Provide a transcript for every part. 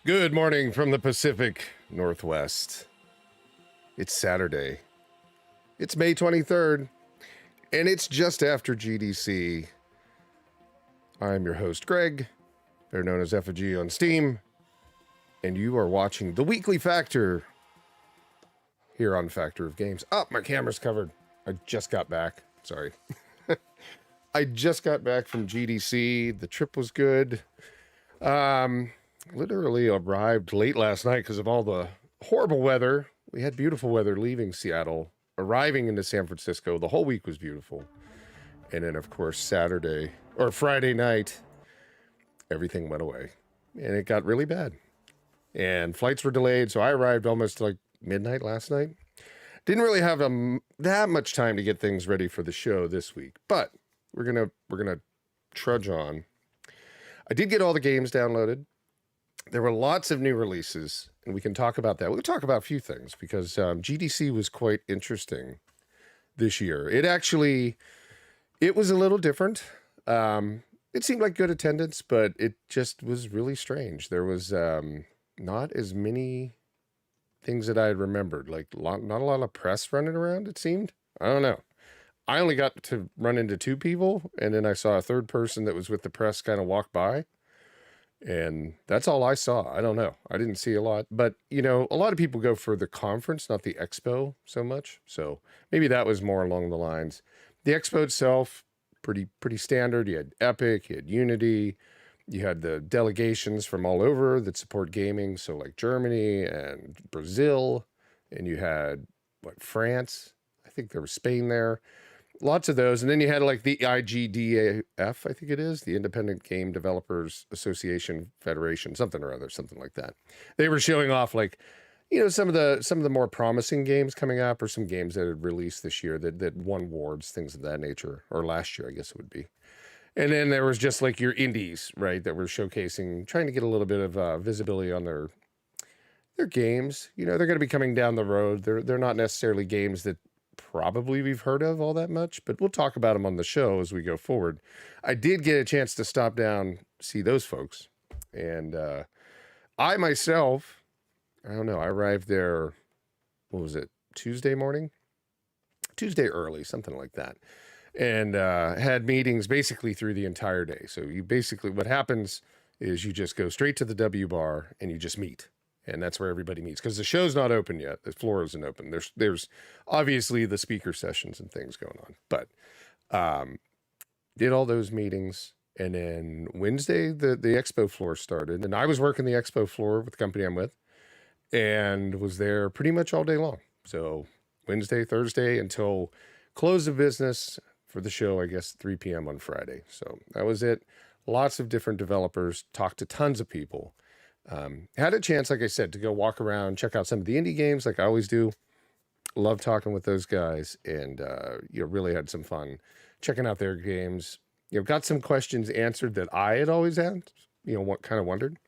Good morning from the Pacific Northwest. It's Saturday. It's May 23rd, and it's just after GDC. I'm your host, Greg, better known as Effigy on Steam, and you are watching The Weekly Factor here on Factor of Games. Oh, my camera's covered. I just got back. Sorry. I just got back from GDC. The trip was good. Literally arrived late last night because of all the horrible weather. We had beautiful weather leaving Seattle, arriving into San Francisco. The whole week was beautiful. And then, of course, Friday night, everything went away. And it got really bad. And flights were delayed, so I arrived almost like midnight last night. Didn't really have that much time to get things ready for the show this week, but we're gonna trudge on. I did get all the games downloaded. There were lots of new releases, and we can talk about that. We'll talk about a few things because GDC was quite interesting this year. It was a little different. It seemed like good attendance, but it just was really strange. There was not as many things that I had remembered, like not a lot of press running around, it seemed. I don't know. I only got to run into two people, and then I saw a third person that was with the press kind of walk by. And that's all I saw. I don't know. I didn't see a lot. But, a lot of people go for the conference, not the expo so much. So maybe that was more along the lines. The expo itself, pretty standard. You had Epic, you had Unity, you had the delegations from all over that support gaming. So like Germany and Brazil, and you had, France. I think there was Spain there. Lots of those. And then you had like the IGDAF, I think it is, the Independent Game Developers Association Federation, something or other, something like that. They were showing off some of the more promising games coming up, or some games that had released this year that won awards, things of that nature, or last year, I guess it would be. And then there was just like your indies, right, that were showcasing, trying to get a little bit of visibility on their games. They're going to be coming down the road. They're not necessarily games that probably we've heard of all that much, but we'll talk about them on the show as we go forward. I did get a chance to stop down, see those folks. And I myself, I don't know, I arrived there, what was it, Tuesday morning? Tuesday early, something like that. And had meetings basically through the entire day. So what happens is you just go straight to the W bar and you just meet. And that's where everybody meets, because the show's not open yet. The floor isn't open. There's obviously the speaker sessions and things going on, but did all those meetings. And then Wednesday, the expo floor started, and I was working the expo floor with the company I'm with, and was there pretty much all day long. So Wednesday, Thursday, until close of business for the show, I guess 3 p.m. on Friday. So that was it. Lots of different developers, talked to tons of people. Had a chance, like I said, to go walk around, check out some of the indie games like I always do. Love talking with those guys, and really had some fun checking out their games. Got some questions answered that I had always had, what kind of wondered.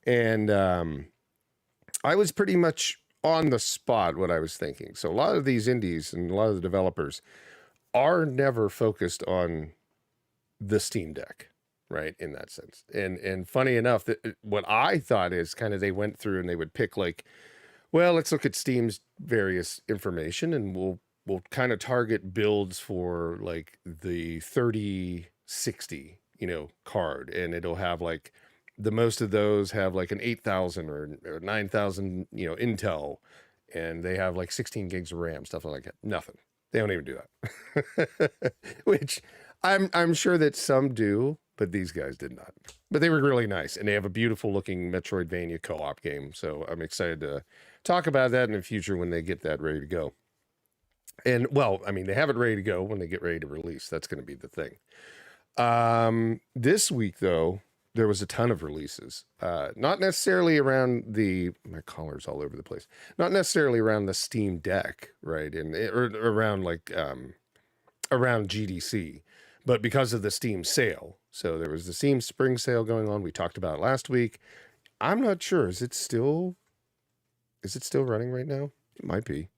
And I was pretty much on the spot what I was thinking. So a lot of these indies and a lot of the developers are never focused on the Steam Deck. Right, in that sense. And funny enough, that what I thought is kind of they went through and they would pick like, well, let's look at Steam's various information, and we'll kind of target builds for like the 3060, card, and it'll have like the most of those have like an 8,000 or 9,000, Intel, and they have like 16 gigs of RAM, stuff like that. Nothing. They don't even do that. Which I'm sure that some do, but these guys did not. But they were really nice, and they have a beautiful looking Metroidvania co-op game. So I'm excited to talk about that in the future when they get that ready to go. And they have it ready to go when they get ready to release. That's going to be the thing. This week though, there was a ton of releases. Not necessarily around my collar's all over the place. Not necessarily around the Steam Deck, right? Or around around GDC. But because of the Steam sale. So there was the Steam spring sale going on. We talked about it last week. I'm not sure. Is it still running right now? It might be.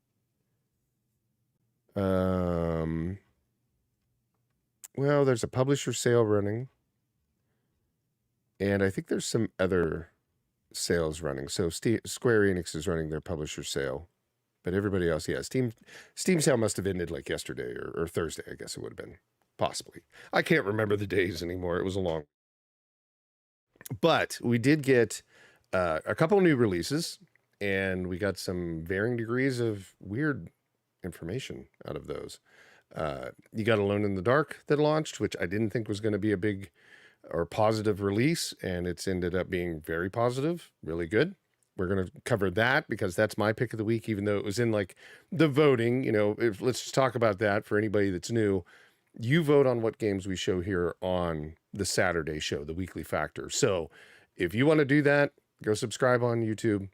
Well, there's a publisher sale running. And I think there's some other sales running. So Square Enix is running their publisher sale, but everybody else, yeah, Steam sale must have ended like yesterday or Thursday, I guess it would have been, possibly. I can't remember the days anymore. It was a long. But we did get a couple new releases, and we got some varying degrees of weird information out of those. You got Alone in the Dark that launched, which I didn't think was going to be a big or positive release, and it's ended up being very positive, really good. We're going to cover that because that's my pick of the week, even though it was in like the voting. You know, let's just talk about that for anybody that's new. You vote on what games we show here on the Saturday show, the Weekly Factor. So if you want to do that, go subscribe on YouTube,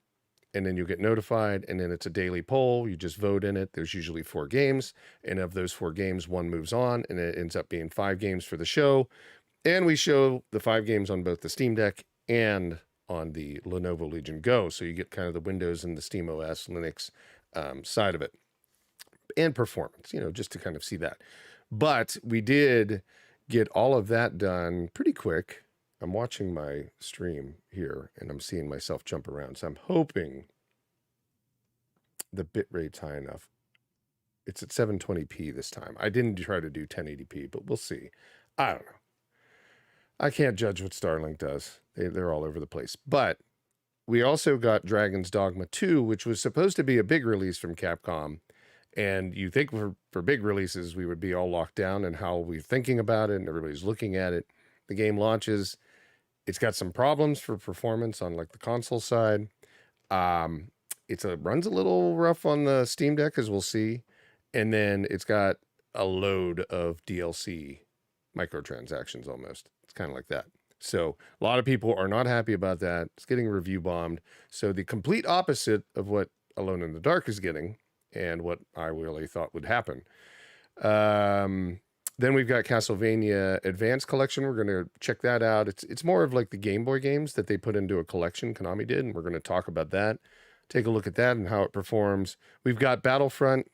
and then you'll get notified. And then it's a daily poll. You just vote in it. There's usually 4 games. And of those 4 games, 1 moves on, and it ends up being 5 games for the show. And we show the 5 games on both the Steam Deck and on the Lenovo Legion Go. So you get kind of the Windows and the Steam OS, Linux side of it. And performance, you know, just to kind of see that. But we did get all of that done pretty quick. I'm watching my stream here, and I'm seeing myself jump around. So I'm hoping the bitrate's high enough. It's at 720p this time. I didn't try to do 1080p, but we'll see. I don't know. I can't judge what Starlink does. They're all over the place. But we also got Dragon's Dogma 2, which was supposed to be a big release from Capcom. And you think for big releases, we would be all locked down and how we're thinking about it and everybody's looking at it. The game launches. It's got some problems for performance on like the console side. Runs a little rough on the Steam Deck, as we'll see. And then it's got a load of DLC microtransactions almost. It's kind of like that. So a lot of people are not happy about that. It's getting review bombed. So the complete opposite of what Alone in the Dark is getting and what I really thought would happen. Then we've got Castlevania Advanced Collection. We're going to check that out. It's more of like the Game Boy games that they put into a collection, Konami did, and we're going to talk about that. Take a look at that and how it performs. We've got Battlefront,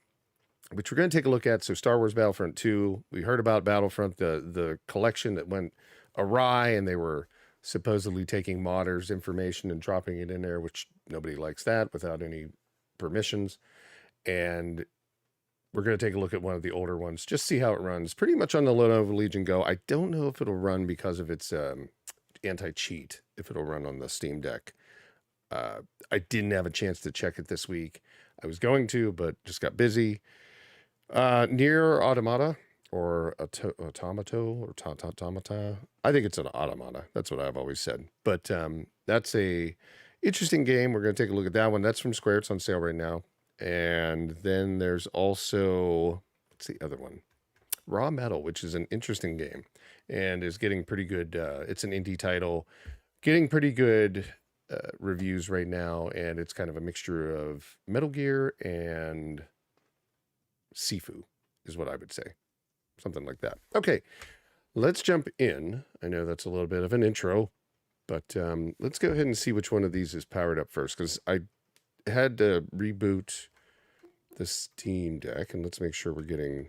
which we're going to take a look at. So Star Wars Battlefront 2. We heard about Battlefront, the collection that went awry, and they were supposedly taking modders' information and dropping it in there, which nobody likes that without any permissions. And we're going to take a look at one of the older ones, just see how it runs. Pretty much on the Lenovo Legion Go. I don't know if it'll run because of its anti-cheat, if it'll run on the Steam Deck. I didn't have a chance to check it this week. I was going to, but just got busy. Nier Automata, or Automato, or Automata. I think it's an Automata. That's what I've always said. But that's a interesting game. We're going to take a look at that one. That's from Square. It's on sale right now. And then there's also, what's the other one? Raw Metal, which is an interesting game and is getting pretty good. It's an indie title, getting pretty good reviews right now. And it's kind of a mixture of Metal Gear and Sifu is what I would say. Something like that. Okay, let's jump in. I know that's a little bit of an intro, but let's go ahead and see which one of these is powered up first, because I had to reboot the Steam Deck, and let's make sure we're getting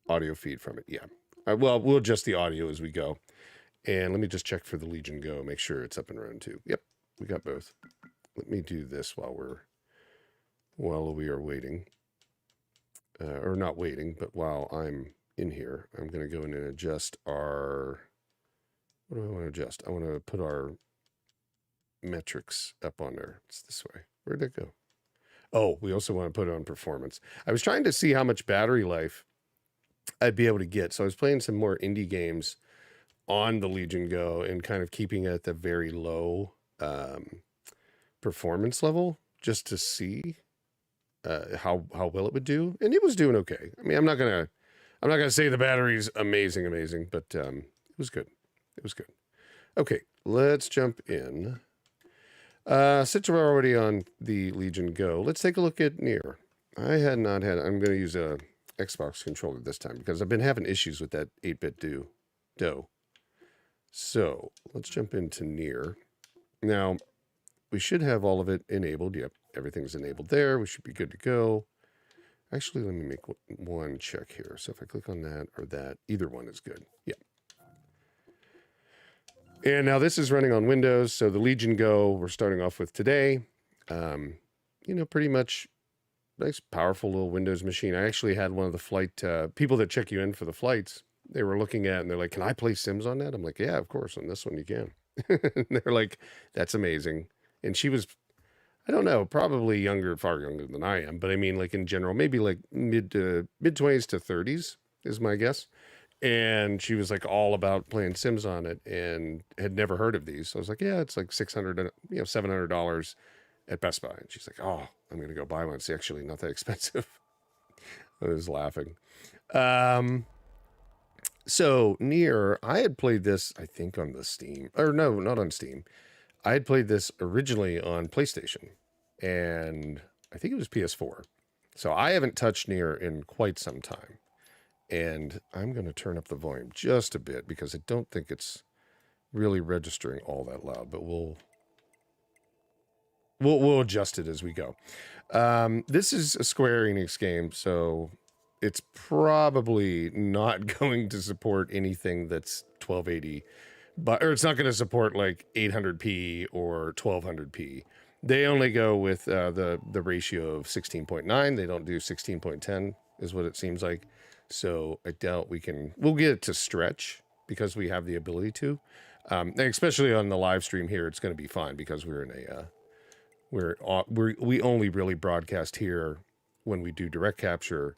audio feed from it. Yeah. Well, we'll adjust the audio as we go. And let me just check for the Legion Go, make sure it's up and running too. Yep, we got both. Let me do this while we are waiting. Or not waiting, but while I'm in here, I'm going to go in and adjust our... What do I want to adjust? I want to put our metrics up on there. It's this way. Where'd that go? Oh, we also want to put it on performance. I was trying to see how much battery life I'd be able to get. So I was playing some more indie games on the Legion Go and kind of keeping it at the very low performance level just to see how well it would do. And it was doing okay. I mean, I'm not gonna say the battery's amazing, but it was good. It was good. Okay, let's jump in. Since we're already on the Legion Go, let's take a look at Nier. I'm going to use a Xbox controller this time because I've been having issues with that 8-bit dough. So let's jump into Nier. Now, we should have all of it enabled. Yep, everything's enabled there. We should be good to go. Actually, let me make one check here. So if I click on that or that, either one is good. Yep. And now this is running on Windows. So the Legion Go we're starting off with today. You know, pretty much nice, powerful little Windows machine. I actually had one of the flight people that check you in for the flights. They were looking at and they're like, "Can I play Sims on that?" I'm like, "Yeah, of course. On this one you can." And they're like, "That's amazing." And she was, I don't know, probably younger, far younger than I am, but I mean, like in general, maybe like mid 20s to 30s is my guess. And she was like all about playing Sims on it and had never heard of these. So I was like, "Yeah, it's like $600, $700 at Best Buy." And she's like, "Oh, I'm going to go buy one. It's actually not that expensive." I was laughing. So Nier, I had played this, I think on the Steam, or no, not on Steam. I had played this originally on PlayStation and I think it was PS4. So I haven't touched Nier in quite some time. And I'm going to turn up the volume just a bit because I don't think it's really registering all that loud, but we'll adjust it as we go. This is a Square Enix game, so it's probably not going to support anything that's 1280, or it's not going to support like 800p or 1200p. They only go with the ratio of 16.9. They don't do 16.10 is what it seems like. So I doubt we'll get it to stretch because we have the ability to. And especially on the live stream here, it's going to be fine because we're in a, we only really broadcast here when we do direct capture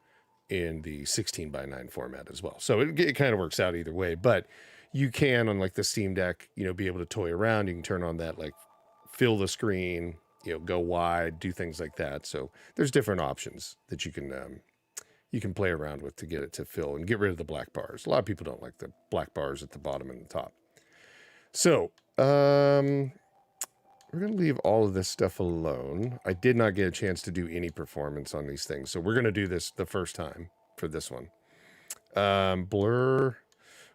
in the 16:9 format as well. So it kind of works out either way, but you can on like the Steam Deck, you know, be able to toy around. You can turn on that, like fill the screen, you know, go wide, do things like that. So there's different options that you can play around with to get it to fill and get rid of the black bars. A lot of people don't like the black bars at the bottom and the top. So, we're going to leave all of this stuff alone. I did not get a chance to do any performance on these things. So we're going to do this the first time for this one. Blur,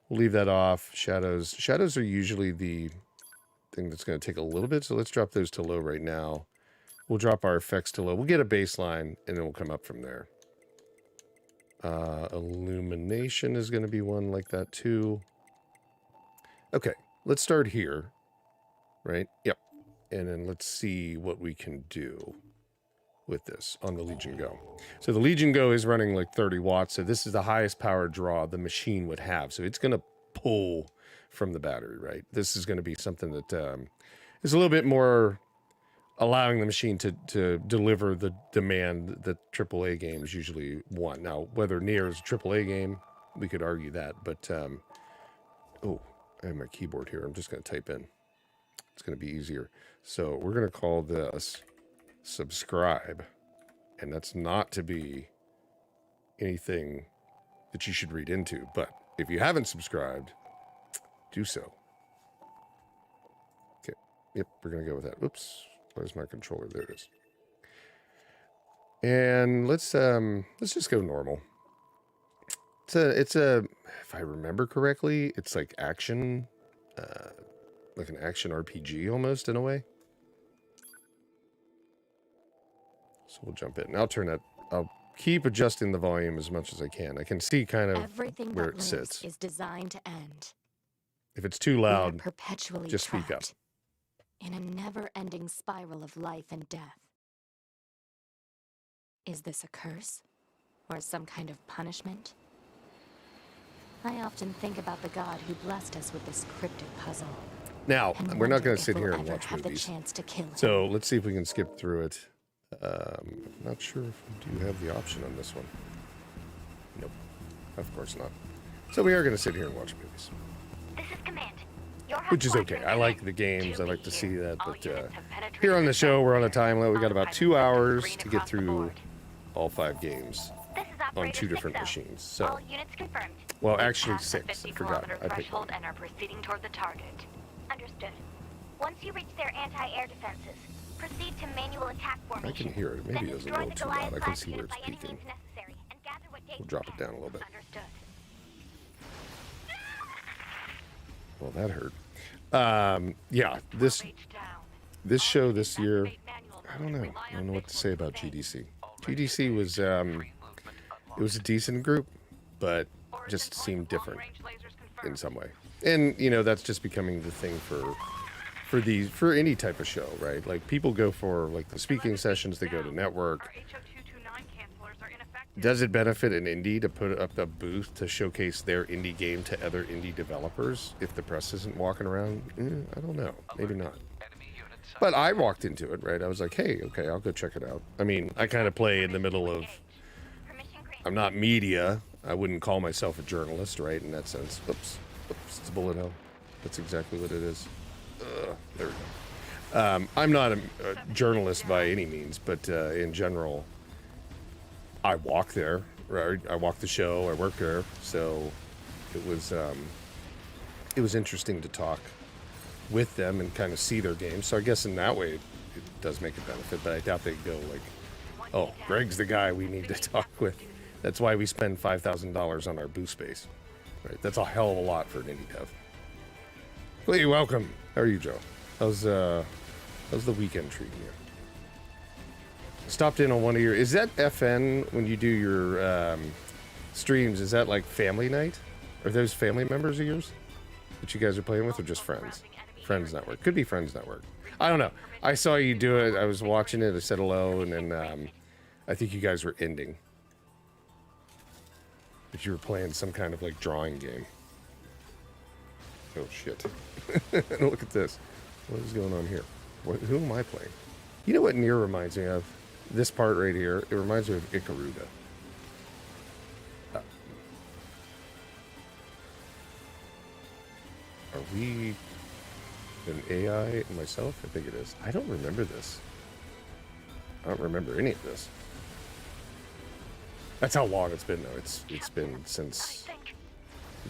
we'll leave that off. Shadows. Shadows are usually the thing that's going to take a little bit. So let's drop those to low right now. We'll drop our effects to low. We'll get a baseline and then we'll come up from there. Illumination is going to be one like that too. Okay, let's start here. Right? Yep. And then let's see what we can do with this on the Legion Go. So the Legion Go is running like 30 watts. So this is the highest power draw the machine would have. So it's going to pull from the battery, right? This is going to be something that is a little bit more allowing the machine to deliver the demand that AAA games usually want. Now, whether Nier is a AAA game, we could argue that. But, oh, I have my keyboard here. I'm just going to type in. It's going to be easier. So we're going to call this subscribe. And that's not to be anything that you should read into. But if you haven't subscribed, do so. Okay. Yep, we're going to go with that. Oops. Where's my controller? There it is. And let's just go normal. It's a if I remember correctly, it's like action, like an action RPG almost in a way. So we'll jump in. I'll turn that. I'll keep adjusting the volume as much as I can. I can see kind of everything where that it sits. is designed to end. If it's too loud, perpetually just speak up. In a never-ending spiral of life and death. Is this a curse? Or some kind of punishment? I often think about the God who blessed us with this cryptic puzzle. Now, we're not going to sit here and watch movies. So let's see if we can skip through it. I'm not sure if we do have the option on this one. Nope. Of course not. So we are going to sit here and watch movies. This is Command. Which is okay. I like the games. I like to see that. But here on the show, we're on a time limit. We got about 2 hours to get through all 5 games on 2 different machines. So, well, actually 6. I forgot. I picked one. And are proceeding toward the target. Understood. Once you reach their anti-air defenses, proceed to manual attack formation. I can hear it. Maybe it was a little too loud. I can see where it's peaking. We'll drop it down a little bit. Well, that hurt. Yeah, this show this year, I don't know. I don't know what to say about GDC. GDC was, it was a decent group, but just seemed different in some way. And you know, that's just becoming the thing for any type of show, right? Like people go for like the speaking sessions, they go to network. Does it benefit an indie to put up a booth to showcase their indie game to other indie developers if the press isn't walking around? I don't know. Maybe not. But I walked into it, right? I was like, hey, okay, I'll go check it out. I mean, I kind of play in the middle of... I'm not media. I wouldn't call myself a journalist, right, in that sense. Oops. Oops, it's a bullet hell. That's exactly what it is. There we go. I'm not a journalist by any means, but in general, I walk there, right? I walk the show, I work there, so it was interesting to talk with them and kind of see their games. So I guess in that way, it does make a benefit, but I doubt they'd go like, oh, Greg's the guy we need to talk with. That's why we spend $5,000 on our booth space. Right, that's a hell of a lot for an indie dev. Lee, welcome. How are you, Joe? How's the weekend treating you? Stopped in on one of your... Is that FN when you do your streams? Is that like family night? Are those family members of yours that you guys are playing with, or just friends? Friends Network. Could be Friends Network. I don't know. I saw you do it. I was watching it. I said hello, and then I think you guys were ending. But you were playing some kind of like drawing game. Oh shit. Look at this. What is going on here? Who am I playing? You know what Nier reminds me of? This part right here. It reminds me of Ikaruga. Are we an AI and myself? I think it is. I don't remember this. I don't remember any of this. That's how long it's been, though. It's been since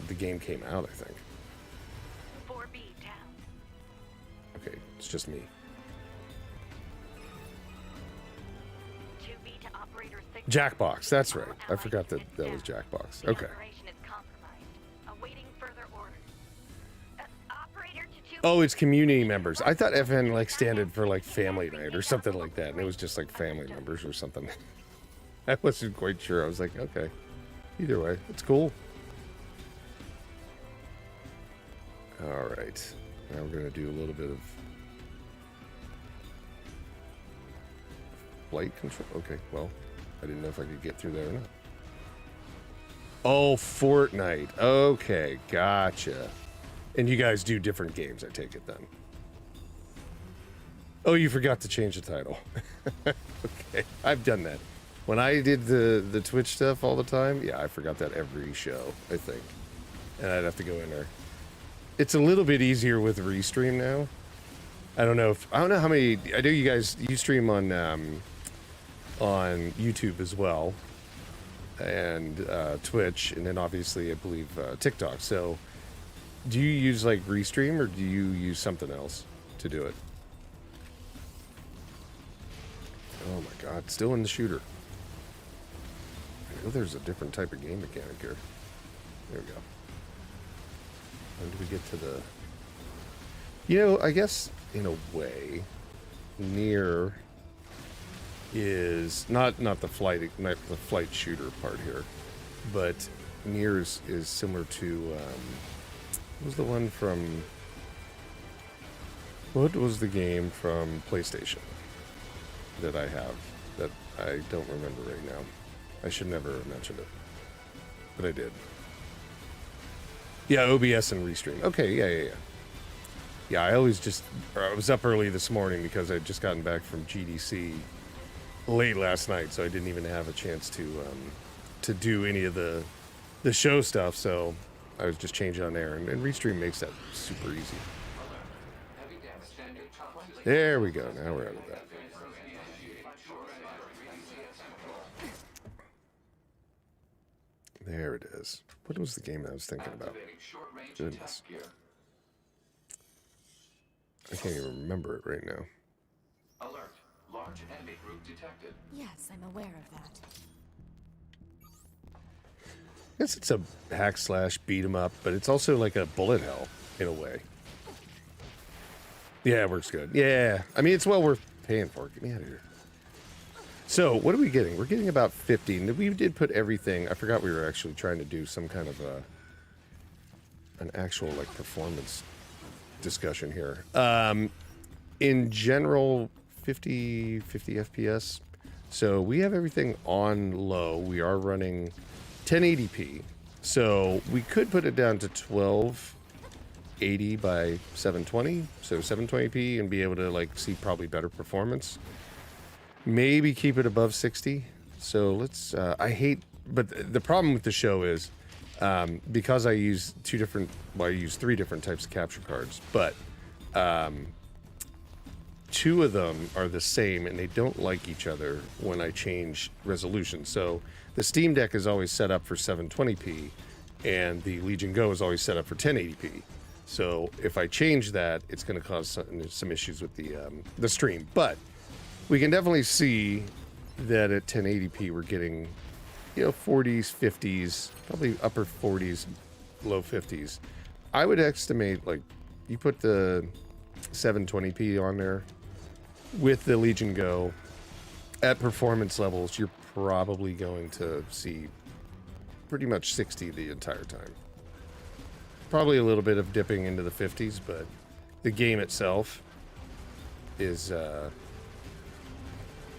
the game came out, I think. Okay, it's just me. Jackbox, that's right. I forgot that was Jackbox. Okay. Oh, it's community members. I thought FN like standard for like family night or something like that, and it was just like family members or something. I wasn't quite sure. I was like, okay. Either way, it's cool. All right. Now we're going to do a little bit of flight control. Okay, well, I didn't know if I could get through there or not. Oh, Fortnite. Okay, gotcha. And you guys do different games, I take it then. Oh, you forgot to change the title. Okay, I've done that. When I did the Twitch stuff all the time, yeah, I forgot that every show, I think. And I'd have to go in there. It's a little bit easier with Restream now. I don't know how many... I know you stream on YouTube as well. And Twitch, and then obviously, I believe, TikTok. So, do you use, like, Restream, or do you use something else to do it? Oh my god, still in the shooter. I know there's a different type of game mechanic here. There we go. When do we get to the... You know, I guess, in a way, Nier is not the flight shooter part here, but Nier is similar to what was the one from... What was the game from PlayStation that I have that I don't remember right now? I should never have mentioned it, but I did. Yeah, OBS and Restream. Okay, yeah. Yeah, I was up early this morning because I'd just gotten back from GDC late last night, so I didn't even have a chance to do any of the show stuff, so I was just changing on there, and Restream makes that super easy. There we go, now we're out of that. There it is. What was the game I was thinking about? Goodness. I can't even remember it right now. Alert. Large enemy group detected. Yes, I'm aware of that. I guess it's a hack slash beat 'em up, but it's also like a bullet hell in a way. Yeah, it works good. Yeah, I mean, it's well worth paying for. Get me out of here. So, what are we getting? We're getting about 50. We did put everything. I forgot we were actually trying to do some kind of an actual like performance discussion here. In general, 50 FPS. So we have everything on low. We are running 1080p. So we could put it down to 1280 by 720. So 720p and be able to like see probably better performance. Maybe keep it above 60. So let's, I hate, but the problem with the show is because I use I use 3 different types of capture cards, but 2 of them are the same and they don't like each other when I change resolution. So the Steam Deck is always set up for 720p and the Legion Go is always set up for 1080p. So if I change that, it's going to cause some issues with the stream. But we can definitely see that at 1080p we're getting, 40s, 50s, probably upper 40s, low 50s. I would estimate, like, you put the 720p on there with the Legion Go at performance levels, you're probably going to see pretty much 60 the entire time. Probably a little bit of dipping into the 50s, but the game itself is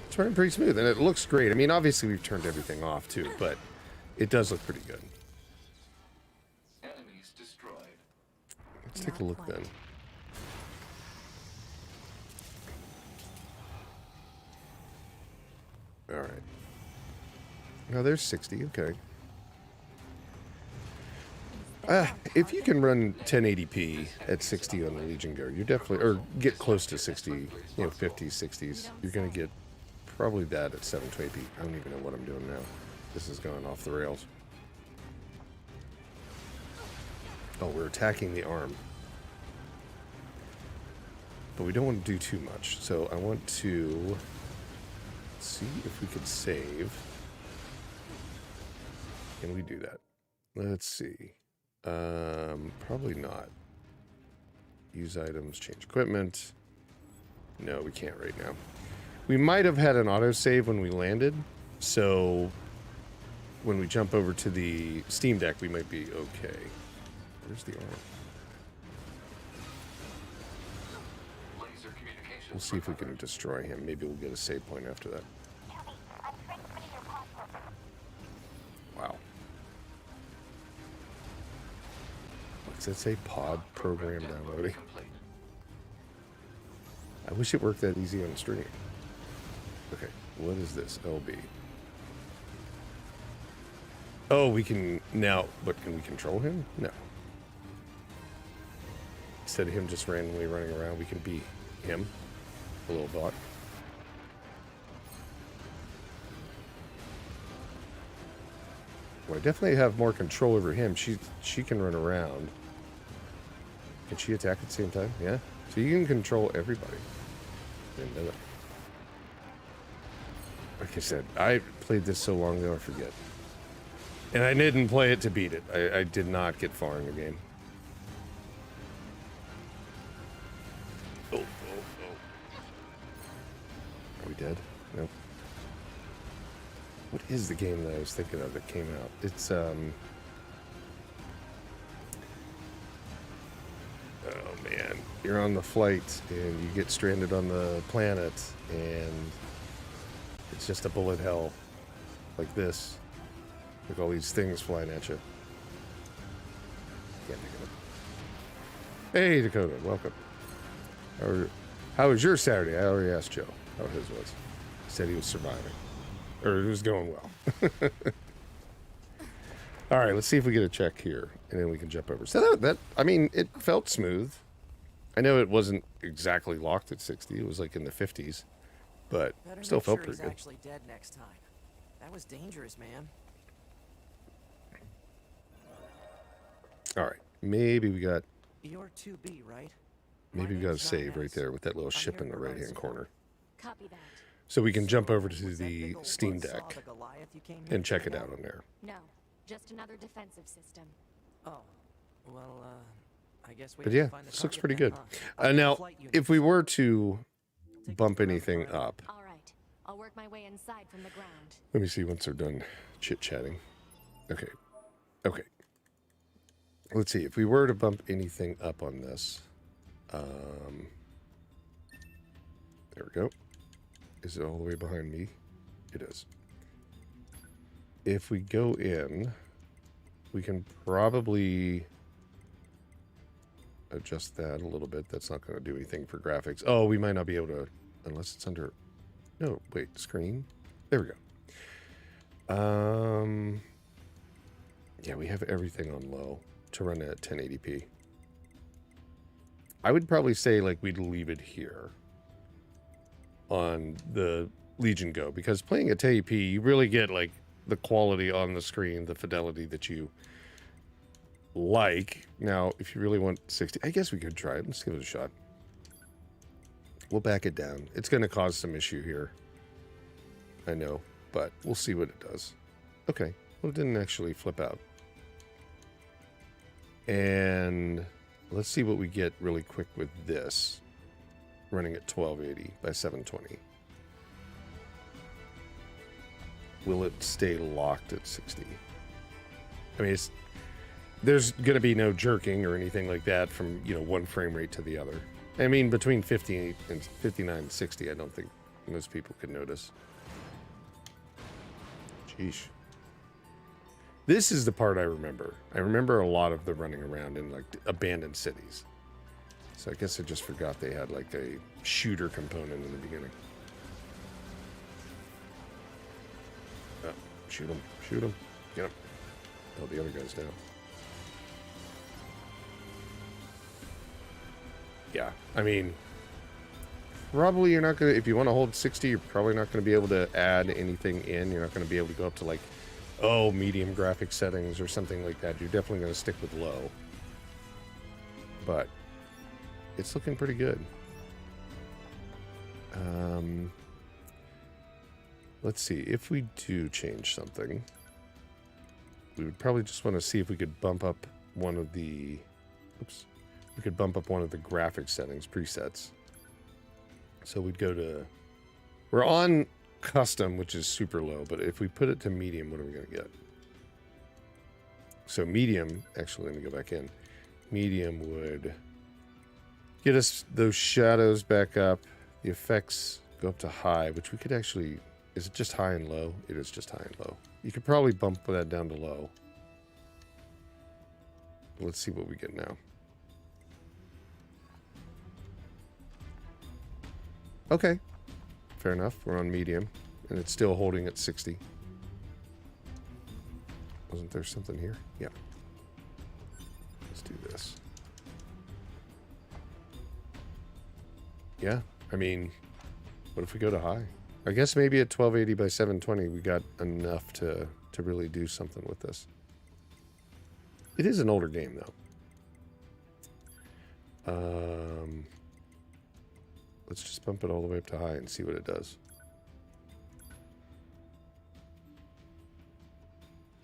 it's running pretty smooth, and it looks great. I mean, obviously we've turned everything off too, but it does look pretty good. Enemies destroyed. Let's take a look then. All right. Now there's 60. Okay. If you can run 1080p at 60 on the Legion Go, you're definitely, or get close to 60, 50s, 60s, you're going to get probably that at 720p. I don't even know what I'm doing now. This is going off the rails. Oh, we're attacking the arm. But we don't want to do too much. So I want to see if we could save. Can we do that? Let's see. Probably not. Use items, change equipment. No, we can't right now. We might have had an autosave when we landed, so when we jump over to the Steam Deck, we might be okay. Where's the arm? We'll see if we can destroy him. Maybe we'll get a save point after that. Wow. Does that say pod program downloading? I wish it worked that easy on stream. Okay, what is this? LB. Oh, we can now, but can we control him? No. Instead of him just randomly running around, we can be him, a little bot. Well, I definitely have more control over him. She can run around. Can she attack at the same time? Yeah. So you can control everybody. Didn't know that. Like I said, I played this so long ago, I forget. And I didn't play it to beat it. I did not get far in the game. Oh. Are we dead? Nope. What is the game that I was thinking of that came out? It's, oh man. You're on the flight and you get stranded on the planet and it's just a bullet hell like this. Like all these things flying at you. Can't think of it. Hey, Dakota, welcome. How was your Saturday? I already asked Joe how his was. He said he was surviving. Or it was going well. All right, let's see if we get a check here, and then we can jump over. So that I mean, it felt smooth. I know it wasn't exactly locked at 60. It was like in the 50s, but still felt pretty good. Actually dead next time. That was dangerous, man. All right, maybe we got. You're 2B, right? Maybe we got a save right there with that little ship in the right-hand corner. Copy that. So we can jump over to the Steam Deck and check it out on there. No, just another defensive system. Oh, well, I guess we. But yeah, this looks pretty good. Now, if we were to bump anything up, All right, I'll work my way inside from the ground. let me see once they're done chit-chatting. Okay. let's see, if we were to bump anything up on this, there we go. Is it all the way behind me? It is. If we go in, we can probably adjust that a little bit. That's not going to do anything for graphics. Oh, we might not be able to, unless it's under, no, wait, screen. There we go. Yeah, we have everything on low to run at 1080p. I would probably say like we'd leave it here on the Legion Go, because playing at 1080p, you really get like the quality on the screen, the fidelity that you like. Now, if you really want 60, I guess we could try it. Let's give it a shot. We'll back it down. It's going to cause some issue here, I know, but we'll see what it does. Okay, well, it didn't actually flip out. And let's see what we get really quick with this, running at 1280 by 720. Will it stay locked at 60? I mean, there's going to be no jerking or anything like that from, you know, one frame rate to the other. I mean, between 58 and 59 and 60, I don't think most people could notice. Sheesh. This is the part I remember. I remember a lot of the running around in, like, abandoned cities. So I guess I just forgot they had, like, a shooter component in the beginning. Oh, shoot him. Shoot him. Get him. Oh, the other guy's down. Yeah, I mean, probably you're not going to, if you want to hold 60, you're probably not going to be able to add anything in. You're not going to be able to go up to like, oh, medium graphic settings or something like that. You're definitely going to stick with low. But it's looking pretty good. Let's see, if we do change something, we would probably just want to see if we could bump up one of the, oops. We could bump up one of the graphic settings presets. So we'd go to, we're on custom, which is super low, but if we put it to medium, what are we going to get? So medium, actually, let me go back in. Medium would get us those shadows back up. The effects go up to high, which we could actually, is it just high and low? It is just high and low. You could probably bump that down to low. Let's see what we get now. Okay, fair enough. We're on medium, and it's still holding at 60. Wasn't there something here? Yeah. Let's do this. Yeah, I mean, what if we go to high? I guess maybe at 1280 by 720, we got enough to really do something with this. It is an older game, though. Let's just bump it all the way up to high and see what it does.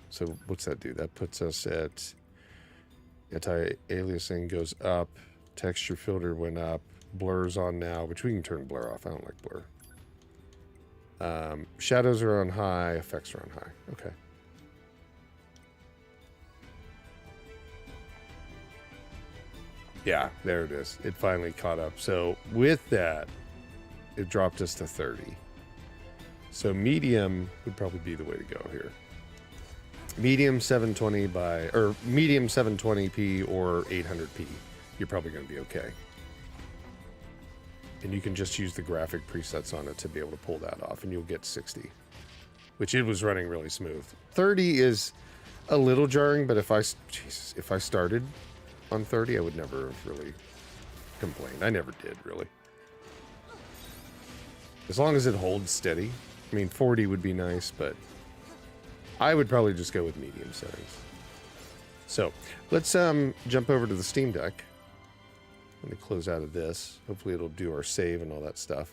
So what's that do? That puts us at anti-aliasing goes up, texture filter went up, blur's on now, which we can turn blur off. I don't like blur. Shadows are on high, effects are on high. Okay. Yeah, there it is. It finally caught up. So with that, it dropped us to 30. So medium would probably be the way to go here. Medium 720 by, or medium 720p or 800p. You're probably going to be okay. And you can just use the graphic presets on it to be able to pull that off, and you'll get 60, which it was running really smooth. 30 is a little jarring, but if I started on 30, I would never have really complained. I never did, really. As long as it holds steady. I mean, 40 would be nice, but I would probably just go with medium settings. So, let's jump over to the Steam Deck. Let me close out of this. Hopefully it'll do our save and all that stuff.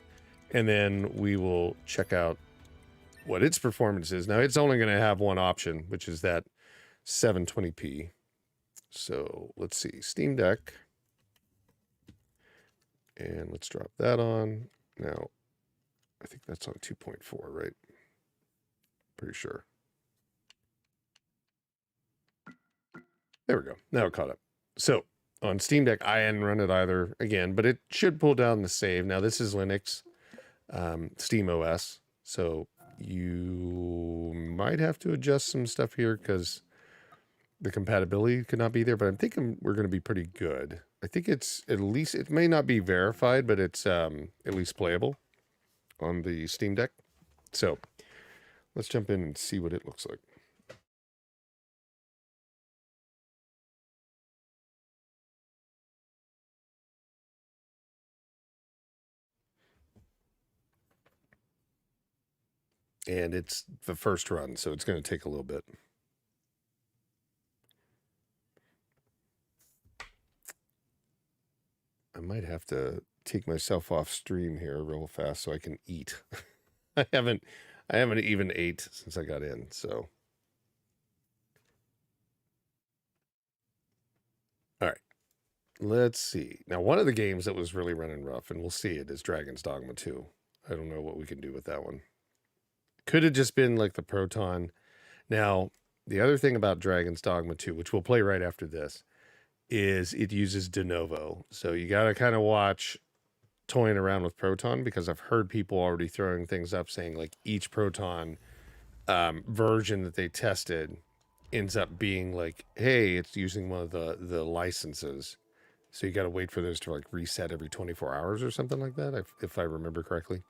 And then we will check out what its performance is. Now, it's only going to have one option, which is that 720p. So let's see, Steam Deck, and let's drop that on. Now, I think that's on 2.4, right? Pretty sure. There we go. Now it caught up. So on Steam Deck, I hadn't run it either again, but it should pull down the save. Now this is Linux, Steam OS. So you might have to adjust some stuff here because the compatibility could not be there, but I'm thinking we're going to be pretty good. I think it's at least, it may not be verified, but it's at least playable on the Steam Deck. So let's jump in and see what it looks like. And it's the first run, so it's going to take a little bit. I might have to take myself off stream here real fast so I can eat. I haven't even ate since I got in, so. All right. Let's see. Now, one of the games that was really running rough, and we'll see it, is Dragon's Dogma 2. I don't know what we can do with that one. Could have just been like the Proton. Now, the other thing about Dragon's Dogma 2, which we'll play right after this, is it uses de novo. So you got to kind of watch toying around with Proton, because I've heard people already throwing things up saying like each Proton version that they tested ends up being like, hey, it's using one of the licenses. So you got to wait for those to like reset every 24 hours or something like that, if I remember correctly.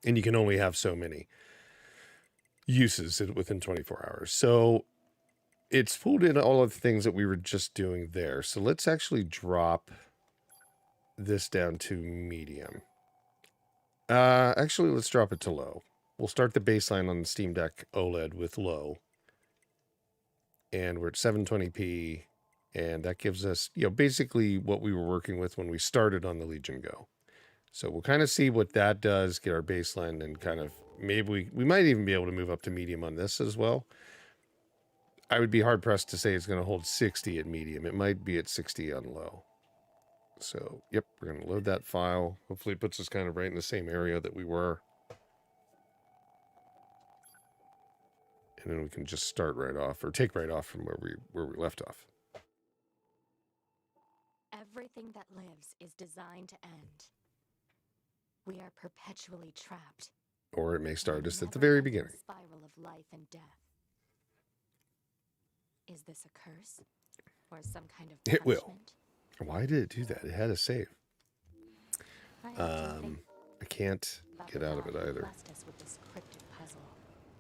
And you can only have so many uses within 24 hours. So it's pulled in all of the things that we were just doing there. So let's actually drop this down to medium. Actually, let's drop it to low. We'll start the baseline on the Steam Deck OLED with low. And we're at 720p. And that gives us, basically what we were working with when we started on the Legion Go. So we'll kind of see what that does, get our baseline, and kind of maybe we might even be able to move up to medium on this as well. I would be hard pressed to say it's going to hold 60 at medium. It might be at 60 on low. So, yep, we're going to load that file. Hopefully it puts us kind of right in the same area that we were. And then we can just start right off, or take right off from where we left off. Everything that lives is designed to end. We are perpetually trapped. Or it may start us at the Never very ending beginning. Spiral of life and death. Is this a curse? Or some kind of punishment? It will. Why did it do that? It had a save. I can't get out of it either.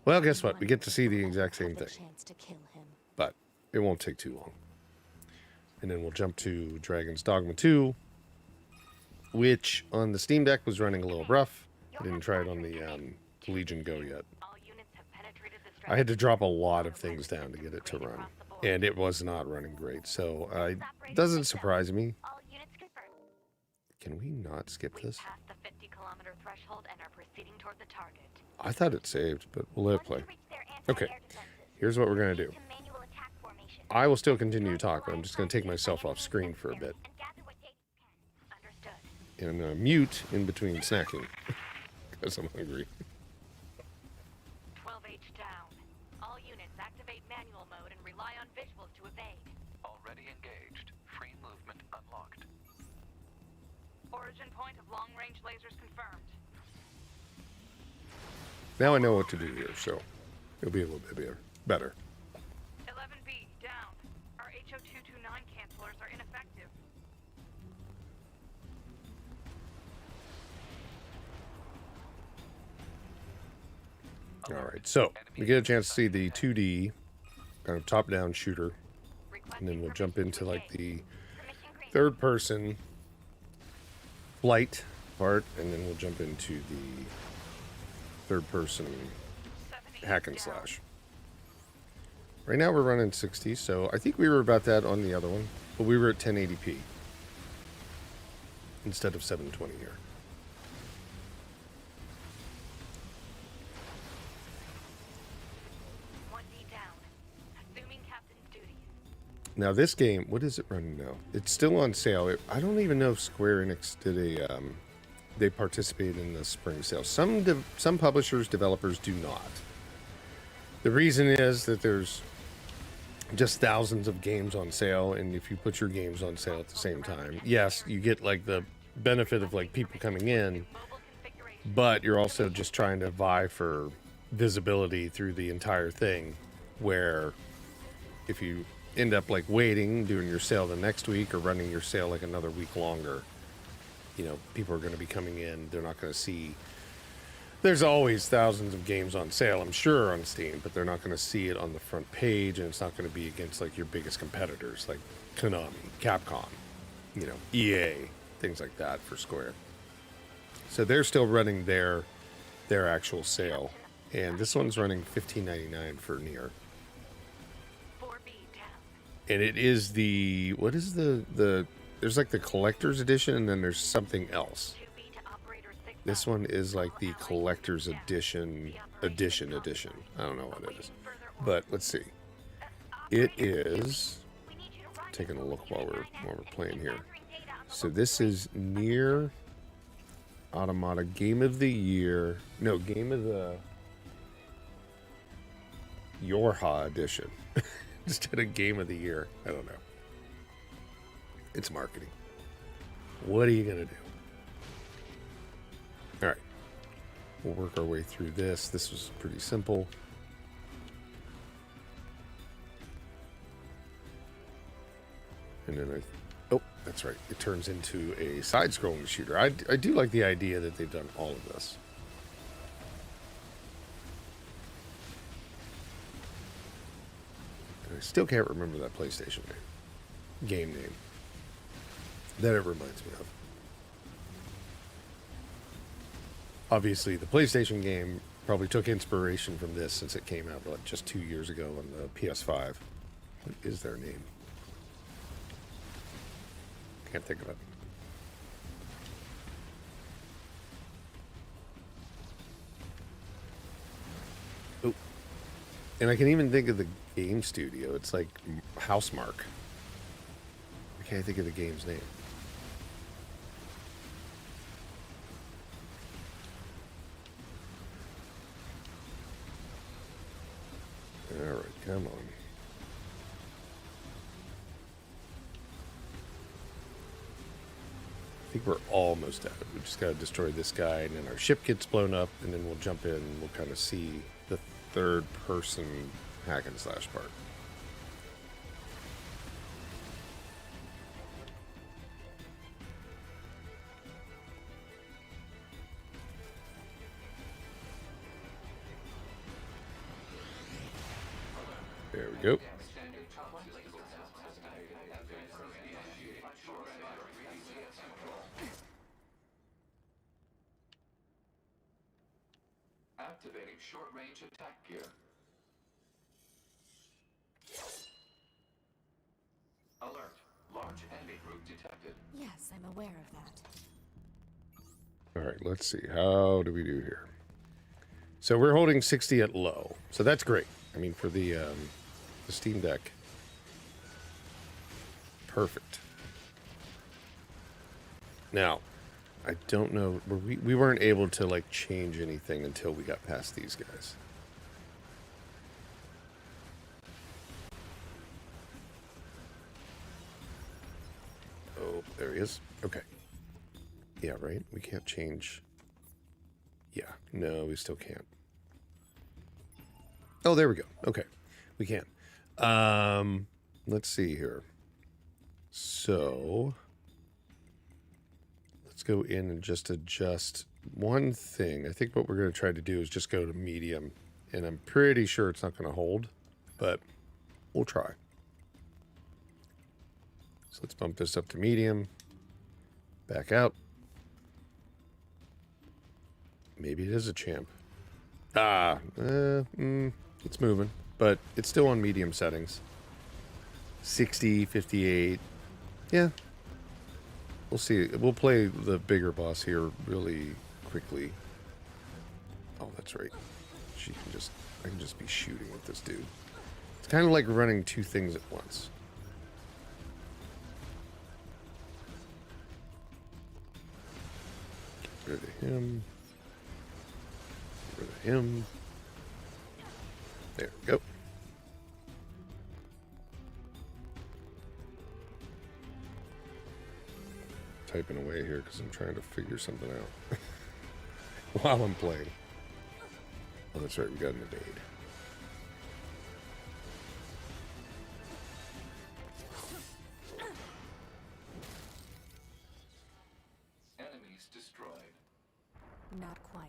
Well, guess what? We get to see the exact same thing. But it won't take too long. And then we'll jump to Dragon's Dogma 2, which on the Steam Deck was running a little rough. I didn't try it on the Legion Go yet. I had to drop a lot of things down to get it to run, and it was not running great. So it doesn't surprise me. Can we not skip this? I thought it saved, but we'll let it play. Okay, here's what we're going to do. I will still continue to talk, but I'm just going to take myself off screen for a bit. And I'm going to mute in between snacking, because I'm hungry. 12H down. All units activate manual mode and rely on visuals to evade. Already engaged. Free movement unlocked. Origin point of long-range lasers confirmed. Now I know what to do here, so it'll be a little bit better. 11B down. Our HO229 cancelers are ineffective. All right, so we get a chance to see the 2D kind of top-down shooter, and then we'll jump into like the third-person flight part, and then we'll jump into the third-person hack and slash. Right now we're running 60, so I think we were about that on the other one, but we were at 1080p instead of 720 here. Now this game, what is it running now? It's still on sale. I don't even know if Square Enix did a, they participated in the spring sale. Some publishers, developers do not. The reason is that there's just thousands of games on sale, and if you put your games on sale at the same time, yes, you get like the benefit of like people coming in, but you're also just trying to vie for visibility through the entire thing, where if you end up like waiting, doing your sale the next week or running your sale like another week longer, you know, people are going to be coming in, they're not going to see. There's always thousands of games on sale, I'm sure, on Steam, but they're not going to see it on the front page, and it's not going to be against like your biggest competitors like Konami, Capcom, you know, EA, things like that for Square. So they're still running their actual sale, and this one's running $15.99 for Nier. And it is the, what is the there's like the collector's edition, and then there's something else. This one is like the collector's edition. I don't know what it is, but let's see. It is, taking a look while we're playing here. So this is Nier Automata Game of the Year. No, Game of the Yorha edition. Instead of Game of the Year. I don't know. It's marketing. What are you gonna do? All right. We'll work our way through this. This was pretty simple. And then oh, that's right. It turns into a side-scrolling shooter. I do like the idea that they've done all of this. And I still can't remember that PlayStation game name that it reminds me of. Obviously, the PlayStation game probably took inspiration from this since it came out like, just 2 years ago on the PS5. What is their name? Can't think of it. Oh, and I can even think of the game studio. It's like Housemarque. I can't think of the game's name. All right, come on. I think we're almost at it. We just got to destroy this guy, and then our ship gets blown up, and then we'll jump in and we'll kind of see the third-person hack and slash part. There we go. Activating short-range attack gear. Alert. Large enemy group detected. Yes, I'm aware of that. All right, let's see. How do we do here? So we're holding 60 at low. So that's great. I mean, for the Steam Deck. Perfect. Now, I don't know. We weren't able to, like, change anything until we got past these guys. Oh, there he is. Okay. Yeah, right? We can't change. Yeah. No, we still can't. Oh, there we go. Okay. We can. Let's see here. So let's go in and just adjust one thing. I think what we're going to try to do is just go to medium, and I'm pretty sure it's not going to hold, but we'll try. So let's bump this up to medium, back out. Maybe it is a champ. It's moving, but it's still on medium settings. 60, 58. Yeah. We'll see. We'll play the bigger boss here really quickly. Oh, that's right. I can just be shooting with this dude. It's kind of like running two things at once. Get rid of him. Get rid of him. There we go. Typing away here because I'm trying to figure something out while I'm playing. Oh, that's right. We got an evade. Enemies destroyed. Not quite.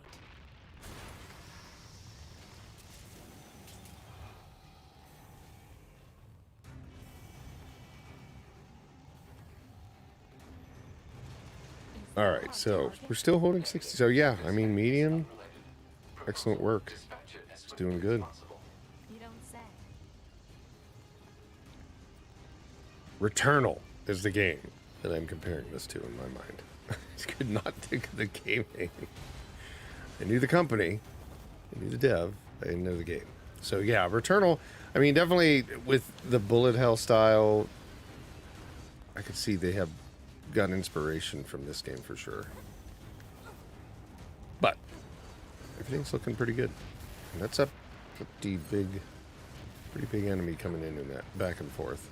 All right, so we're still holding 60. So yeah, I mean, medium, excellent work. It's doing good. You don't say. Returnal is the game that I'm comparing this to in my mind. I could not think of the game name. I knew the company, I knew the dev, I didn't know the game. So yeah, Returnal, I mean, definitely with the bullet hell style, I could see they have got inspiration from this game for sure. But everything's looking pretty good. And that's a pretty big enemy coming in that back and forth.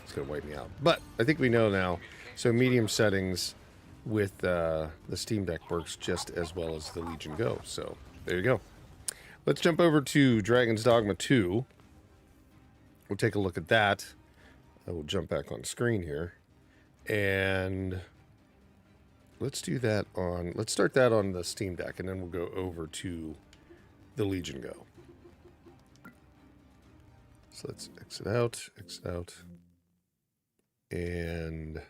It's gonna wipe me out. But I think we know now. So medium settings with the Steam Deck works just as well as the Legion Go. So there you go. Let's jump over to Dragon's Dogma 2. We'll take a look at that. I will jump back on screen here. And let's do that on, let's start that on the Steam Deck, and then we'll go over to the Legion Go. So let's exit out, and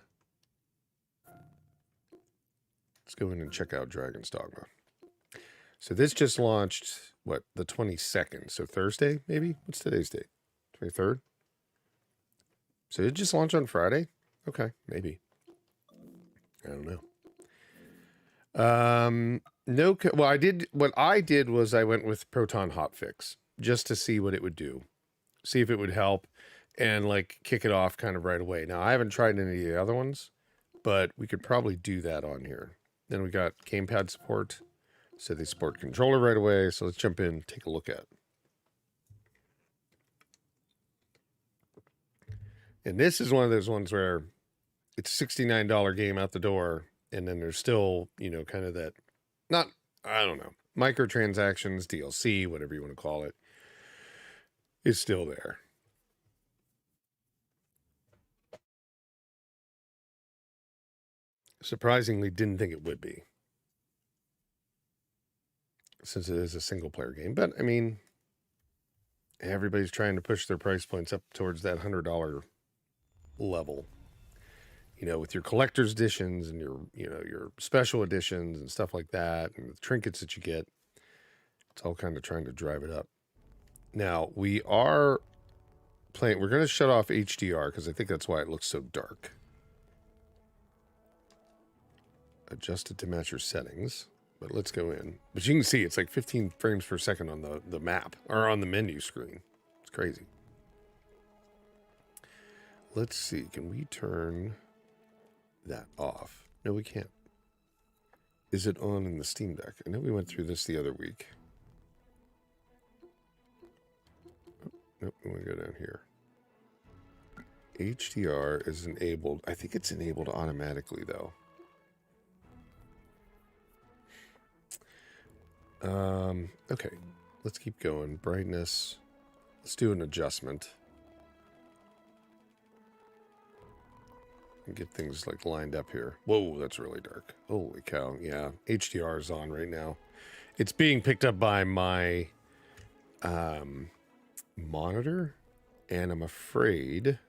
let's go in and check out Dragon's Dogma. So this just launched, what, the 22nd? So Thursday, maybe? What's today's date? 23rd? So it just launched on Friday? Okay, maybe. I don't know. No, well, what I did was I went with Proton Hotfix just to see what it would do. See if it would help and like kick it off kind of right away. Now, I haven't tried any of the other ones, but we could probably do that on here. Then we got gamepad support. So they support controller right away. So let's jump in, take a look at it. And this is one of those ones where it's a $69 game out the door, and then there's still, you know, kind of that, not, I don't know, microtransactions, DLC, whatever you want to call it, is still there. Surprisingly, didn't think it would be, since it is a single-player game. But, I mean, everybody's trying to push their price points up towards that $100 level, you know, with your collector's editions and your, you know, your special editions and stuff like that, and the trinkets that you get. It's all kind of trying to drive it up. Now, we are playing, we're going to shut off HDR because I think that's why it looks so dark. Adjust it to match your settings, but let's go in. But you can see it's like 15 frames per second on the map, or on the menu screen. It's crazy. Let's see, can we turn that off? No, we can't. Is it on in the Steam Deck? I know we went through this the other week. Oh, nope, we want to go down here. HDR is enabled. I think it's enabled automatically, though. Okay, let's keep going. Brightness. Let's do an adjustment. And get things like lined up here. Whoa, that's really dark. Holy cow. Yeah, HDR is on right now. It's being picked up by my monitor, and I'm afraid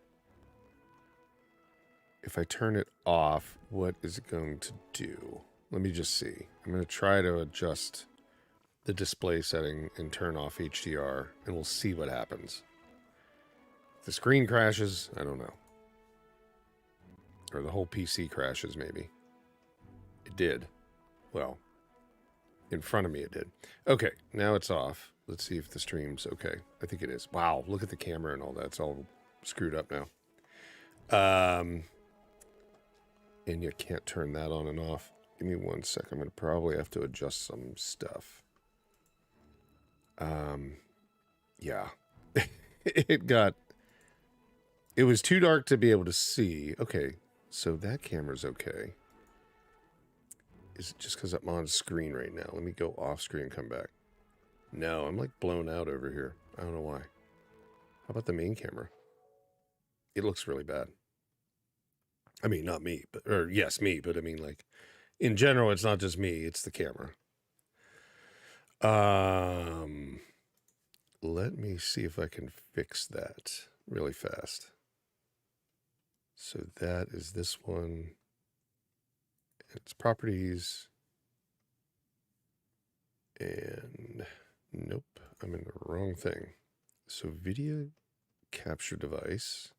if I turn it off, what is it going to do? Let me just see. I'm going to try to adjust the display setting and turn off HDR, and we'll see what happens. If the screen crashes, I don't know. Or the whole PC crashes, maybe. It did. Well, in front of me it did. Okay, now it's off. Let's see if the stream's okay. I think it is. Wow, look at the camera and all that. It's all screwed up now. And you can't turn that on and off. Give me 1 second. I'm going to probably have to adjust some stuff. Yeah. It was too dark to be able to see. Okay, so that camera's okay. Is it just because I'm on screen right now? Let me go off screen and come back. No, I'm like blown out over here. I don't know why. How about the main camera? It looks really bad. I mean, not me, but, or yes, me, but I mean, like, in general, it's not just me, it's the camera. Let me see if I can fix that really fast. So that is this one. It's properties. And nope, I'm in the wrong thing. So video capture device.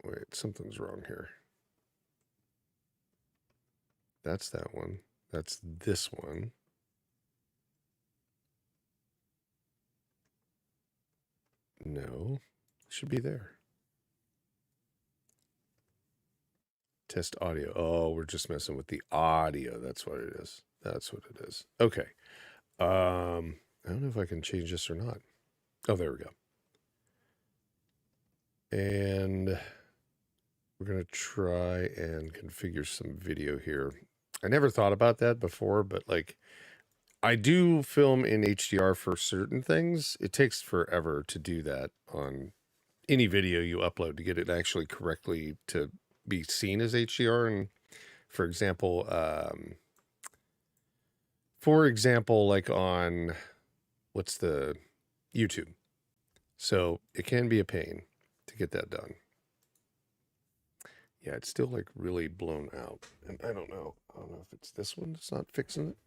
Wait, something's wrong here. That's that one. That's this one. No, it should be there. Test audio. Oh, we're just messing with the audio. That's what it is. That's what it is. Okay. I don't know if I can change this or not. Oh, there we go. And we're going to try and configure some video here. I never thought about that before, but like I do film in HDR for certain things. It takes forever to do that on any video you upload to get it actually correctly to be seen as HDR. And for example, like on what's the YouTube. So it can be a pain to get that done. Yeah, it's still like really blown out. And I don't know if it's this one that's not fixing it.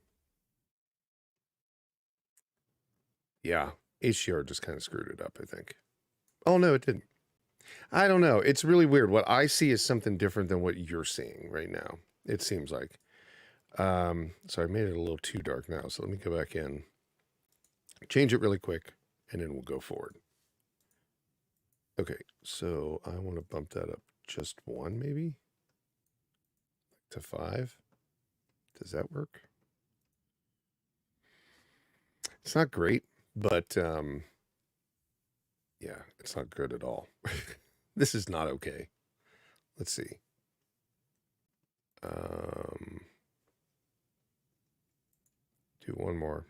Yeah, HDR just kind of screwed it up, I think. Oh, no, it didn't. I don't know. It's really weird. What I see is something different than what you're seeing right now. It seems like. So I made it a little too dark now. So let me go back in, change it really quick, and then we'll go forward. Okay, so I want to bump that up just one, maybe to 5. Does that work? It's not great, but yeah, it's not good at all. This is not okay. Let's see. Do one more.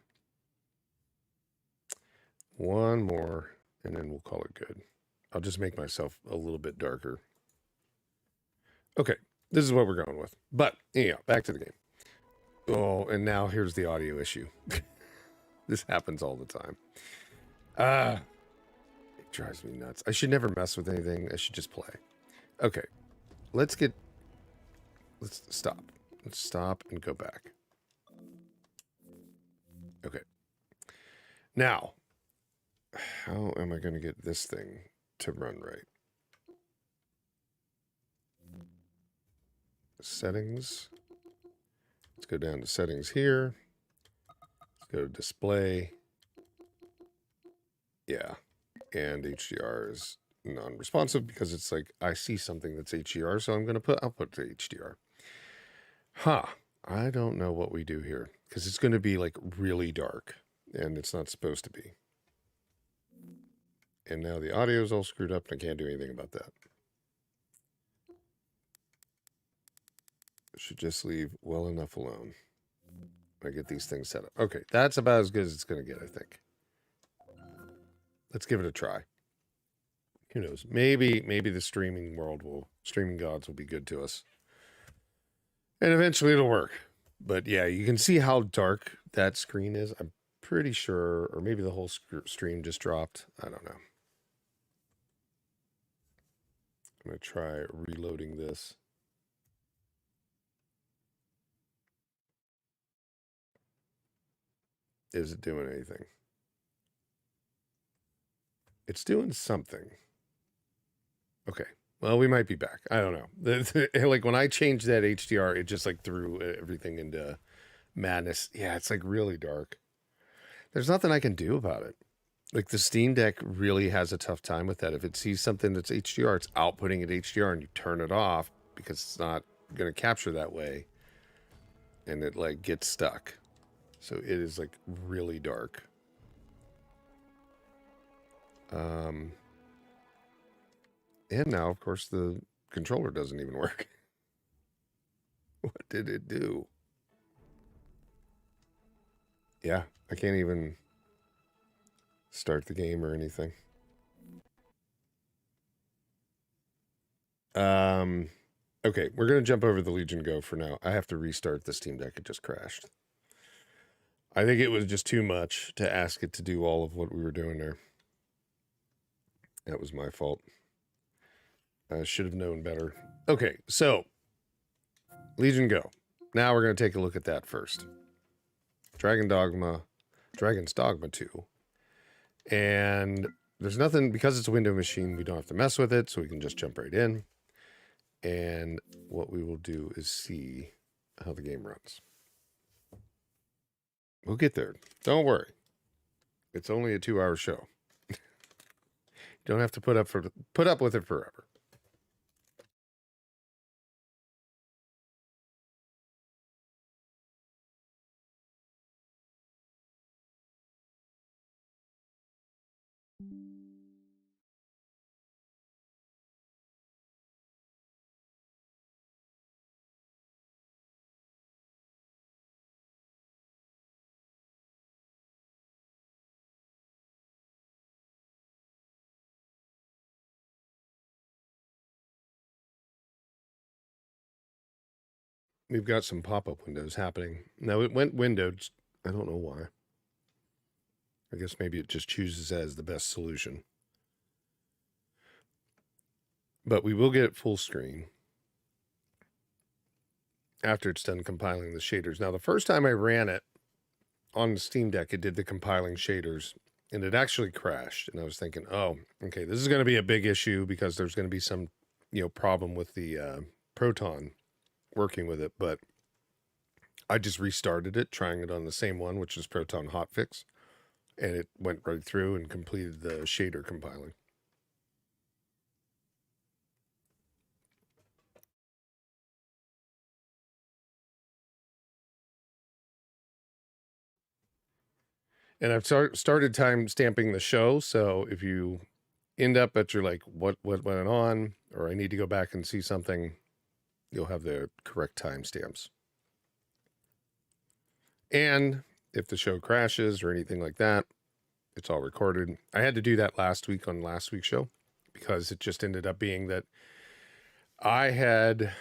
One more, and then we'll call it good. I'll just make myself a little bit darker. Okay, this is what we're going with. But anyhow, back to the game. Oh, and now here's the audio issue. This happens all the time. It drives me nuts. I should never mess with anything. I should just play. Okay, let's stop. Let's stop and go back. Okay. Now, how am I going to get this thing to run right? Settings. Let's go down to settings here. Let's go to display. Yeah. And HDR is non-responsive because it's like I see something that's HDR, so I'll put the HDR. Huh. I don't know what we do here because it's going to be like really dark and it's not supposed to be. And now the audio is all screwed up and I can't do anything about that. I should just leave well enough alone. I get these things set up. Okay, that's about as good as it's going to get, I think. Let's give it a try. Who knows? Maybe the streaming gods will be good to us. And eventually it'll work. But yeah, you can see how dark that screen is. I'm pretty sure, or maybe the whole stream just dropped. I don't know. I'm going to try reloading this. Is it doing anything? It's doing something. Okay. Well, we might be back. I don't know. Like when I changed that HDR, it just like threw everything into madness. Yeah, it's like really dark. There's nothing I can do about it. Like the Steam Deck really has a tough time with that. If it sees something that's HDR, it's outputting at HDR and you turn it off because it's not going to capture that way. and it like gets stuck. So it is like really dark. And now, of course, the controller doesn't even work. What did it do? Yeah, I can't even start the game or anything. Okay, we're going to jump over the Legion Go for now. I have to restart the Steam Deck. It just crashed. I think it was just too much to ask it to do all of what we were doing there. That was my fault. I should have known better. Okay, so Legion Go. Now we're going to take a look at that first. Dragon's Dogma 2. And there's nothing, because it's a window machine, we don't have to mess with it, so we can just jump right in. And what we will do is see how the game runs. We'll get there. Don't worry. It's only a 2-hour show. You don't have to put up with it forever. We've got some pop-up windows happening. Now, it went windowed. I don't know why. I guess maybe it just chooses that as the best solution. But we will get it full screen after it's done compiling the shaders. Now, the first time I ran it on the Steam Deck, it did the compiling shaders, and it actually crashed. And I was thinking, oh, okay, this is going to be a big issue because there's going to be some, problem with the Proton working with it. But I just restarted it, trying it on the same one, which is Proton Hotfix, and it went right through and completed the shader compiling. And I've started time stamping the show, so if you end up at your like, what went on, or I need to go back and see something, you'll have the correct timestamps. And if the show crashes or anything like that, it's all recorded. I had to do that last week on last week's show because it just ended up being that I had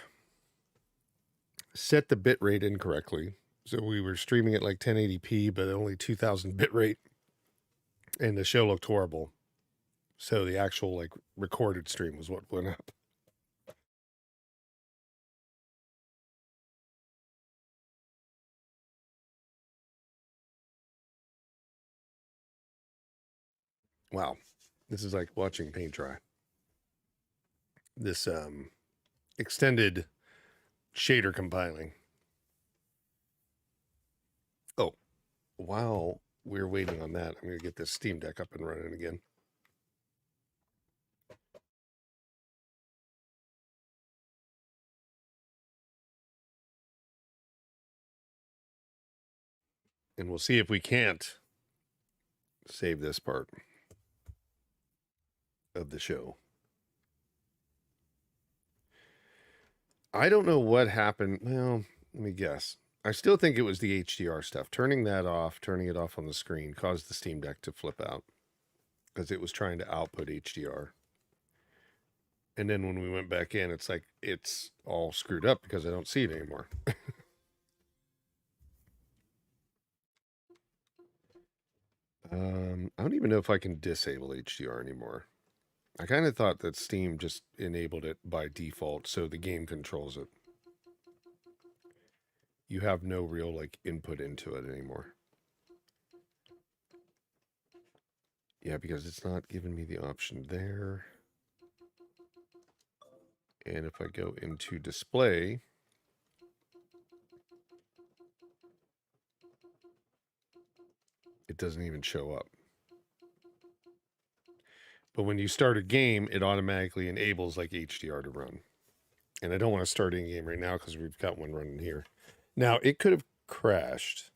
set the bit rate incorrectly. So we were streaming at like 1080p, but only 2000 bit rate. And the show looked horrible. So the actual like recorded stream was what went up. Wow. This is like watching paint dry. This extended shader compiling. Oh, while we're waiting on that, I'm going to get this Steam Deck up and running again. And we'll see if we can't save this part of the show. I don't know what happened. Well, let me guess. I still think it was the HDR stuff. Turning it off on the screen caused the Steam Deck to flip out because it was trying to output HDR. And then when we went back in, it's like it's all screwed up because I don't see it anymore. I don't even know if I can disable HDR anymore. I kind of thought that Steam just enabled it by default, so the game controls it. You have no real like input into it anymore. Yeah, because it's not giving me the option there. And if I go into display, it doesn't even show up. But when you start a game, it automatically enables like HDR to run. And I don't want to start any game right now because we've got one running here. Now, it could have crashed.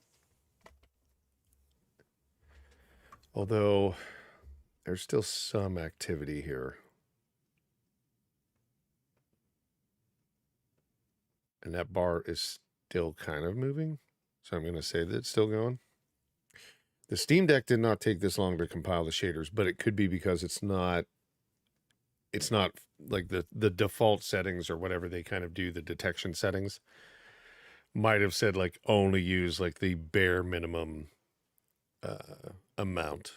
Although, there's still some activity here. And that bar is still kind of moving. So I'm going to say that it's still going. The Steam Deck did not take this long to compile the shaders, but it could be because it's not like the default settings or whatever they kind of do, the detection settings might have said like only use like the bare minimum amount,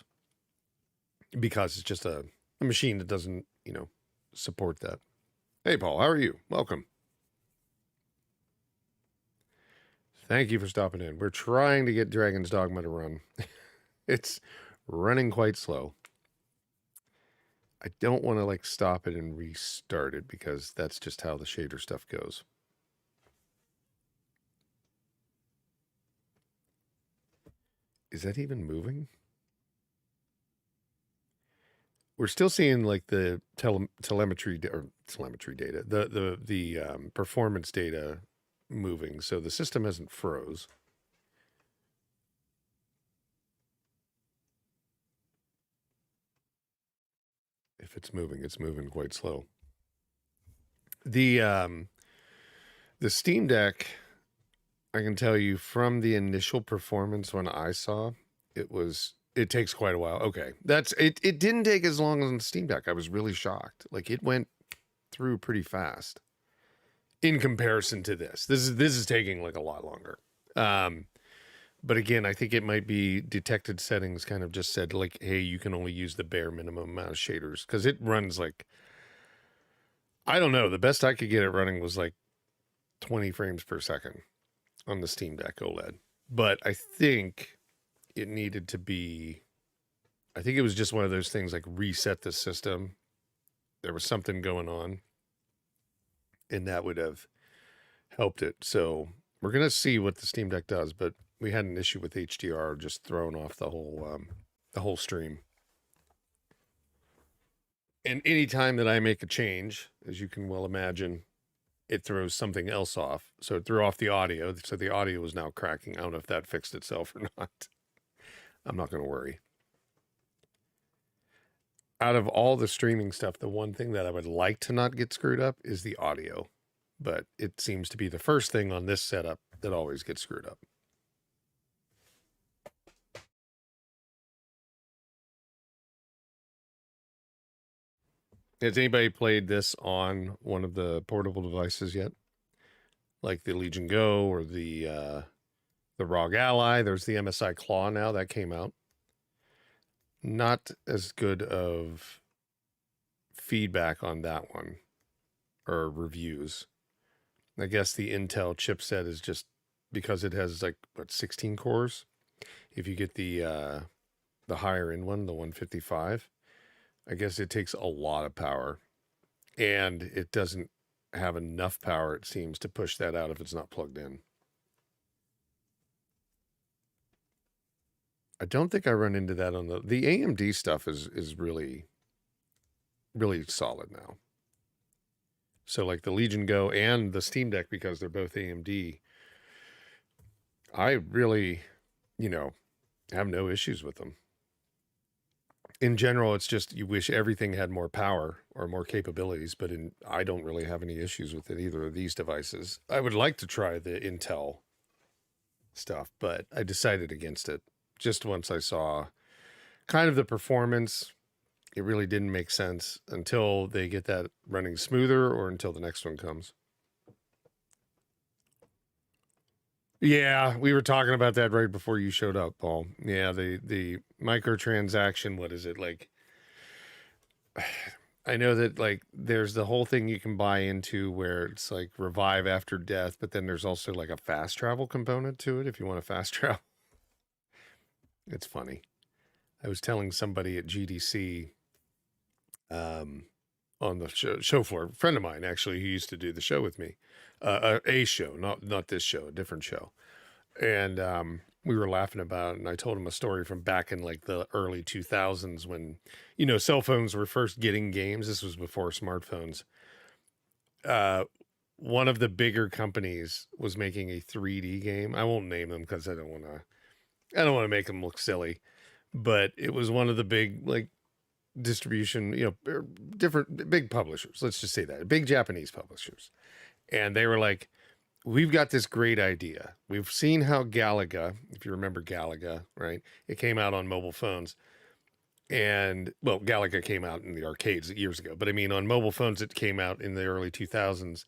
because it's just a machine that doesn't, support that. Hey, Paul, how are you? Welcome. Thank you for stopping in. We're trying to get Dragon's Dogma to run. It's running quite slow. I don't want to like stop it and restart it because that's just how the shader stuff goes. Is that even moving? We're still seeing like the telemetry data, the performance data moving. So the system hasn't froze. If it's moving quite slow. The Steam Deck, I can tell you from the initial performance when I saw, it takes quite a while. Okay. It didn't take as long as the Steam Deck. I was really shocked. Like it went through pretty fast in comparison to this. This is taking like a lot longer. But again, I think it might be detected settings kind of just said like, hey, you can only use the bare minimum amount of shaders, because it runs like, I don't know, the best I could get it running was like 20 frames per second on the Steam Deck OLED. But I think it needed to be, I think it was just one of those things like reset the system. There was something going on, and that would have helped it. So we're going to see what the Steam Deck does, but we had an issue with HDR just throwing off the whole stream. And anytime that I make a change, as you can well imagine, it throws something else off. So it threw off the audio. So the audio is now cracking. I don't know if that fixed itself or not. I'm not going to worry. Out of all the streaming stuff, the one thing that I would like to not get screwed up is the audio. But it seems to be the first thing on this setup that always gets screwed up. Has anybody played this on one of the portable devices yet? Like the Legion Go or the ROG Ally? There's the MSI Claw now that came out. Not as good of feedback on that one, or reviews. I guess the Intel chipset is just because it has like 16 cores. If you get the higher end one, the 155, I guess it takes a lot of power, and it doesn't have enough power, it seems, to push that out if it's not plugged in. I don't think I run into that on the AMD stuff is really, really solid now. So like the Legion Go and the Steam Deck, because they're both AMD, I really, have no issues with them. In general, it's just you wish everything had more power or more capabilities, but I don't really have any issues with it, either of these devices. I would like to try the Intel stuff, but I decided against it. Just once I saw kind of the performance, it really didn't make sense until they get that running smoother or until the next one comes. Yeah, we were talking about that right before you showed up, Paul. Yeah, the microtransaction, what is it like? I know that like there's the whole thing you can buy into where it's like revive after death, but then there's also like a fast travel component to it if you want to fast travel. It's funny. I was telling somebody at GDC on the show floor, a friend of mine actually, who used to do the show with me, a show, not this show, a different show. And we were laughing about it, and I told him a story from back in like the early 2000s when, cell phones were first getting games. This was before smartphones. one of the bigger companies was making a 3D game. I won't name them because I don't want to make them look silly, but it was one of the big like distribution, different big publishers. Let's just say that big Japanese publishers. And they were like, we've got this great idea. We've seen how Galaga, if you remember Galaga, right? It came out on mobile phones. And, well, Galaga came out in the arcades years ago. But, I mean, on mobile phones, it came out in the early 2000s.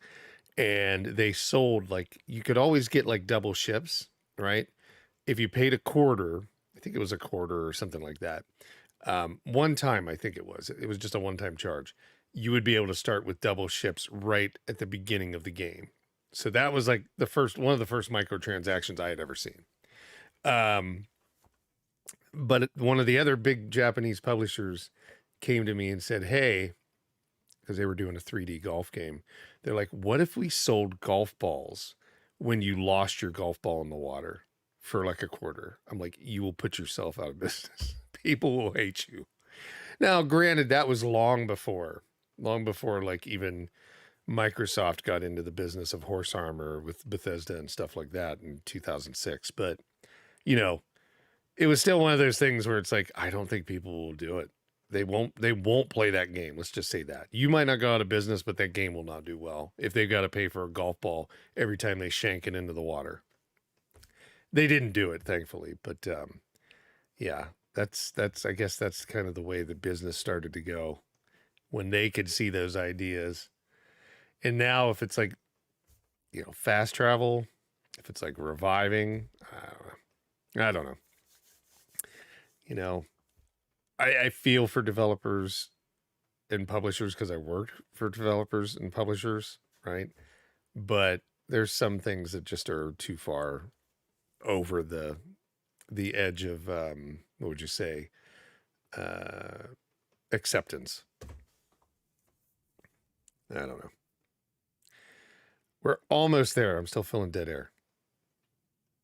And they sold, like, you could always get, like, double ships, right? If you paid a quarter, I think it was a quarter or something like that. One time, I think it was just a one-time charge. You would be able to start with double ships right at the beginning of the game. So that was like one of the first microtransactions I had ever seen. But one of the other big Japanese publishers came to me and said, hey, because they were doing a 3D golf game. They're like, what if we sold golf balls when you lost your golf ball in the water for like a quarter? I'm like, you will put yourself out of business. People will hate you. Now, granted, that was long before like even Microsoft got into the business of horse armor with Bethesda and stuff like that in 2006. But, it was still one of those things where it's like, I don't think people will do it. They won't play that game. Let's just say that. You might not go out of business, but that game will not do well if they've got to pay for a golf ball every time they shank it into the water. They didn't do it, thankfully. But, yeah, I guess that's kind of the way the business started to go when they could see those ideas. And now if it's like, fast travel, if it's like reviving, I don't know. I feel for developers and publishers because I worked for developers and publishers, right? But there's some things that just are too far over the edge of, what would you say, acceptance. I don't know. We're almost there. I'm still feeling dead air.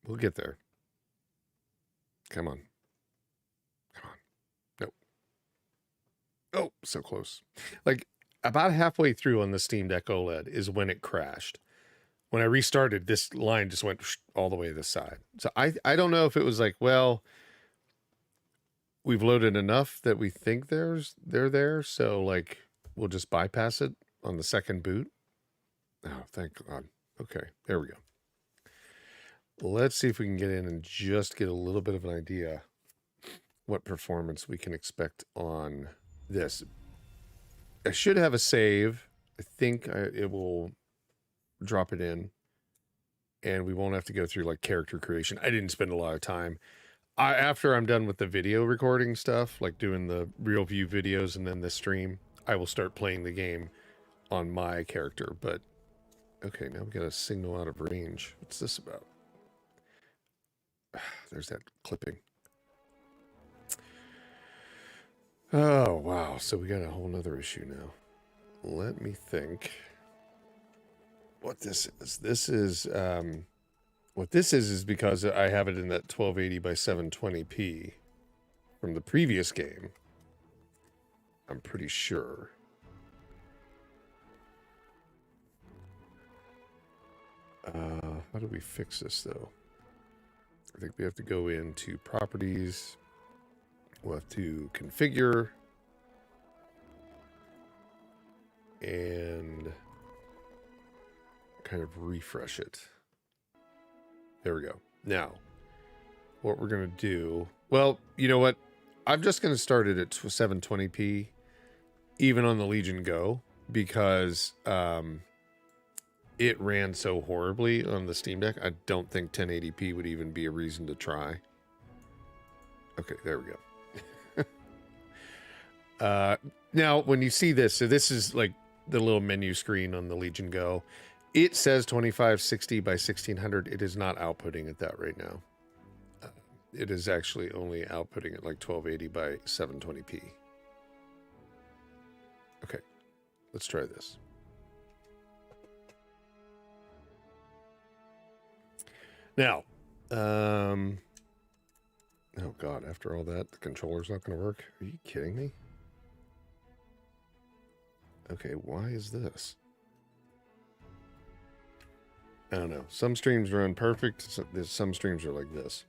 We'll get there. Come on. Nope. Oh, so close. Like about halfway through on the Steam Deck Oled is when it crashed. When I restarted, this line just went all the way to the side. So I don't know if it was like, well, we've loaded enough that we think they're there. So like, we'll just bypass it on the second boot. Oh, thank God. Okay, there we go. Let's see if we can get in and just get a little bit of an idea what performance we can expect on this. I should have a save. I think it will drop it in and we won't have to go through like character creation. I didn't spend a lot of time. After I'm done with the video recording stuff, like doing the real view videos and then the stream, I will start playing the game on my character. But okay, now we got a signal out of range. What's this about? There's that clipping. Oh, wow. So we got a whole nother issue now. Let me think what this is. This is, what this is because I have it in that 1280 by 720p from the previous game. I'm pretty sure. How do we fix this though? I think we have to go into properties. We'll have to configure and kind of refresh it. There we go. Now, what we're going to do, well, you know what? I'm just going to start it at 720p, even on the Legion Go, because it ran so horribly on the Steam Deck. I don't think 1080p would even be a reason to try. Okay, there we go. Now, when you see this, so this is like the little menu screen on the Legion Go. It says 2560 by 1600. It is not outputting at that right now. It is actually only outputting at like 1280 by 720p. Okay, let's try this. Now, oh God, after all that, the controller's not going to work? Are you kidding me? Okay, why is this? I don't know. Some streams run perfect. Some streams are like this.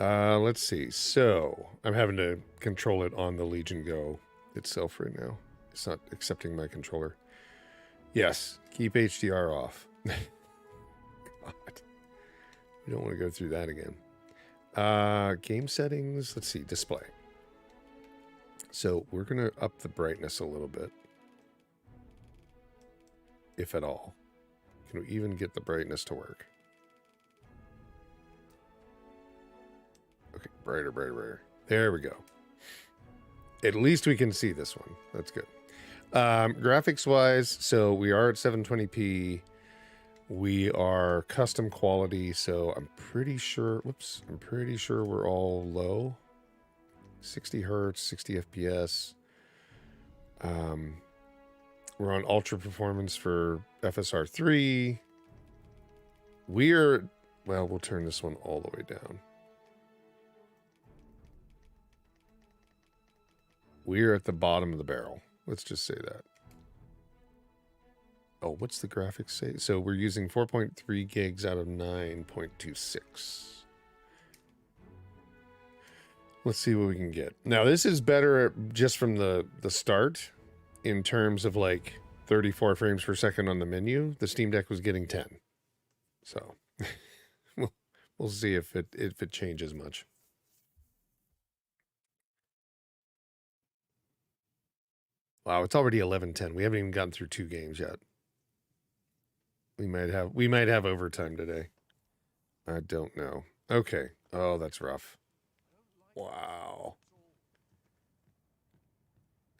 Let's see. So I'm having to control it on the Legion Go itself right now. It's not accepting my controller. Yes, keep HDR off. God. You don't want to go through that again. Game settings. Let's see. Display. So we're going to up the brightness a little bit. If at all. Can we even get the brightness to work? Okay, brighter, brighter, brighter. There we go. At least we can see this one. That's good. Graphics wise, so we are at 720p. We are custom quality, so I'm pretty sure, whoops, I'm pretty sure we're all low. 60 hertz, 60 FPS. We're on ultra performance for FSR 3. Well, we'll turn this one all the way down. We're at the bottom of the barrel. Let's just say that. Oh, what's the graphics say? So we're using 4.3 gigs out of 9.26. Let's see what we can get. Now, this is better just from the start in terms of like 34 frames per second on the menu. The Steam Deck was getting 10. So we'll see if it changes much. Wow, it's already 11:10. We haven't even gotten through 2 games yet. We might have overtime today. I don't know. Okay. Oh, that's rough. Wow.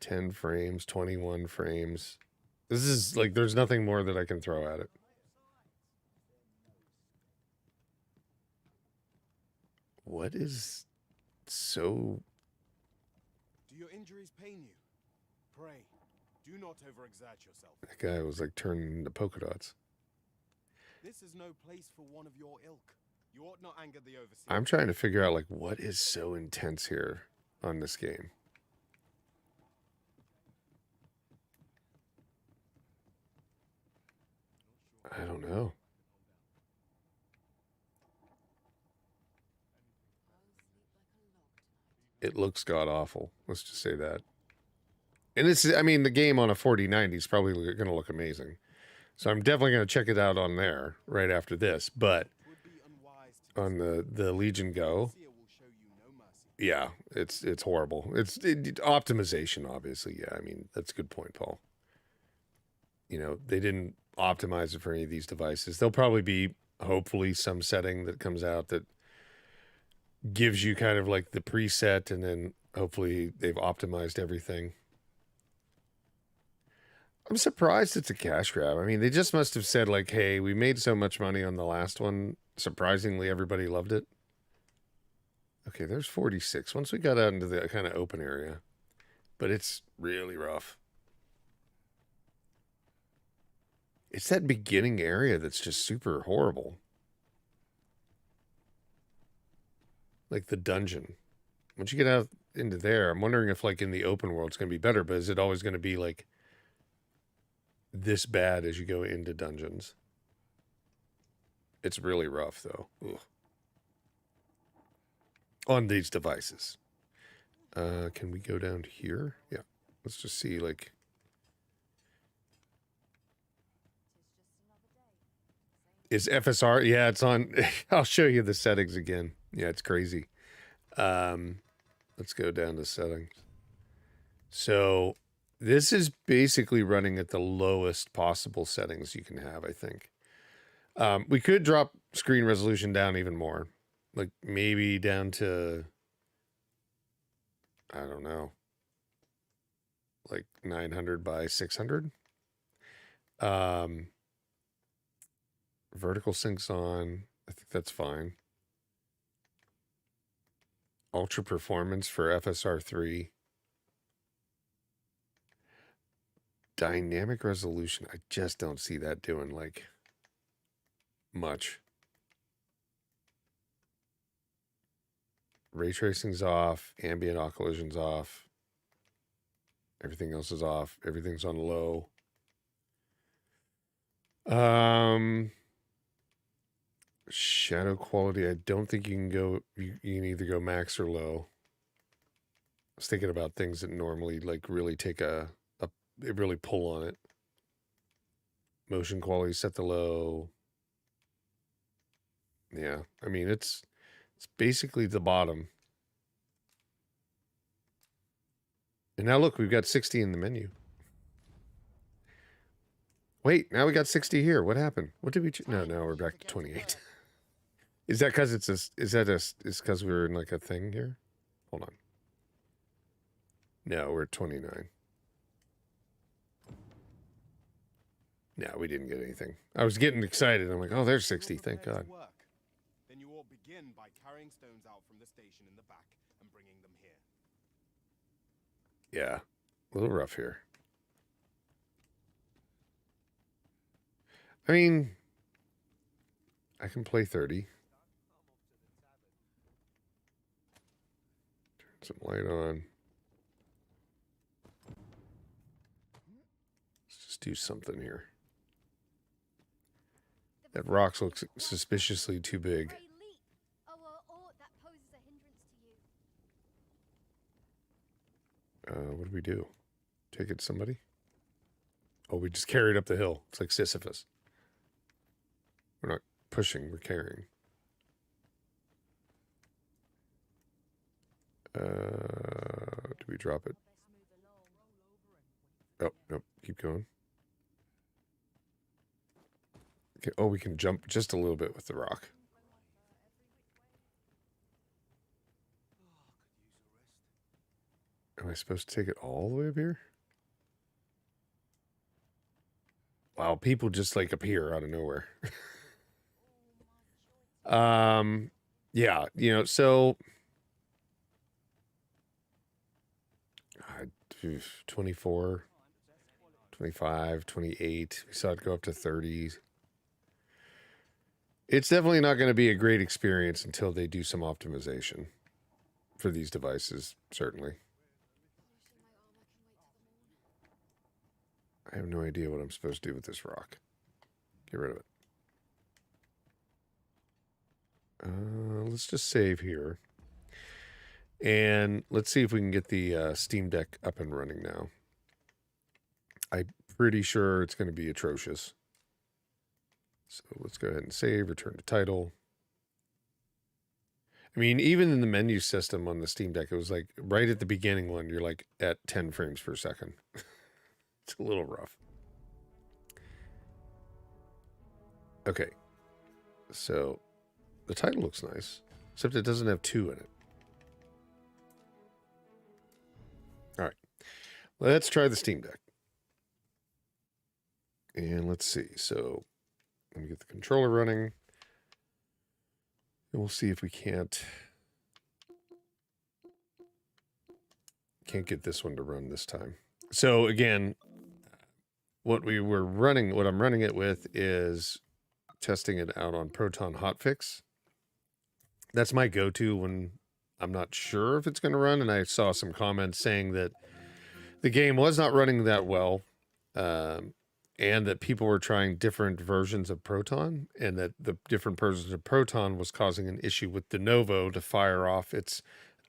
10 frames, 21 frames. This is like, there's nothing more that I can throw at it. What is so... Do your injuries pain you? Pray, do not overexert yourself. That guy was like turning into polka dots. This is no place for one of your ilk. You ought not anger the overseer. I'm trying to figure out like what is so intense here on this game. I don't know. It looks god awful. Let's just say that. And this is, I mean, the game on a 4090 is probably going to look amazing. So I'm definitely going to check it out on there right after this. But on the Legion Go, yeah, it's horrible. It's optimization, obviously. Yeah, I mean, that's a good point, Paul. You know, they didn't optimize it for any of these devices. There'll probably be, hopefully, some setting that comes out that gives you kind of like the preset, and then hopefully they've optimized everything. I'm surprised it's a cash grab. I mean, they just must have said like, hey, we made so much money on the last one. Surprisingly, everybody loved it. Okay, there's 46. Once we got out into the kind of open area. But it's really rough. It's that beginning area that's just super horrible. Like the dungeon. Once you get out into there, I'm wondering if like in the open world it's going to be better, but is it always going to be like this bad as you go into dungeons? It's really rough though. Ugh. On these devices. Can we go down to here? Yeah. Let's just see like... Is FSR? Yeah, it's on. I'll show you the settings again. Yeah, it's crazy. Let's go down to settings. So this is basically running at the lowest possible settings you can have, I think. We could drop screen resolution down even more. Like maybe down to, I don't know, like 900 by 600. Vertical syncs on. I think that's fine. Ultra performance for FSR 3. Dynamic resolution. I just don't see that doing like much. Ray tracing's off. Ambient occlusion's off. Everything else is off. Everything's on low. Shadow quality, I don't think you can go, you can either go max or low. I was thinking about things that normally like really take they really pull on it. Motion quality, set to low. Yeah, I mean, it's basically the bottom. And now look, we've got 60 in the menu. Wait, now we got 60 here. What happened? What did we? No, we're back to 28. Is that because it's it's because we were in like a thing here? Hold on. No, we're at 29. No, we didn't get anything. I was getting excited. I'm like, oh, there's 60. Thank God. Then you ought begin by carrying stones out from the station in the back and bringing them here. Yeah, a little rough here. I mean, I can play 30. Turn some light on. Let's just do something here. That rock looks suspiciously too big. What do we do? Take it to somebody? Oh, we just carry it up the hill. It's like Sisyphus. We're not pushing, we're carrying. Do we drop it? Oh, nope. Keep going. Okay. Oh, we can jump just a little bit with the rock. Am I supposed to take it all the way up here? Wow, people just like appear out of nowhere. Yeah, you know, so 24, 25, 28. We saw it go up to 30. It's definitely not going to be a great experience until they do some optimization for these devices, certainly. I have no idea what I'm supposed to do with this rock. Get rid of it. Let's just save here. And let's see if we can get the Steam Deck up and running now. I'm pretty sure it's going to be atrocious. So let's go ahead and save, return to title. I mean, even in the menu system on the Steam Deck, it was like right at the beginning one, you're like at 10 frames per second. It's a little rough. Okay. So the title looks nice, except it doesn't have 2 in it. All right. Let's try the Steam Deck. And let's see. So let me get the controller running. And we'll see if we can't get this one to run this time. So again, what I'm running it with is testing it out on Proton Hotfix. That's my go-to when I'm not sure if it's going to run. And I saw some comments saying that the game was not running that well, and that people were trying different versions of Proton, and that the different versions of Proton was causing an issue with Lenovo to fire off its,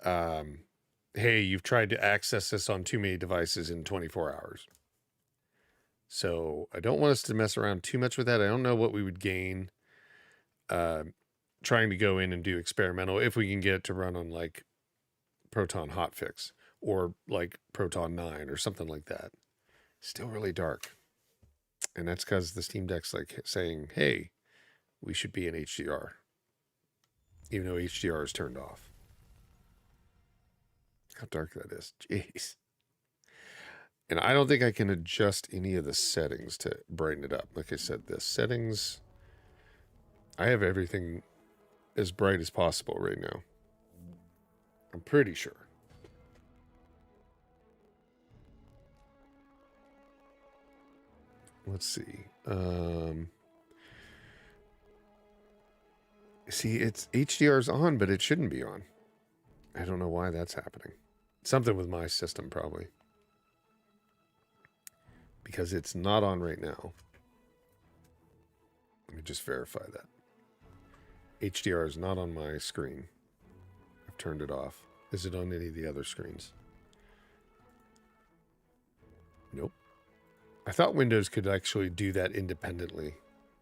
hey, you've tried to access this on too many devices in 24 hours. So I don't want us to mess around too much with that. I don't know what we would gain trying to go in and do experimental if we can get it to run on like Proton Hotfix or like Proton 9 or something like that. Still really dark. And that's because the Steam Deck's like saying, hey, we should be in HDR. Even though HDR is turned off. How dark that is. Jeez. And I don't think I can adjust any of the settings to brighten it up. Like I said, the settings, I have everything as bright as possible right now. I'm pretty sure. Let's see. See, it's HDR's on, but it shouldn't be on. I don't know why that's happening. Something with my system, probably. Because it's not on right now. Let me just verify that. HDR is not on my screen. I've turned it off. Is it on any of the other screens? Nope. I thought Windows could actually do that independently.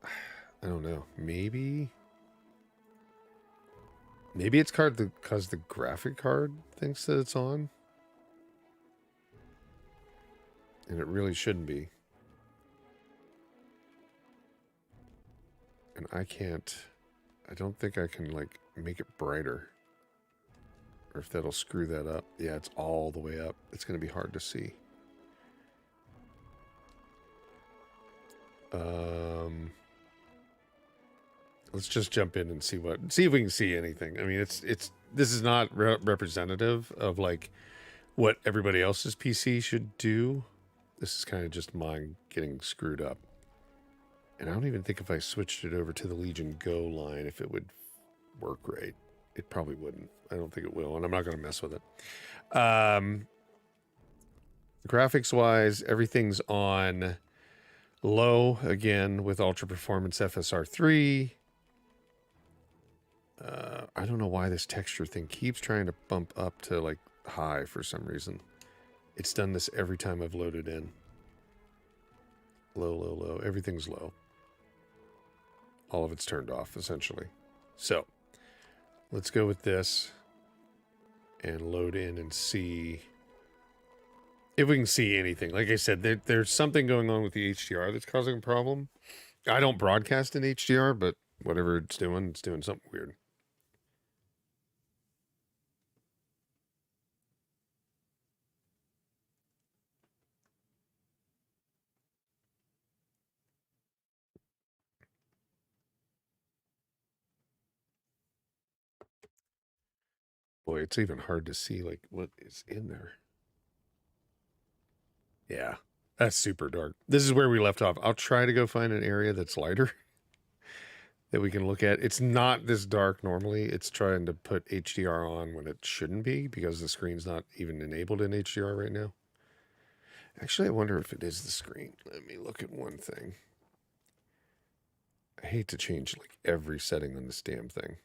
I don't know. Maybe it's because the graphic card thinks that it's on. And it really shouldn't be. And I don't think I can, like, make it brighter. Or if that'll screw that up. Yeah, it's all the way up. It's going to be hard to see. Let's just jump in and see if we can see anything. I mean, this is not representative of, like, what everybody else's PC should do. This is kind of just mine getting screwed up. And I don't even think if I switched it over to the Legion Go line, if it would work right. It probably wouldn't. I don't think it will, and I'm not going to mess with it. Graphics-wise, everything's on low, again, with Ultra Performance FSR3. I don't know why this texture thing keeps trying to bump up to, like, high for some reason. It's done this every time I've loaded in. Low, low, low. Everything's low. All of it's turned off, essentially. So, let's go with this and load in and see if we can see anything. Like I said, there's something going on with the HDR that's causing a problem. I don't broadcast in HDR, but whatever it's doing something weird. Boy, it's even hard to see, like, what is in there. Yeah, that's super dark. This is where we left off. I'll try to go find an area that's lighter that we can look at. It's not this dark normally. It's trying to put HDR on when it shouldn't be because the screen's not even enabled in HDR right now. Actually, I wonder if it is the screen. Let me look at one thing. I hate to change, like, every setting on this damn thing.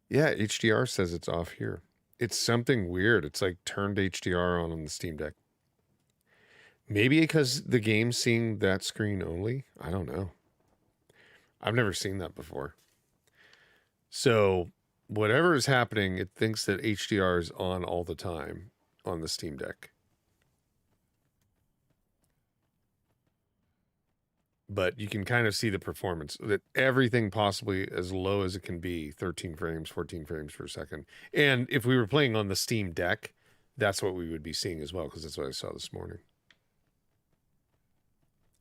Yeah, HDR says it's off here. It's something weird. It's like turned HDR on the Steam Deck. Maybe because the game's seeing that screen only? I don't know. I've never seen that before. So, whatever is happening, it thinks that HDR is on all the time on the Steam Deck. But you can kind of see the performance. That everything possibly as low as it can be, 13 frames, 14 frames per second. And if we were playing on the Steam Deck, that's what we would be seeing as well, because that's what I saw this morning.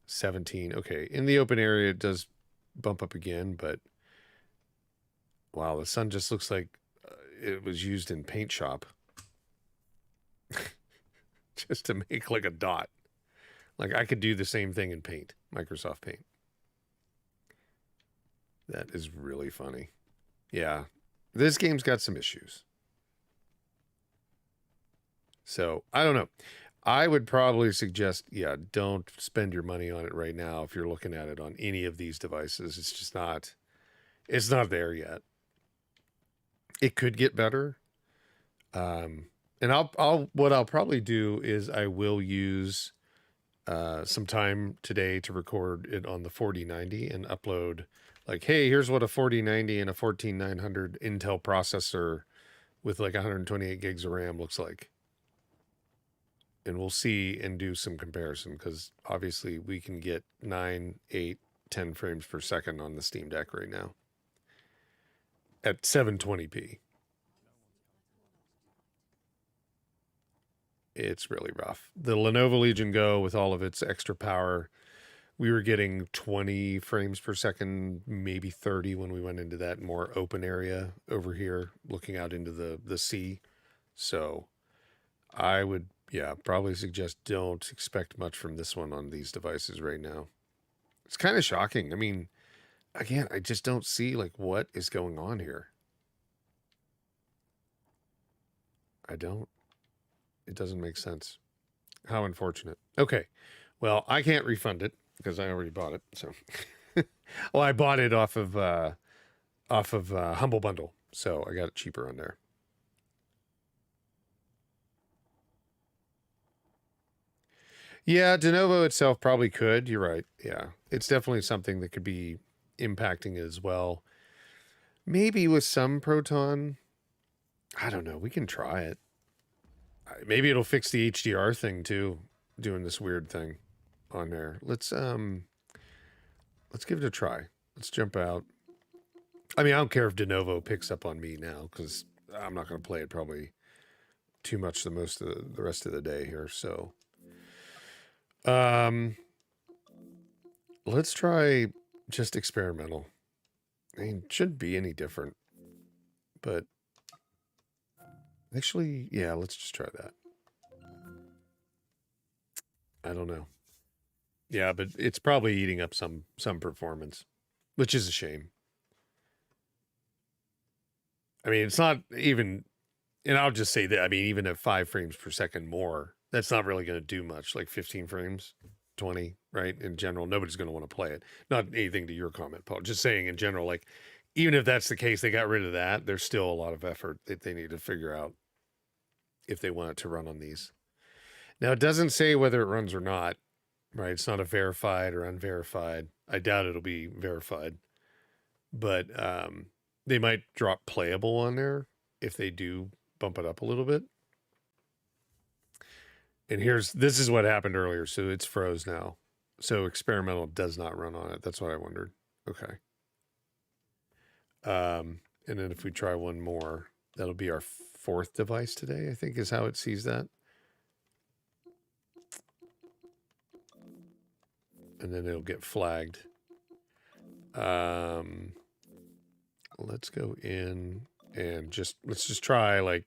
17. Okay, in the open area, it does bump up again, but wow, the sun just looks like it was used in Paint Shop. Just to make like a dot. Like I could do the same thing in Paint, Microsoft Paint. That is really funny. Yeah, this game's got some issues. So, I don't know. I would probably suggest, yeah, don't spend your money on it right now if you're looking at it on any of these devices. It's just not, it's not there yet. It could get better. And what I'll probably do is I will use some time today to record it on the 4090 and upload like, hey, here's what a 4090 and a 14900 Intel processor with like 128 gigs of RAM looks like. And we'll see and do some comparison because obviously we can get 9, 8, 10 frames per second on the Steam Deck right now at 720p. It's really rough. The Lenovo Legion Go with all of its extra power, we were getting 20 frames per second, maybe 30 when we went into that more open area over here, looking out into the sea. So I would, yeah, probably suggest don't expect much from this one on these devices right now. It's kind of shocking. I mean, again, I just don't see like what is going on here. I don't. It doesn't make sense. How unfortunate. Okay. Well, I can't refund it because I already bought it. So, well, I bought it off of off of Humble Bundle. So I got it cheaper on there. Yeah, de novo itself probably could. You're right. Yeah, it's definitely something that could be impacting it as well. Maybe with some Proton. I don't know. We can try it. Maybe it'll fix the HDR thing too, doing this weird thing on there. Let's give it a try. Let's jump out. I mean, I don't care if de novo picks up on me now because I'm not going to play it probably too much the rest of the day here. So, let's try just experimental. I mean, it shouldn't be any different, but actually, yeah, let's just try that. I don't know. Yeah, but it's probably eating up some performance, which is a shame. I mean, it's not even, and I'll just say that, I mean, even at 5 frames per second more, that's not really going to do much, like 15 frames, 20, right? In general, nobody's going to want to play it. Not anything to your comment, Paul. Just saying in general, like, even if that's the case, they got rid of that, there's still a lot of effort that they need to figure out if they want it to run on these. Now, it doesn't say whether it runs or not, right? It's not a verified or unverified. I doubt it'll be verified. But they might drop playable on there if they do bump it up a little bit. And this is what happened earlier. So it's froze now. So experimental does not run on it. That's what I wondered. Okay. And then if we try one more, that'll be our 4th device today, I think is how it sees that. And then it'll get flagged. Let's go in and let's just try like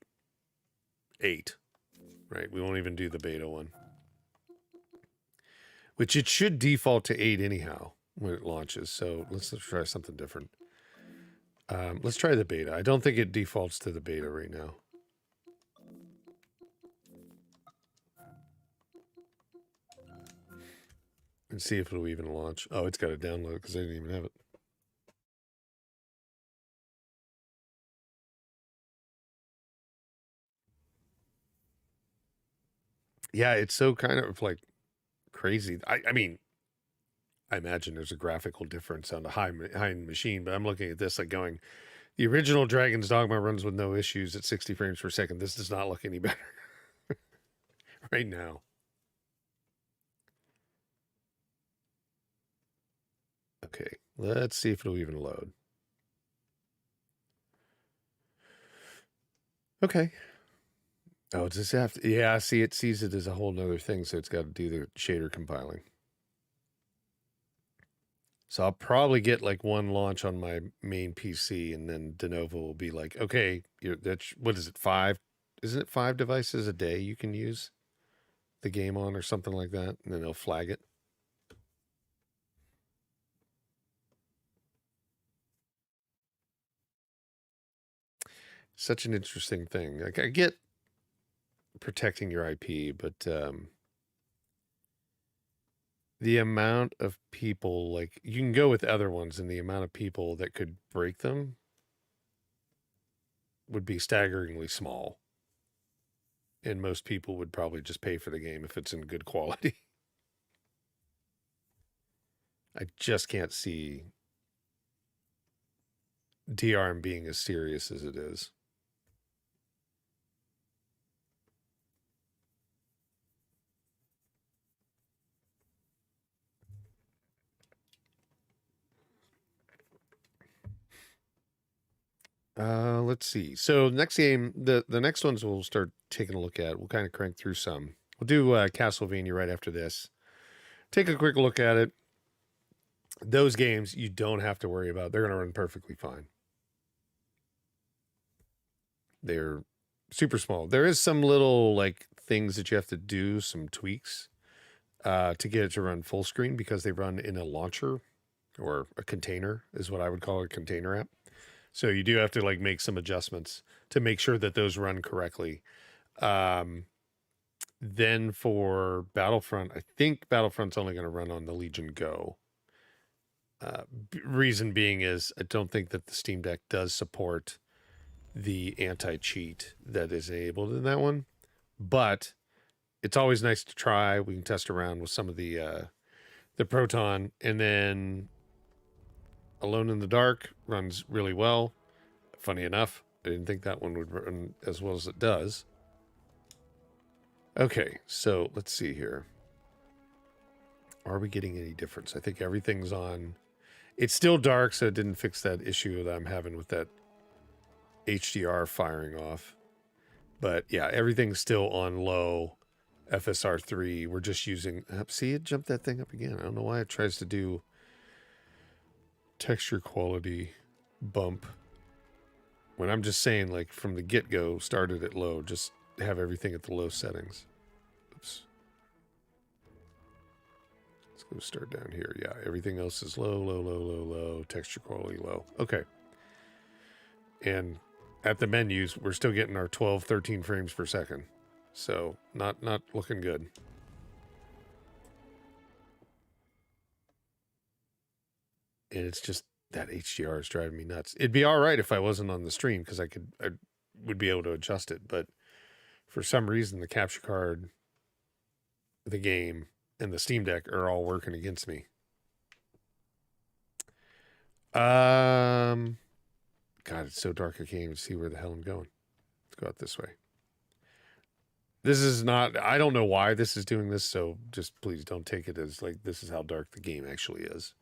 8, right? We won't even do the beta one, which it should default to 8 anyhow when it launches. So let's try something different. Let's try the beta. I don't think it defaults to the beta right now. And see if it'll even launch. Oh, it's got to download because I didn't even have it. Yeah, it's so kind of like crazy. I mean, I imagine there's a graphical difference on the high-end machine, but I'm looking at this like going, the original Dragon's Dogma runs with no issues at 60 frames per second. This does not look any better right now. Okay, let's see if it'll even load. Okay. Oh, does it have to? Yeah, see, it sees it as a whole nother thing, so it's got to do the shader compiling. So I'll probably get like one launch on my main PC, and then de novo will be like, okay, that's, what is it, 5? Isn't it 5 devices a day you can use the game on or something like that? And then they'll flag it. Such an interesting thing. Like, I get protecting your IP, but the amount of people, like, you can go with other ones, and the amount of people that could break them would be staggeringly small. And most people would probably just pay for the game if it's in good quality. I just can't see DRM being as serious as it is. Let's see. So next game, the next ones we'll start taking a look at. We'll kind of crank through some. We'll do Castlevania right after this. Take a quick look at it. Those games you don't have to worry about. They're going to run perfectly fine. They're super small. There is some little like things that you have to do, some tweaks to get it to run full screen because they run in a launcher or a container is what I would call a container app. So you do have to like make some adjustments to make sure that those run correctly. Then for Battlefront, I think Battlefront's only going to run on the Legion Go. Reason being is I don't think that the Steam Deck does support the anti-cheat that is enabled in that one, but it's always nice to try. We can test around with some of the Proton, and then Alone in the Dark runs really well. Funny enough, I didn't think that one would run as well as it does. Okay, so let's see here. Are we getting any difference? I think everything's on. It's still dark, so it didn't fix that issue that I'm having with that HDR firing off. But yeah, everything's still on low FSR3. We're just using... See, it jumped that thing up again. I don't know why it tries to do texture quality bump. When I'm just saying, like, from the get-go, started at low. Just have everything at the low settings. Oops. Let's go start down here. Yeah, everything else is low, low, low, low, low. Texture quality low. Okay. And at the menus, we're still getting our 12, 13 frames per second. So, not looking good. And it's just that HDR is driving me nuts. It'd be all right if I wasn't on the stream because I would be able to adjust it. But for some reason, the capture card, the game, and the Steam Deck are all working against me. God, it's so dark I can't even see where the hell I'm going. Let's go out this way. This is not, I don't know why this is doing this, so just please don't take it as like this is how dark the game actually is.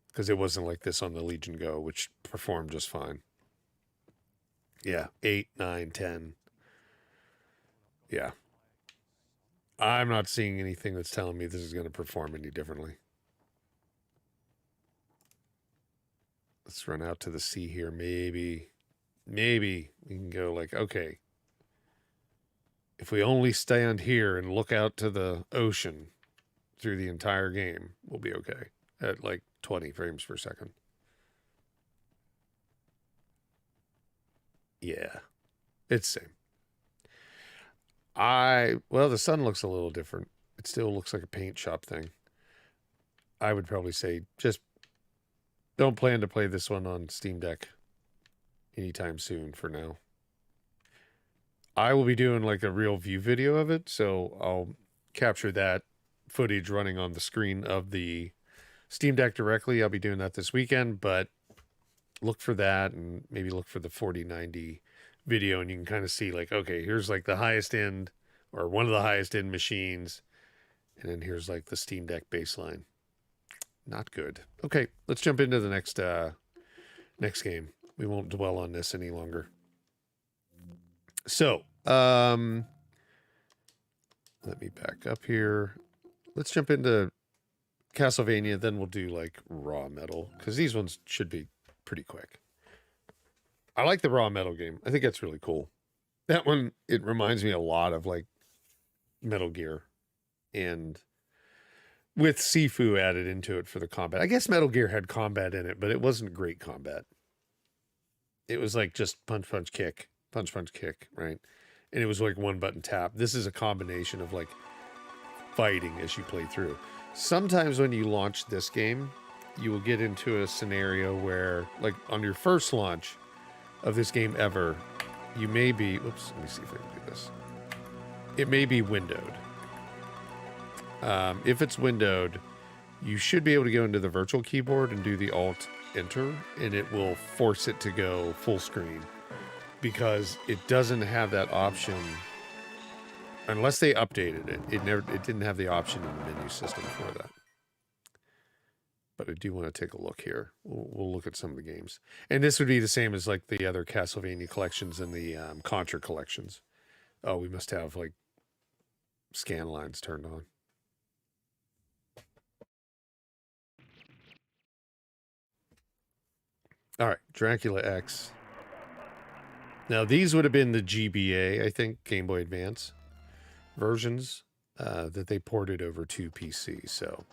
Because it wasn't like this on the Legion Go, which performed just fine. Yeah, 8, 9, 10. Yeah. I'm not seeing anything that's telling me this is going to perform any differently. Let's run out to the sea here. Maybe we can go like, okay, if we only stand here and look out to the ocean through the entire game, we'll be okay at like 20 frames per second. Yeah, it's the same. Well, the sun looks a little different. It still looks like a paint shop thing. I would probably say just don't plan to play this one on Steam Deck anytime soon for now. I will be doing like a real view video of it, so I'll capture that footage running on the screen of the Steam Deck directly. I'll be doing that this weekend, but look for that and maybe look for the 4090 video, and you can kind of see like, okay, here's like the highest end or one of the highest end machines, and then here's like the Steam Deck baseline. Not good. Okay, let's jump into the next game. We won't dwell on this any longer. So, let me back up here. Let's jump into Castlevania, then we'll do like raw metal, because these ones should be pretty quick. I like the raw metal game. I think that's really cool. That one, it reminds me a lot of like Metal Gear, and with Sifu added into it for the combat. I guess Metal Gear had combat in it, but it wasn't great combat. It was like just punch, punch, kick, right? And it was like one button tap. This is a combination of like fighting as you play through. Sometimes when you launch this game, you will get into a scenario where, like on your first launch of this game ever, you may be, oops, let me see if I can do this. It may be windowed. If it's windowed, you should be able to go into the virtual keyboard and do the Alt-Enter, and it will force it to go full screen, because it doesn't have that option unless they updated it. It didn't have the option in the menu system for that. But I do want to take a look here. We'll look at some of the games, and this would be the same as like the other Castlevania collections and the Contra collections. Oh, we must have like scan lines turned on. All right, Dracula X. Now, these would have been the GBA, I think, Game Boy Advance versions that they ported over to PC. So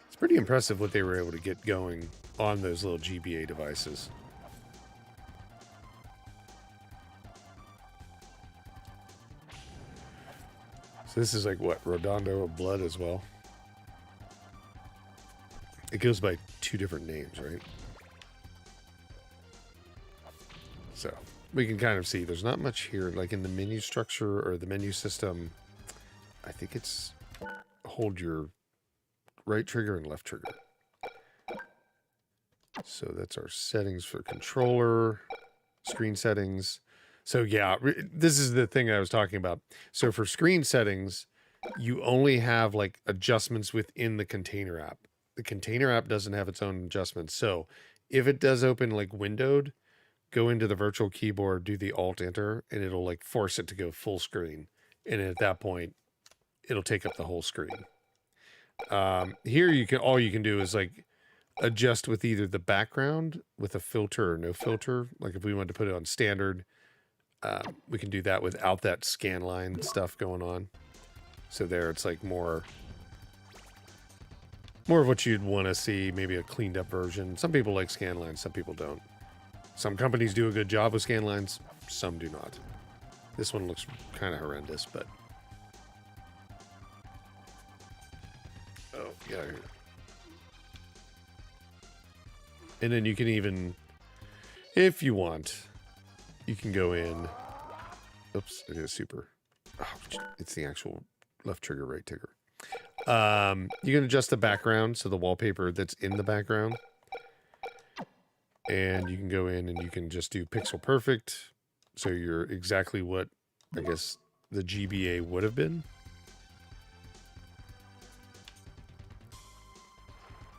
it's pretty impressive what they were able to get going on those little GBA devices. So this is like what, Redondo of Blood as well? It goes by 2 different names, right? So we can kind of see there's not much here, like in the menu structure or the menu system. I think it's hold your right trigger and left trigger. So that's our settings for controller, screen settings. So yeah, this is the thing I was talking about. So for screen settings, you only have like adjustments within the container app. The container app doesn't have its own adjustments. So if it does open like windowed, go into the virtual keyboard, do the Alt Enter, and it'll like force it to go full screen. And at that point, it'll take up the whole screen. Here you can, all you can do is like adjust with either the background with a filter or no filter. Like if we wanted to put it on standard, we can do that without that scan line stuff going on. So there it's like more of what you'd want to see, maybe a cleaned up version. Some people like scan lines, some people don't. Some companies do a good job with scan lines, some do not. This one looks kind of horrendous, but oh yeah. And then you can even, if you want, you can go in. Oops, it is super. Oh, it's the actual left trigger, right trigger. You can adjust the background, so the wallpaper that's in the background. And you can go in and you can just do pixel perfect. So you're exactly what, I guess, the GBA would have been.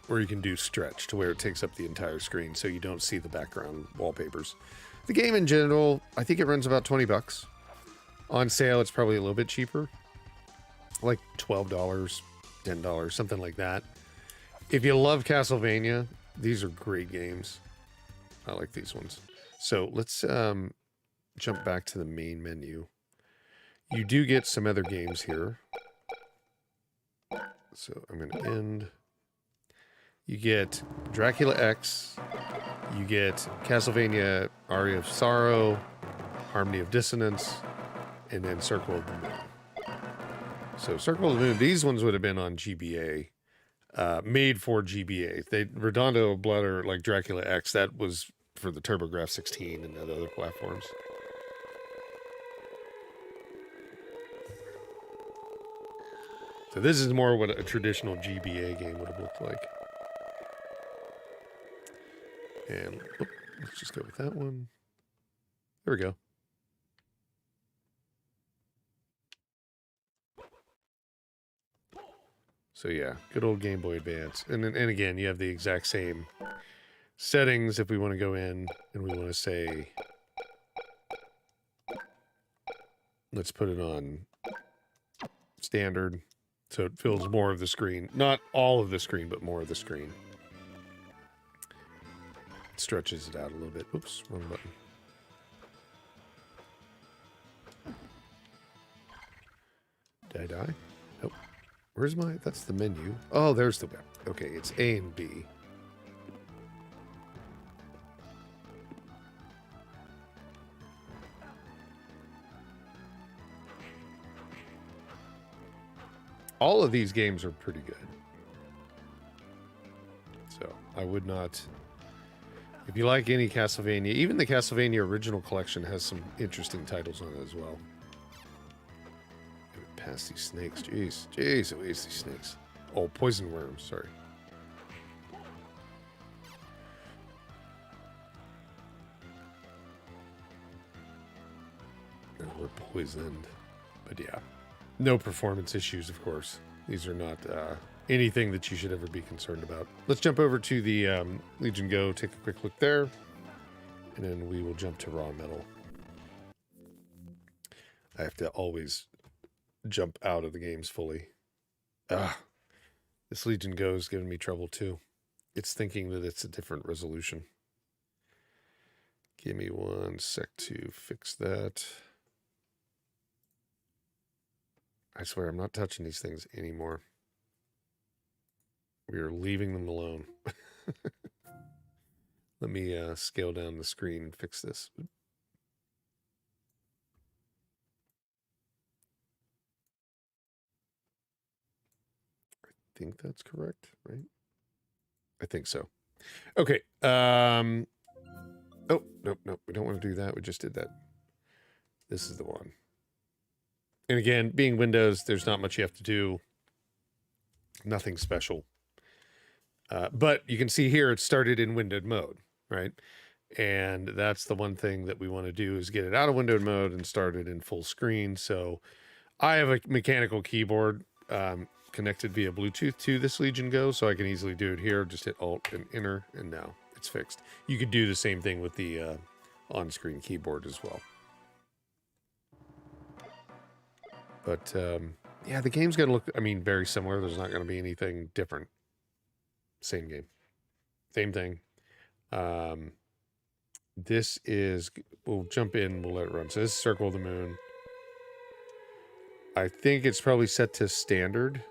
Or you can do stretch to where it takes up the entire screen so you don't see the background wallpapers. The game in general, I think it runs about 20 bucks. On sale, it's probably a little bit cheaper. Like $12, $10, something like that. If you love Castlevania, these are great games. I like these ones. So let's jump back to the main menu. You do get some other games here. So I'm going to end. You get Dracula X. You get Castlevania Aria of Sorrow, Harmony of Dissonance, and then Circle of the Moon. So Circle of the Moon, these ones would have been on GBA. Made for GBA. Redondo of Blood or like Dracula X, that was for the TurboGrafx 16 and other platforms. So this is more what a traditional GBA game would have looked like. And let's just go with that one. There we go. So yeah, good old Game Boy Advance. And again, you have the exact same settings if we want to go in and we want to say, let's put it on standard. So it fills more of the screen. Not all of the screen, but more of the screen. It stretches it out a little bit. Oops, wrong button. Did I die? Nope. Where's my... That's the menu. Oh, there's the... Okay, it's A and B. All of these games are pretty good. So, I would not... If you like any Castlevania, even the Castlevania Original Collection has some interesting titles on it as well. Past these snakes. Jeez. Jeez, at least these snakes. Oh, poison worms. Sorry. And we're poisoned. But yeah. No performance issues, of course. These are not anything that you should ever be concerned about. Let's jump over to the Legion Go, take a quick look there. And then we will jump to raw metal. I have to always jump out of the games fully. This Legion Go is giving me trouble too. It's thinking that it's a different resolution. Give me 1 sec to fix that. I swear I'm not touching these things anymore. We are leaving them alone. Let me scale down the screen and fix this. think that's correct, right? I think so. Okay. Oh, nope. We don't want to do that. We just did that. This is the one. And again, being Windows, there's not much you have to do. Nothing special. But you can see here it started in windowed mode, right? And that's the one thing that we want to do is get it out of windowed mode and start it in full screen. So I have a mechanical keyboard connected via Bluetooth to this Legion Go, so I can easily do it here. Just hit Alt and Enter, and now it's fixed. You could do the same thing with the on-screen keyboard as well. But yeah, the game's going to look, I mean, very similar. There's not going to be anything different. Same game. Same thing. This is, we'll jump in, we'll let it run. So this is Circle of the Moon. I think it's probably set to standard.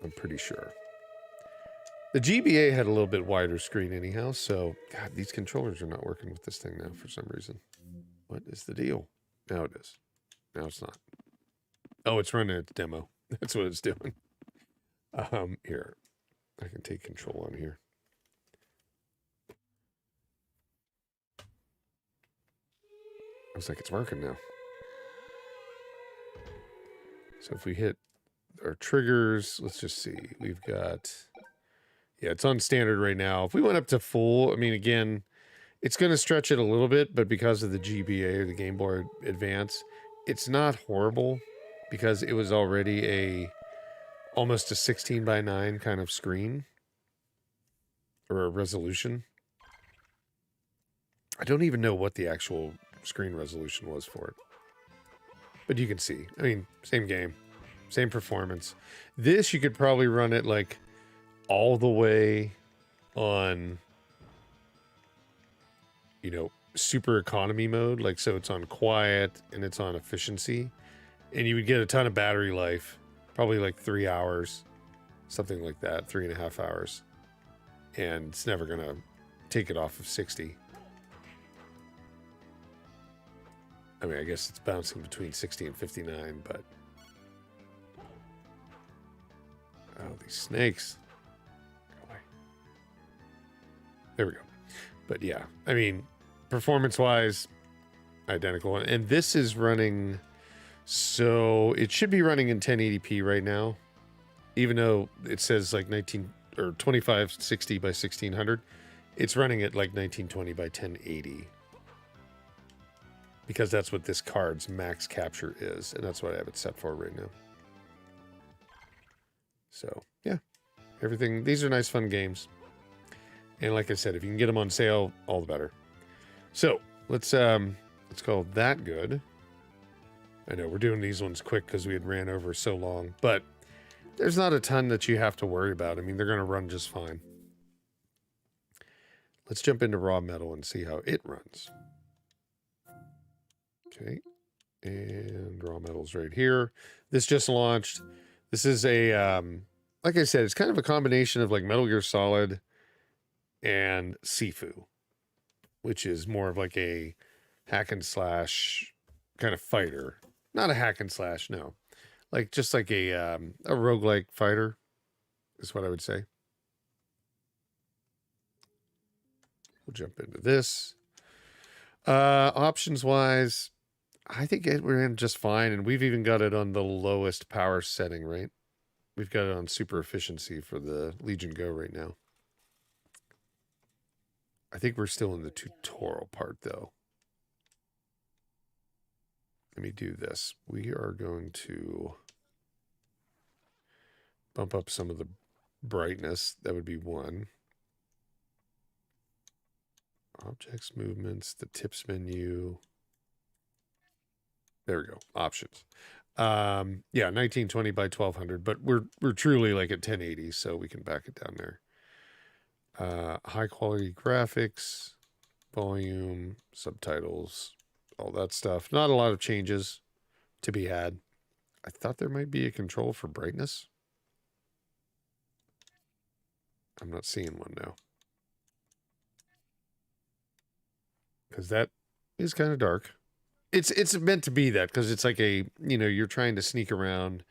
I'm pretty sure. The GBA had a little bit wider screen anyhow, so God, these controllers are not working with this thing now for some reason. What is the deal? Now it is. Now it's not. Oh, it's running its demo. That's what it's doing. Here. I can take control on here. Looks like it's working now. So if we hit our triggers, let's just see. We've got, yeah, it's on standard right now. If we went up to full, I mean, again, it's going to stretch it a little bit, but because of the GBA or the Game Boy Advance, it's not horrible because it was already almost a 16:9 kind of screen or a resolution. I don't even know what the actual screen resolution was for it. But you can see, I mean, same game, same performance. This, you could probably run it like all the way on, you know, super economy mode. Like, so it's on quiet and it's on efficiency. And you would get a ton of battery life, probably like 3 hours, something like that, 3.5 hours. And it's never going to take it off of 60. I mean, I guess it's bouncing between 60 and 59, but... Oh, these snakes. Go away. There we go. But yeah, I mean, performance-wise, identical. And this is running... So, it should be running in 1080p right now. Even though it says like 2560 by 1600. It's running at like 1920 by 1080. Because that's what this card's max capture is. And that's what I have it set for right now. So, yeah. Everything. These are nice, fun games. And like I said, if you can get them on sale, all the better. So, let's call that good. I know we're doing these ones quick because we had ran over so long. But there's not a ton that you have to worry about. I mean, they're going to run just fine. Let's jump into raw metal and see how it runs. Okay, and raw metal's right here. This just launched. This is a, like I said, it's kind of a combination of like Metal Gear Solid and Sifu, which is more of like a hack and slash kind of fighter. Not a hack and slash, no. Like just like a roguelike fighter is what I would say. We'll jump into this. Options wise, I think it ran just fine, and we've even got it on the lowest power setting, right? We've got it on super efficiency for the Legion Go right now. I think we're still in the tutorial part, though. Let me do this. We are going to bump up some of the brightness. That would be one. Objects, movements, the tips menu. There we go. Options. Yeah, 1920 by 1200, but we're truly like at 1080, so we can back it down there. High quality graphics, volume, subtitles, all that stuff. Not a lot of changes to be had. I thought there might be a control for brightness. I'm not seeing one now. Because that is kind of dark. It's meant to be that, because it's like a, you know, you're trying to sneak around.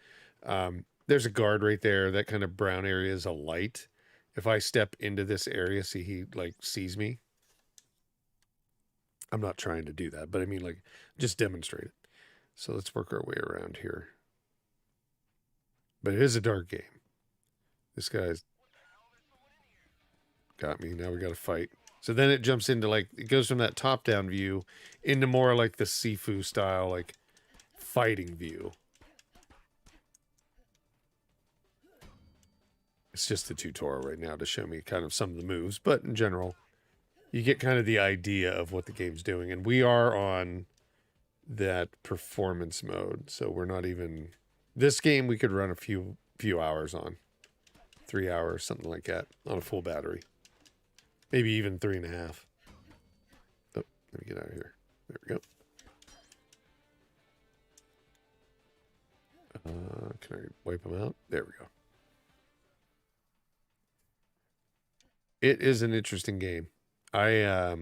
there's a guard right there. That kind of brown area is a light. If I step into this area, see, he like sees me. I'm not trying to do that, but I mean, like, just demonstrate it. So let's work our way around here. But it is a dark game. This guy's got me. Now we got to fight. So then it jumps into, like, it goes from that top-down view into more like the Sifu style, like, fighting view. It's just a tutorial right now to show me kind of some of the moves, but in general, you get kind of the idea of what the game's doing. And we are on that performance mode, so we're not even... This game we could run a few hours on. 3 hours, something like that, on a full battery. Maybe even 3.5. Oh, let me get out of here. There we go. Can I wipe them out? There we go. It is an interesting game. I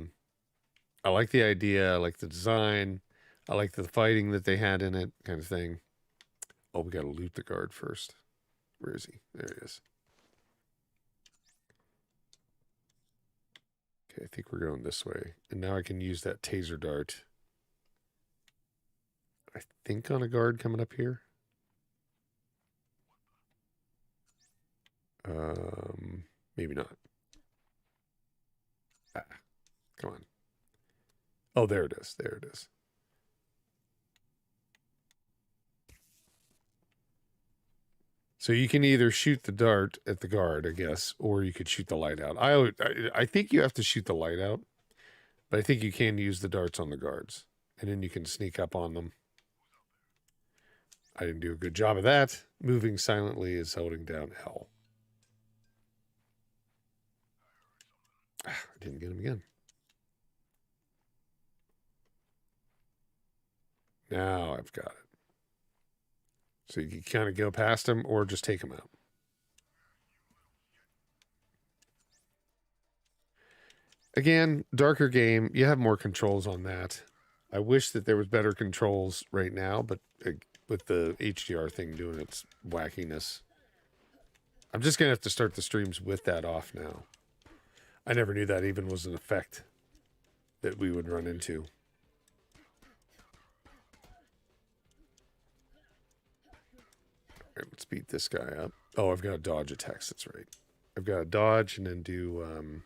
like the idea. I like the design. I like the fighting that they had in it, kind of thing. Oh, we got to loot the guard first. Where is he? There he is. Okay, I think we're going this way. And now I can use that taser dart. I think on a guard coming up here. Maybe not. Ah, come on. Oh, there it is. There it is. So you can either shoot the dart at the guard, I guess, or you could shoot the light out. I think you have to shoot the light out, but I think you can use the darts on the guards, and then you can sneak up on them. I didn't do a good job of that. Moving silently is holding down L. I didn't get him again. Now I've got it. So you can kind of go past him or just take him out. Again, darker game. You have more controls on that. I wish that there was better controls right now, but with the HDR thing doing its wackiness, I'm just going to have to start the streams with that off now. I never knew that even was an effect that we would run into. All right, let's beat this guy up. Oh, I've got to dodge attacks. That's right. I've got to dodge and then do...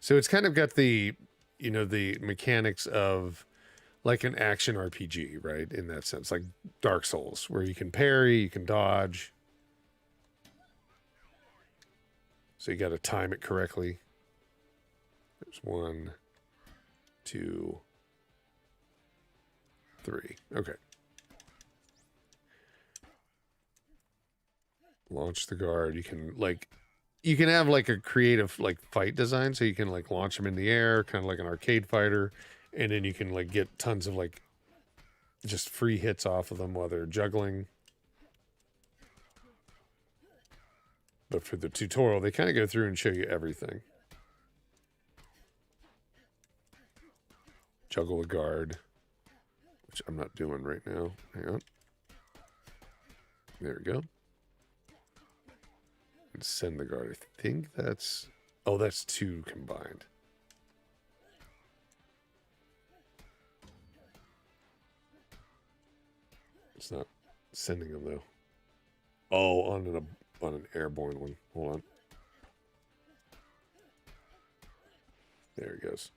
So it's kind of got the, you know, the mechanics of like an action RPG, right? In that sense, like Dark Souls, where you can parry, you can dodge. So you got to time it correctly. There's 1, 2, 3. Okay. Launch the guard. You can like, you can have like a creative like fight design, so you can like launch them in the air, kind of like an arcade fighter, and then you can like get tons of like just free hits off of them while they're juggling. But for the tutorial, they kind of go through and show you everything. Juggle a guard, which I'm not doing right now. Hang on. There we go. And send the guard. I think that's... Oh, that's 2 combined. It's not sending them, though. Oh, on an airborne one. Hold on. There he goes.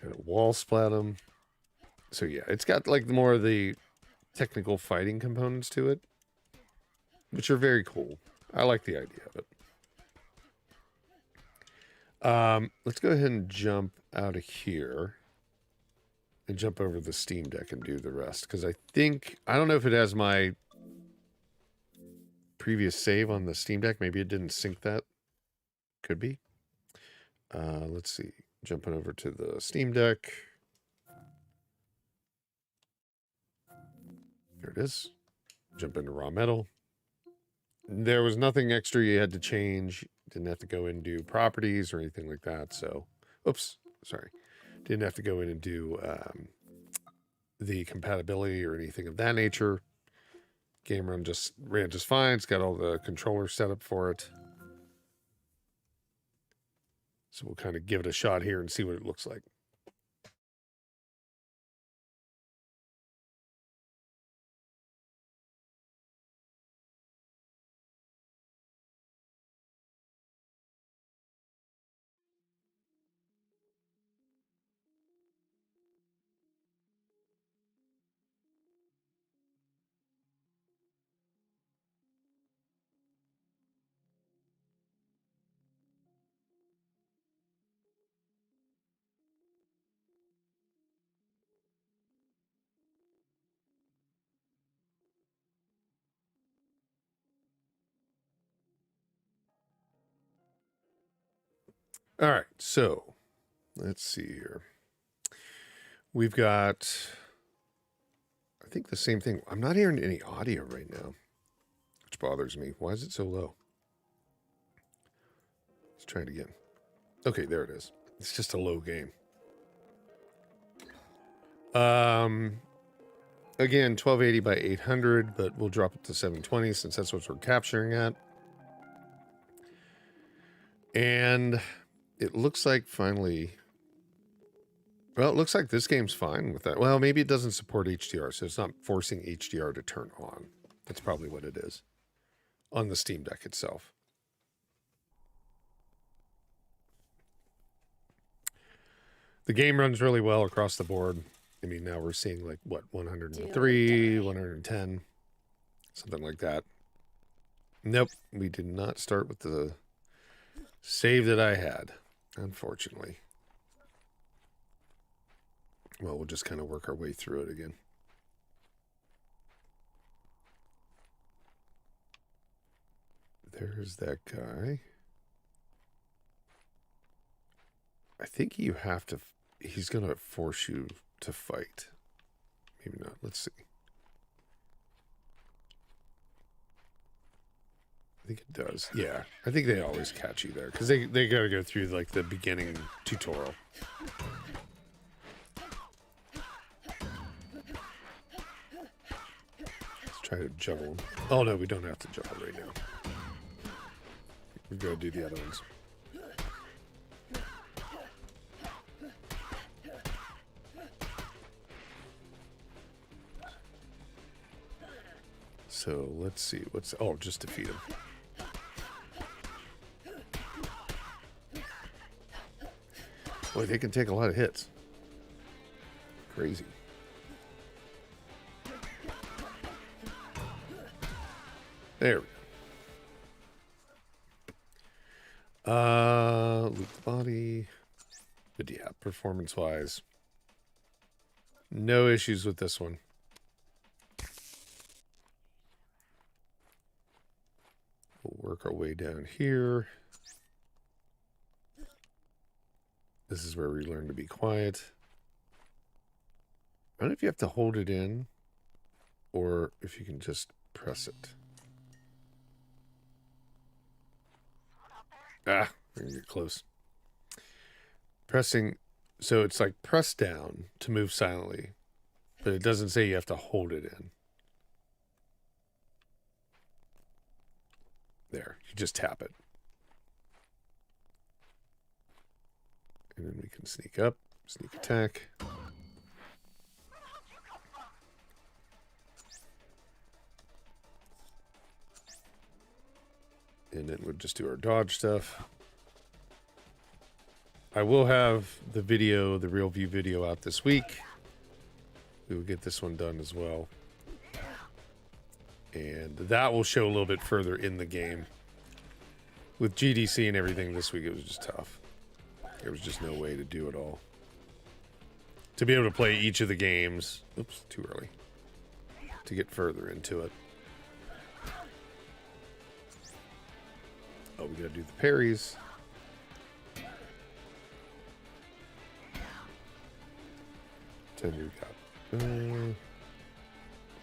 Got a wall splat him. So yeah, it's got like more of the technical fighting components to it, which are very cool. I like the idea of it. Let's go ahead and jump out of here and jump over the Steam Deck and do the rest. Because I don't know if it has my previous save on the Steam Deck. Maybe it didn't sync that. Could be. Let's see. Jumping over to the Steam Deck. There it is. Jump into raw metal. There was nothing extra you had to change. Didn't have to go in and do properties or anything like that. So, oops, sorry. Didn't have to go in and do the compatibility or anything of that nature. Game ran just fine. It's got all the controllers set up for it. So we'll kind of give it a shot here and see what it looks like. All right, so let's see here. We've got, I think, the same thing. I'm not hearing any audio right now, which bothers me. Why is it so low? Let's try it again. Okay, there it is. It's just a low game. Again, 1280 by 800, but we'll drop it to 720 since that's what we're capturing at. And it looks like finally, well, it looks like this game's fine with that. Well, maybe it doesn't support HDR, so it's not forcing HDR to turn on. That's probably what it is on the Steam Deck itself. The game runs really well across the board. I mean, now we're seeing like, what, 103, 110, something like that. Nope, we did not start with the save that I had, unfortunately. Well, we'll just kind of work our way through it again. There's that guy. I think you have to, he's going to force you to fight. Maybe not. Let's see. I think it does. Yeah. I think they always catch you there because they got to go through like the beginning tutorial. Let's try to juggle. Oh no, we don't have to juggle right now. We've got to do the other ones. So let's see. What's, oh, just defeat him. Boy, they can take a lot of hits. Crazy. There we go. Loot the body. But yeah, performance-wise, no issues with this one. We'll work our way down here. This is where we learn to be quiet. I don't know if you have to hold it in or if you can just press it. Ah, we're gonna get close. Pressing, so it's like press down to move silently, but it doesn't say you have to hold it in. There, you just tap it. And then we can sneak up, sneak attack. And then we'll just do our dodge stuff. I will have the video, the real view video out this week. We will get this one done as well. And that will show a little bit further in the game. With GDC and everything this week, it was just tough. There was just no way to do it all. To be able to play each of the games. Oops, too early. To get further into it. Oh, we gotta do the parries. Then we got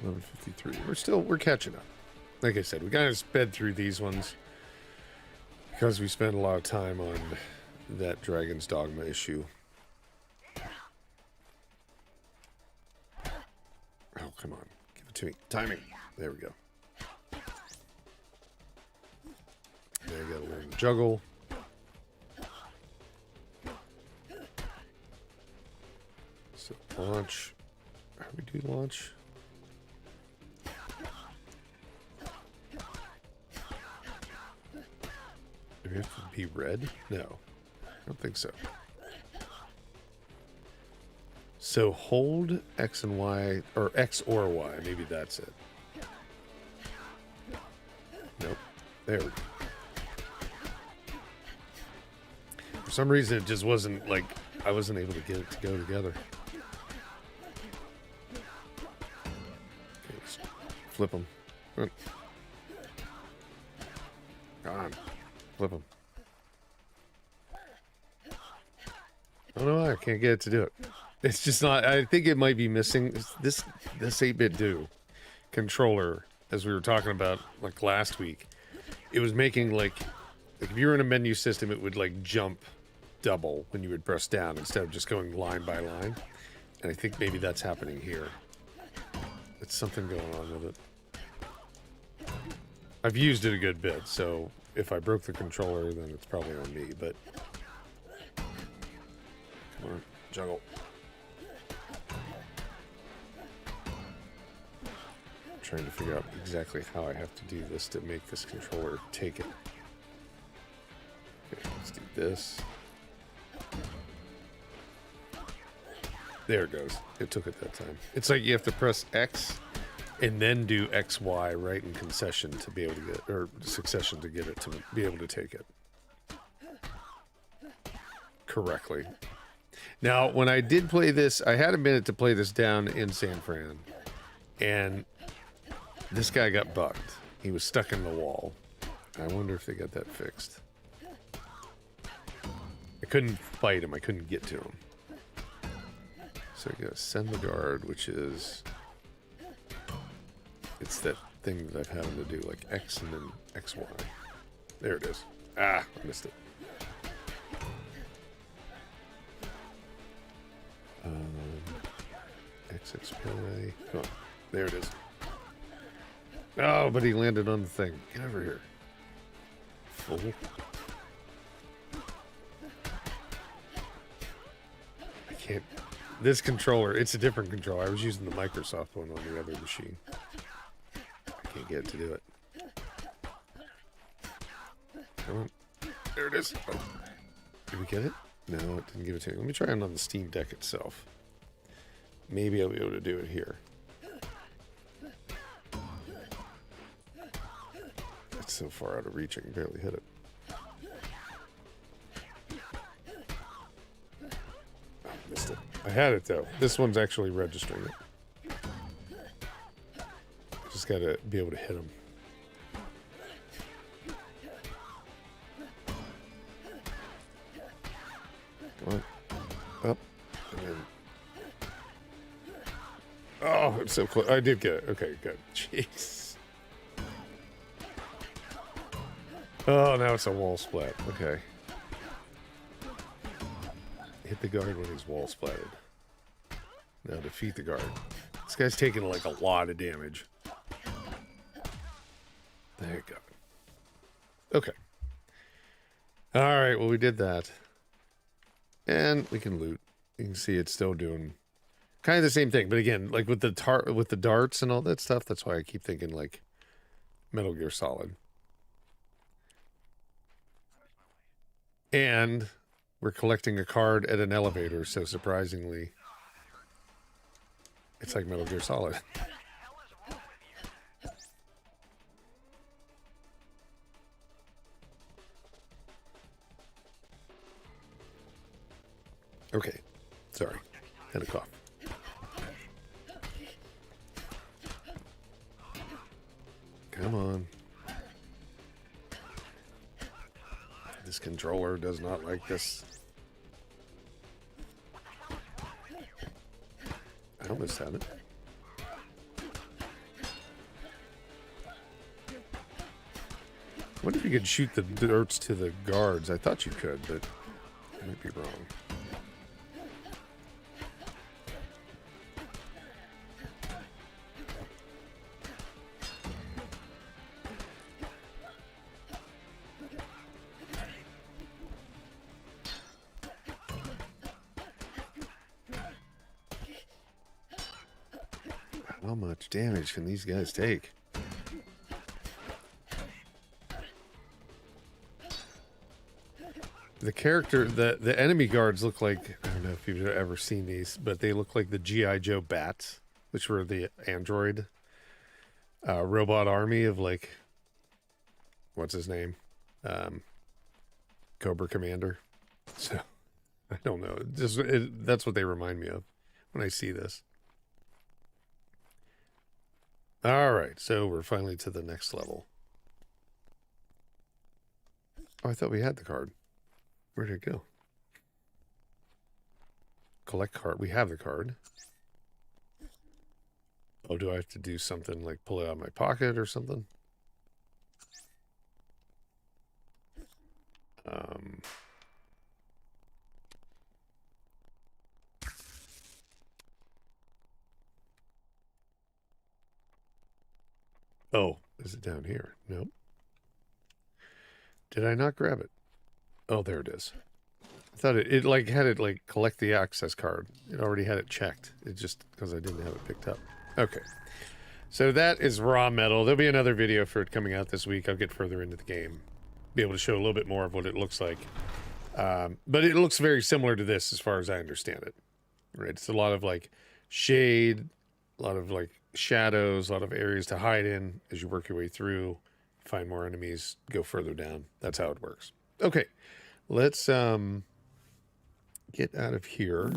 11:53. We're catching up. Like I said, we kind of sped through these ones because we spent a lot of time on that Dragon's Dogma issue. come on. Give it to me. Timing. There we go. Now I gotta learn to juggle. So launch. How do we do launch? Do we have to be red? No. I don't think so. So hold X and Y, or X or Y. Maybe that's it. Nope. There we go. For some reason, it just wasn't like, I wasn't able to get it to go together. Okay, let's flip them. Come on. Flip them. I don't know why I can't get it to do it. It's just not, I think it might be missing this 8-bit do controller, as we were talking about like last week. It was making like if you were in a menu system, it would like jump double when you would press down instead of just going line by line. And I think maybe that's happening here. It's something going on with it. I've used it a good bit, so if I broke the controller, then it's probably on me, but come on, juggle. I'm trying to figure out exactly how I have to do this to make this controller take it. Okay, let's do this. There it goes. It took it that time. It's like you have to press X and then do XY right in concession to be able to get, or succession to get it to be able to take it correctly. Now, when I did play this, I had a minute to play this down in San Fran, and this guy got bugged. He was stuck in the wall. I wonder if they got that fixed. I couldn't fight him. I couldn't get to him. So I gotta send the guard, which is... It's that thing that I've had to do, like X and then XY. There it is. Ah, I missed it. XXPLA. Come on. There it is. Oh, but he landed on the thing. Get over here. Fool. I can't... This controller, it's a different controller. I was using the Microsoft one on the other machine. I can't get it to do it. Come on. There it is. Oh. Did we get it? No, it didn't give it to me. Let me try it on the Steam Deck itself. Maybe I'll be able to do it here. It's so far out of reach, I can barely hit it. Oh, missed it. I had it, though. This one's actually registering it. Just gotta be able to hit them. Come on. Up. And then... Oh, it's so close. I did get it. Okay, good. Jeez. Oh, now it's a wall splat. Okay. Hit the guard when he's wall splatted. Now defeat the guard. This guy's taking like a lot of damage. There you go. Okay. Alright, well we did that. And we can loot. You can see it's still doing kind of the same thing, but again, like with the darts and all that stuff, that's why I keep thinking like Metal Gear Solid. And we're collecting a card at an elevator, so surprisingly, it's like Metal Gear Solid. Okay, sorry, had a cough. Come on. This controller does not like this. I almost had it. I wonder if you could shoot the darts to the guards. I thought you could, but I might be wrong. How much damage can these guys take? The character, the enemy guards look like, I don't know if you've ever seen these, but they look like the G.I. Joe bats, which were the android robot army of, like, what's his name? Cobra Commander. So, I don't know. That's what they remind me of when I see this. All right, so we're finally to the next level. Oh, I thought we had the card. Where did it go? Collect card. We have the card. Oh, do I have to do something like pull it out of my pocket or something? Oh, is it down here? Nope. Did I not grab it? Oh, there it is. I thought it like had it like collect the access card. It already had it checked. It just because I didn't have it picked up. Okay. So that is raw metal. There'll be another video for it coming out this week. I'll get further into the game. Be able to show a little bit more of what it looks like. But it looks very similar to this as far as I understand it. Right? It's a lot of like shade, a lot of like shadows, a lot of areas to hide in as you work your way through, find more enemies, go further down. That's how it works. Okay. Let's get out of here.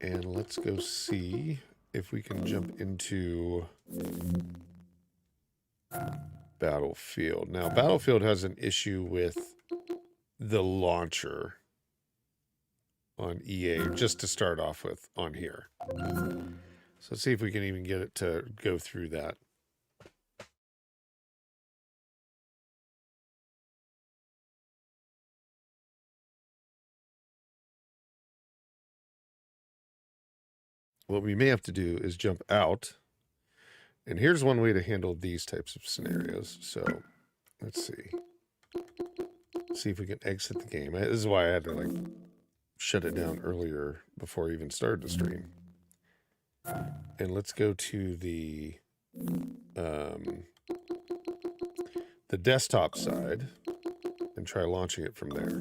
And let's go see if we can jump into Battlefield. Now, Battlefield has an issue with the launcher on EA, just to start off with on here. So let's see if we can even get it to go through that. What we may have to do is jump out. And here's one way to handle these types of scenarios. So let's see. See if we can exit the game. This is why I had to like shut it down earlier before I even started the stream. And let's go to the desktop side and try launching it from there.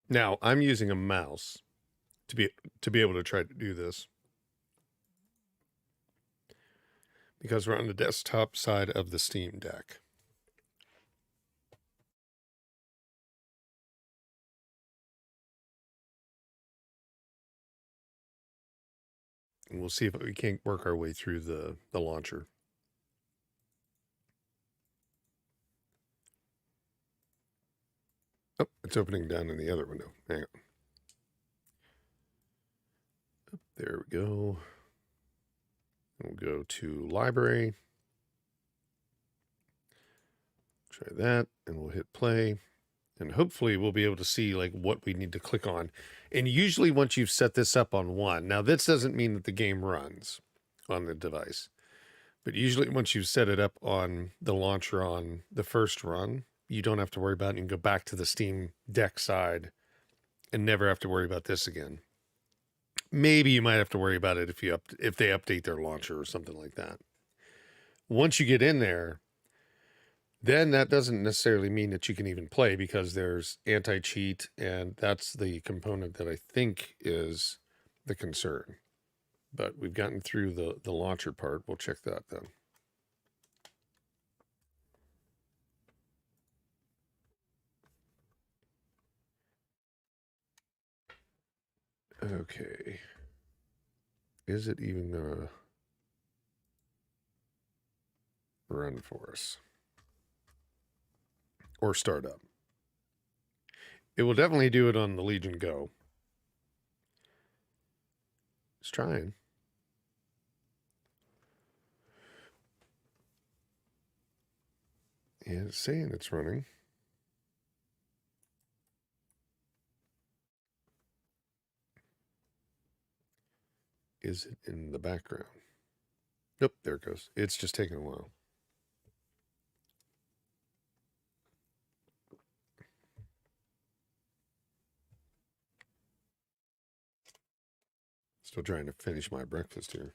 Now, I'm using a mouse to be able to try to do this because we're on the desktop side of the Steam Deck. And we'll see if we can't work our way through the launcher. Oh, it's opening down in the other window. Hang on. There we go. We'll go to library. Try that, and we'll hit play. And hopefully we'll be able to see like what we need to click on. And usually once you've set this up on one, now this doesn't mean that the game runs on the device. But usually once you've set it up on the launcher on the first run, you don't have to worry about it. You can go back to the Steam Deck side and never have to worry about this again. Maybe you might have to worry about it if they update their launcher or something like that. Once you get in there, then that doesn't necessarily mean that you can even play because there's anti-cheat, and that's the component that I think is the concern. But we've gotten through the launcher part. We'll check that then. Okay. Is it even gonna run for us? Or start up? It will definitely do it on the Legion Go. It's trying. And it's saying it's running. Is it in the background? Nope, there it goes. It's just taking a while. Still trying to finish my breakfast here.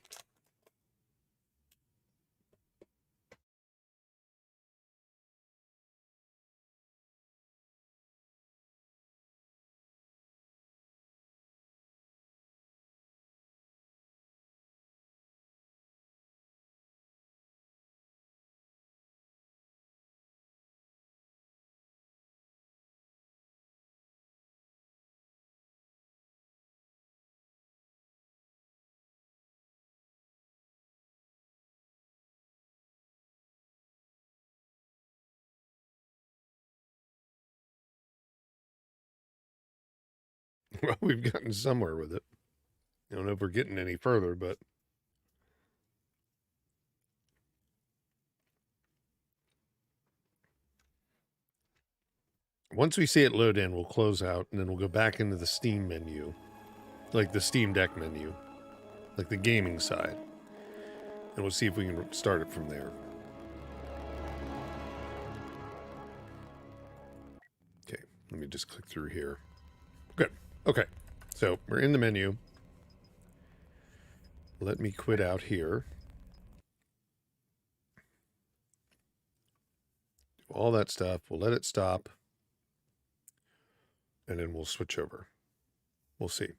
Well, we've gotten somewhere with it. I don't know if we're getting any further, but once we see it load in, we'll close out, and then we'll go back into the Steam menu, like the Steam Deck menu, like the gaming side, and we'll see if we can start it from there. Okay, let me just click through here. Good. Okay, so we're in the menu. Let me quit out here. Do all that stuff. We'll let it stop. And then we'll switch over. We'll see.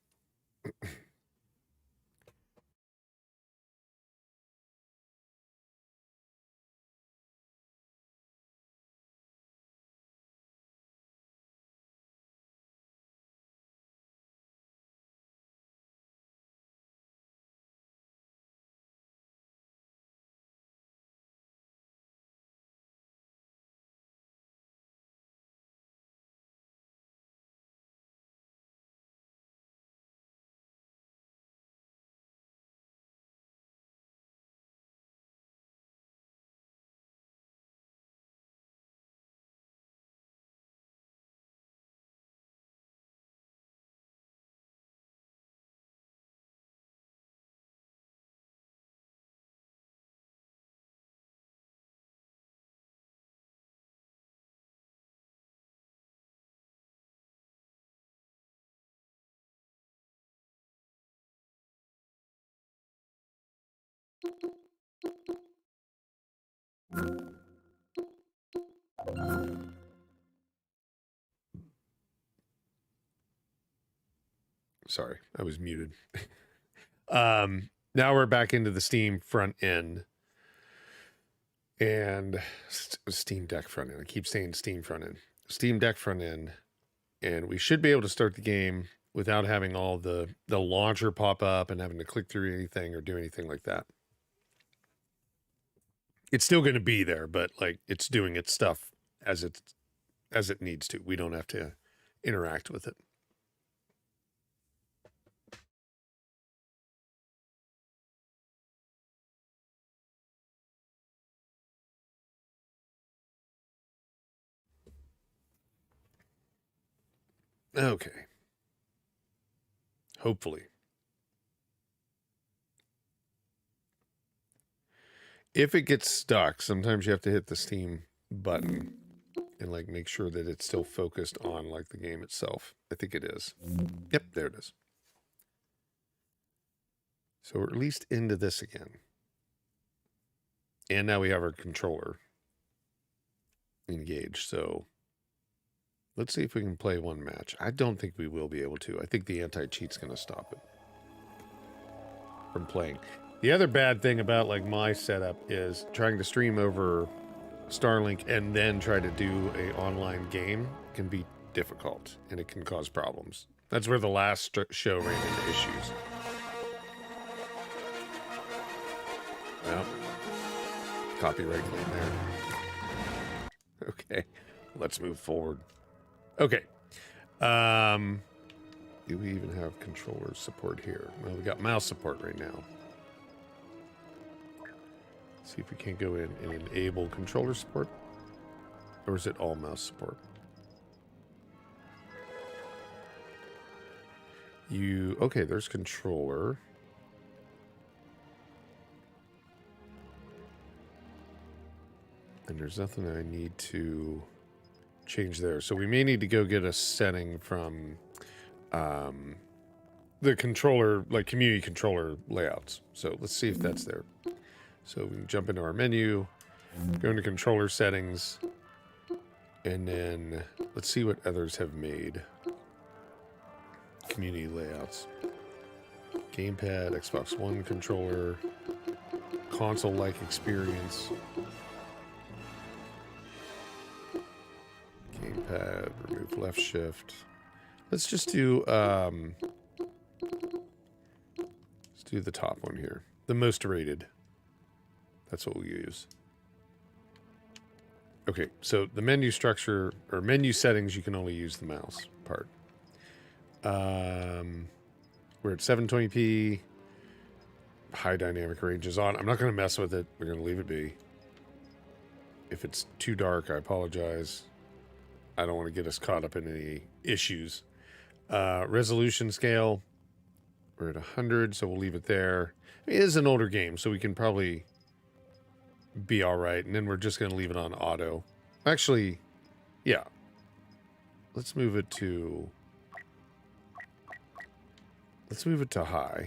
Sorry, I was muted. Now we're back into the Steam front end. And Steam Deck front end. I keep saying Steam front end. Steam Deck front end. And we should be able to start the game without having all the launcher pop up and having to click through anything or do anything like that. It's still going to be there, but like it's doing its stuff as it needs to. We don't have to interact with it. Okay. Hopefully. If it gets stuck, sometimes you have to hit the Steam button and like make sure that it's still focused on like the game itself. I think it is. Yep, there it is. So we're at least into this again. And now we have our controller engaged. So let's see if we can play one match. I don't think we will be able to. I think the anti-cheat's going to stop it from playing. The other bad thing about like my setup is trying to stream over Starlink and then try to do a online game can be difficult and it can cause problems. That's where the last show ran into issues. Well, copyright claim there. Okay, let's move forward. Okay. Do we even have controller support here? Well, we got mouse support right now. See if we can't go in and enable controller support. Or is it all mouse support? Okay, there's controller. And there's nothing I need to change there. So we may need to go get a setting from the controller, like community controller layouts. So let's see if that's there. So we can jump into our menu, go into controller settings, and then let's see what others have made. Community layouts. Gamepad, Xbox One controller, console-like experience. Gamepad, remove left shift. Let's just do let's do the top one here. The most rated. That's what we'll use. Okay, so the menu structure or menu settings, you can only use the mouse part. We're at 720p. High dynamic range is on. I'm not going to mess with it. We're going to leave it be. If it's too dark, I apologize. I don't want to get us caught up in any issues. Resolution scale, we're at 100, so we'll leave it there. It is an older game, so we can probably be all right. And then we're just going to leave it on auto. Actually, yeah. Let's move it to... Let's move it to high.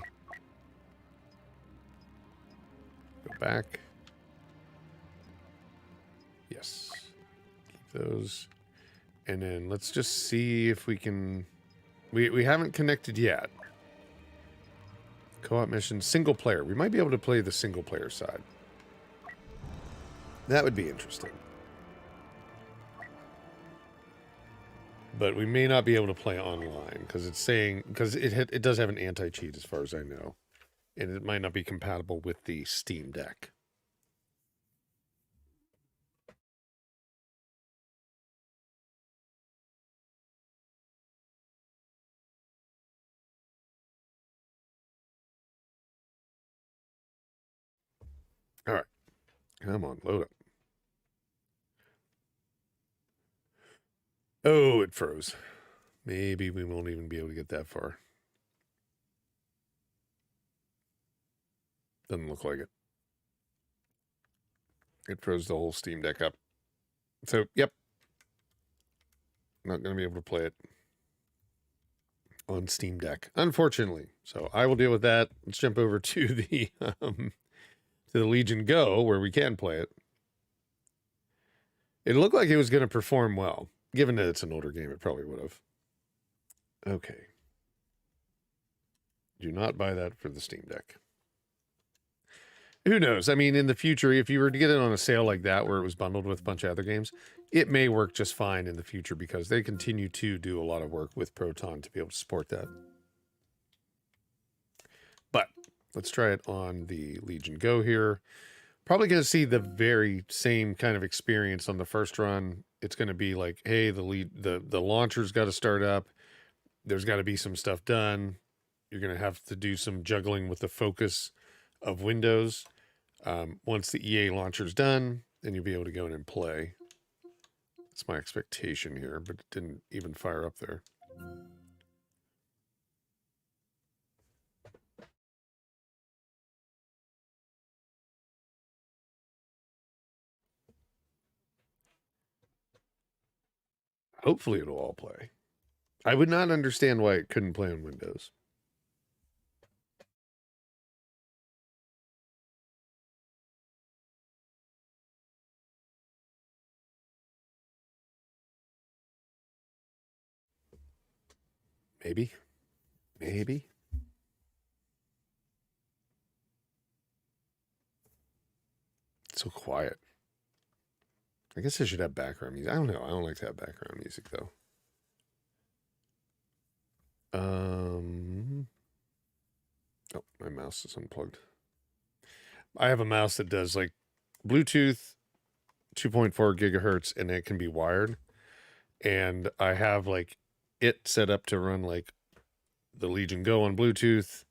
Go back. Yes. Keep those. And then let's just see if we can... We haven't connected yet. Co-op mission, single player. We might be able to play the single player side. That would be interesting. But we may not be able to play online because it's saying... Because it does have an anti-cheat as far as I know. And it might not be compatible with the Steam Deck. All right. Come on, load up. Oh, it froze. Maybe we won't even be able to get that far. Doesn't look like it. It froze the whole Steam Deck up. So, yep. Not going to be able to play it on Steam Deck, unfortunately. So I will deal with that. Let's jump over to the Legion Go, where we can play it. It looked like it was going to perform well. Given that it's an older game, it probably would have. Okay. Do not buy that for the Steam Deck. Who knows? I mean, in the future, if you were to get it on a sale like that, where it was bundled with a bunch of other games, it may work just fine in the future because they continue to do a lot of work with Proton to be able to support that. But let's try it on the Legion Go here. Probably going to see the very same kind of experience on the first run. It's going to be like, hey, the launcher's got to start up. There's got to be some stuff done. You're going to have to do some juggling with the focus of Windows. Once the EA launcher's done, then you'll be able to go in and play. That's my expectation here, but it didn't even fire up there. Hopefully it'll all play. I would not understand why it couldn't play on Windows. Maybe. Maybe. It's so quiet. I guess I should have background music. I don't know. I don't like to have background music, though. Oh, my mouse is unplugged. I have a mouse that does, like, Bluetooth, 2.4 gigahertz, and it can be wired. And I have, like, it set up to run, like, the Legion Go on Bluetooth.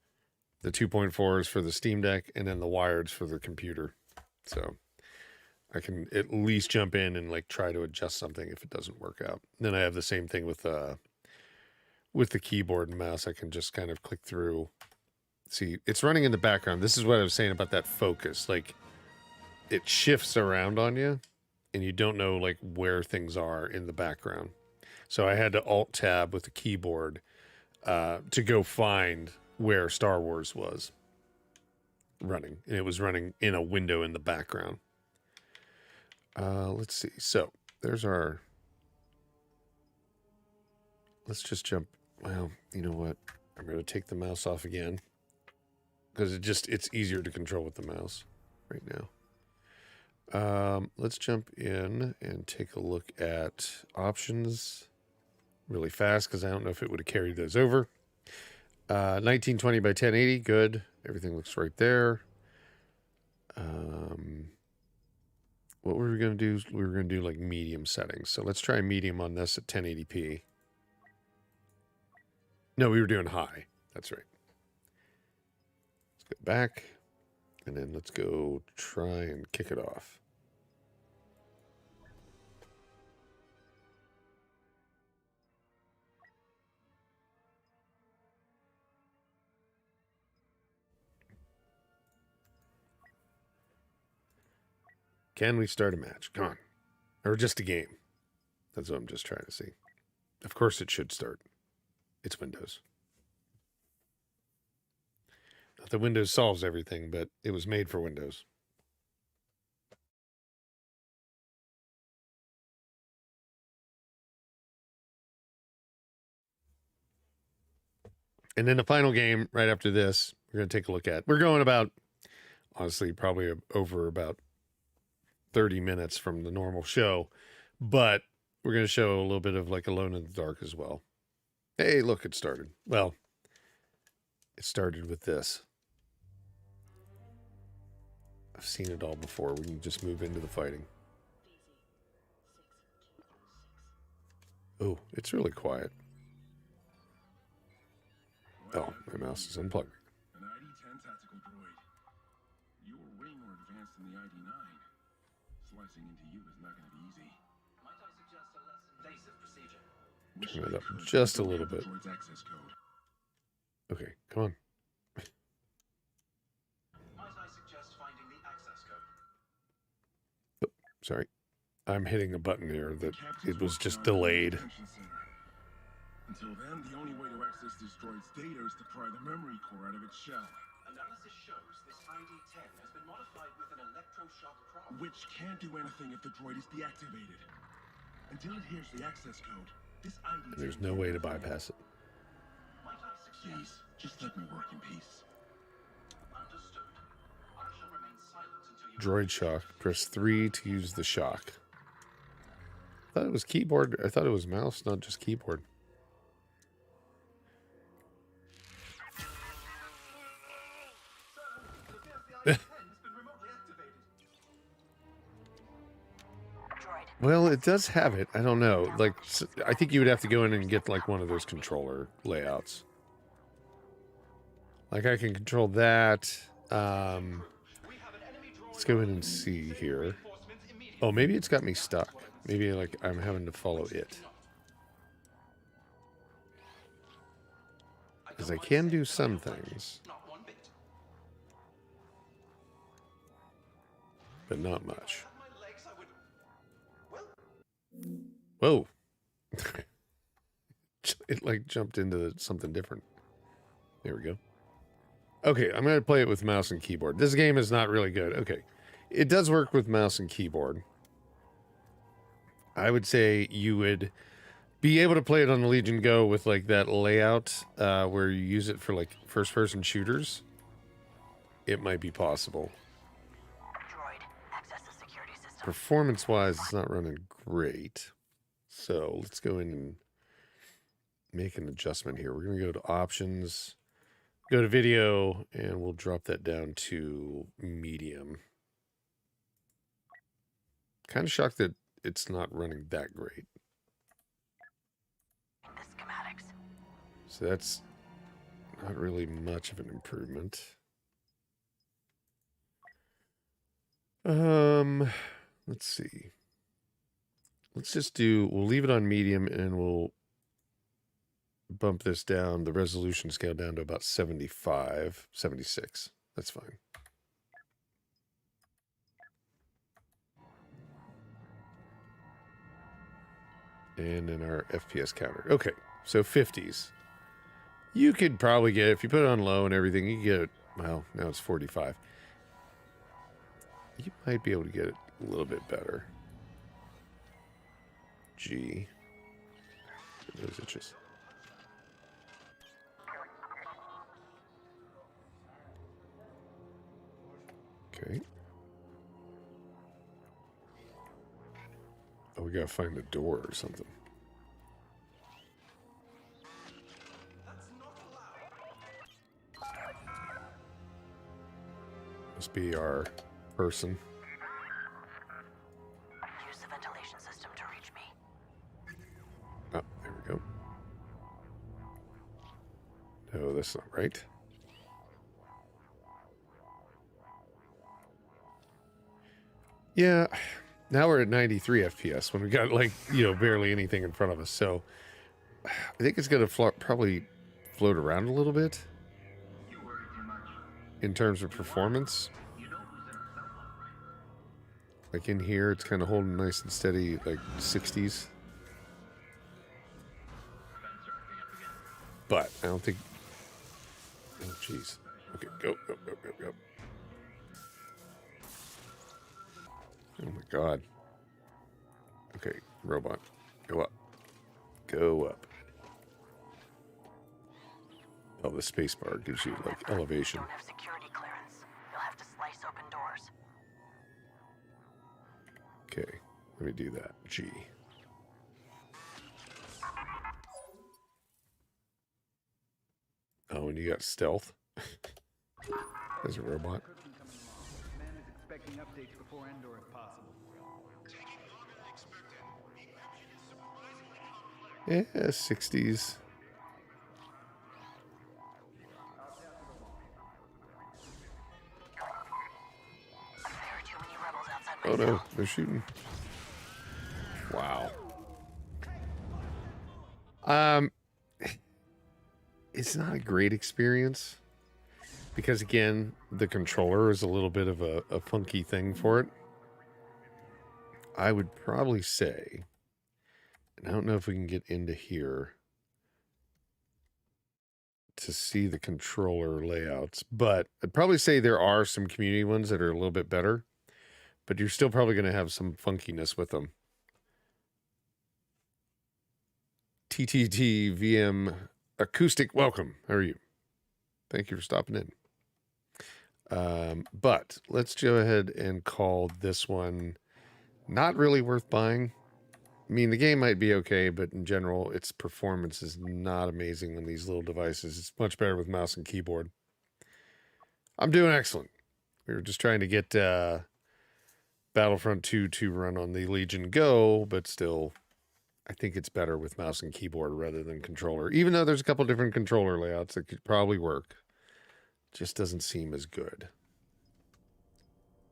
The 2.4 is for the Steam Deck, and then the wired's for the computer. So I can at least jump in and like try to adjust something if it doesn't work out. Then I have the same thing with the keyboard and mouse. I can just kind of click through. See, it's running in the background. This is what I was saying about that focus. Like, it shifts around on you, and you don't know like where things are in the background. So I had to Alt-Tab with the keyboard to go find where Star Wars was running. And it was running in a window in the background. Let's see. So there's our... Let's just jump... Well, you know what? I'm going to take the mouse off again. Because it's easier to control with the mouse right now. Let's jump in and take a look at options really fast, because I don't know if it would have carried those over. 1920 by 1080, good. Everything looks right there. What were we going to do? We were going to do like medium settings. So let's try medium on this at 1080p. No, we were doing high. That's right. Let's go back. And then let's go try and kick it off. Can we start a match? Come on. Or just a game. That's what I'm just trying to see. Of course it should start. It's Windows. Not that Windows solves everything, but it was made for Windows. And then the final game right after this, we're going to take a look at. We're going about, honestly, probably over about 30 minutes from the normal show, but we're going to show a little bit of like Alone in the Dark as well. Hey, look, it started. Well, it started with this. I've seen it all before. We can just move into the fighting. Oh, it's really quiet. Oh, my mouse is unplugged. An ID-10 tactical droid. You were way more advanced than the ID-9. Slicing into you is not going to be easy. Might I suggest a less invasive procedure? Turn it up just a little bit. Droid's access code. Okay, come on. Might I suggest finding the access code? Oh, sorry. I'm hitting a button here that it was just delayed. Until then, the only way to access this droid's data is to pry the memory core out of its shell. Analysis shows this ID-10 has been modified with an electroshock prop. Which can't do anything if the droid is deactivated. Until it hears the access code, this ID... And there's no way to bypass it. Might I Please, suggest... just let me work in peace. Understood. I shall remain silent until you... Droid shock. Press 3 to use the shock. I thought it was keyboard. I thought it was mouse, not just keyboard. Well, it does have it. I don't know. Like, I think you would have to go in and get like one of those controller layouts. Like, I can control that. Let's go in and see here. Oh, maybe it's got me stuck. Maybe like I'm having to follow it. Because I can do some things. But not much. Whoa. It like jumped into something different. There we go. Okay, I'm going to play it with mouse and keyboard. This game is not really good. Okay. It does work with mouse and keyboard. I would say you would be able to play it on the Legion Go with like that layout where you use it for like first-person shooters. It might be possible. Performance-wise, it's not running great. So let's go in and make an adjustment here. We're going to go to options, go to video, and we'll drop that down to medium. Kind of shocked that it's not running that great. So that's not really much of an improvement. Let's see. Let's just do, we'll leave it on medium and we'll bump this down, the resolution scale down to about 75, 76. That's fine. And then our FPS counter. Okay, so 50s. You could probably get, if you put it on low and everything, you get, well, now it's 45. You might be able to get it a little bit better. G. Those itches. Okay. Oh, we gotta find the door or something. Must be our person. Use the ventilation system to reach me. Oh, there we go. No, that's not right. Yeah, now we're at 93 FPS when we got, like, barely anything in front of us. So I think it's going to probably float around a little bit in terms of performance. Like in here, it's kind of holding nice and steady, like 60s. But I don't think... Oh, jeez. Okay, go. Oh my god. Okay, robot. Go up. Go up. Oh, the space bar gives you, like, elevation. Don't have security clearance. You'll have to slice open doors. Okay, let me do that. G. Oh, and you got stealth? As a robot. Man is expecting updates before Endor if possible. Yeah, 60s. Oh no, they're shooting. Wow. It's not a great experience because, again, the controller is a little bit of a funky thing for it. I would probably say, and I don't know if we can get into here to see the controller layouts, but I'd probably say there are some community ones that are a little bit better, but you're still probably going to have some funkiness with them. TTT VM Acoustic, welcome. How are you? Thank you for stopping in. But let's go ahead and call this one not really worth buying. I mean, the game might be okay, but in general, its performance is not amazing on these little devices. It's much better with mouse and keyboard. I'm doing excellent. We were just trying to get Battlefront 2 to run on the Legion Go, but still, I think it's better with mouse and keyboard rather than controller. Even though there's a couple different controller layouts that could probably work. Just doesn't seem as good.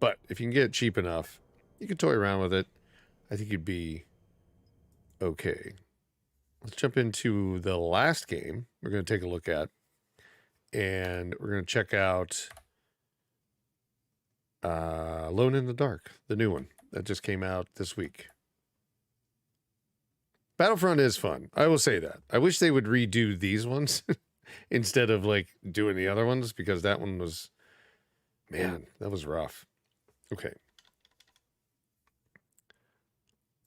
But if you can get it cheap enough, you can toy around with it. I think you'd be okay. Let's jump into the last game we're going to take a look at. And we're going to check out Alone in the Dark, the new one that just came out this week. Battlefront is fun. I will say that. I wish they would redo these ones instead of, like, doing the other ones, because that one was, man, that was rough. Okay.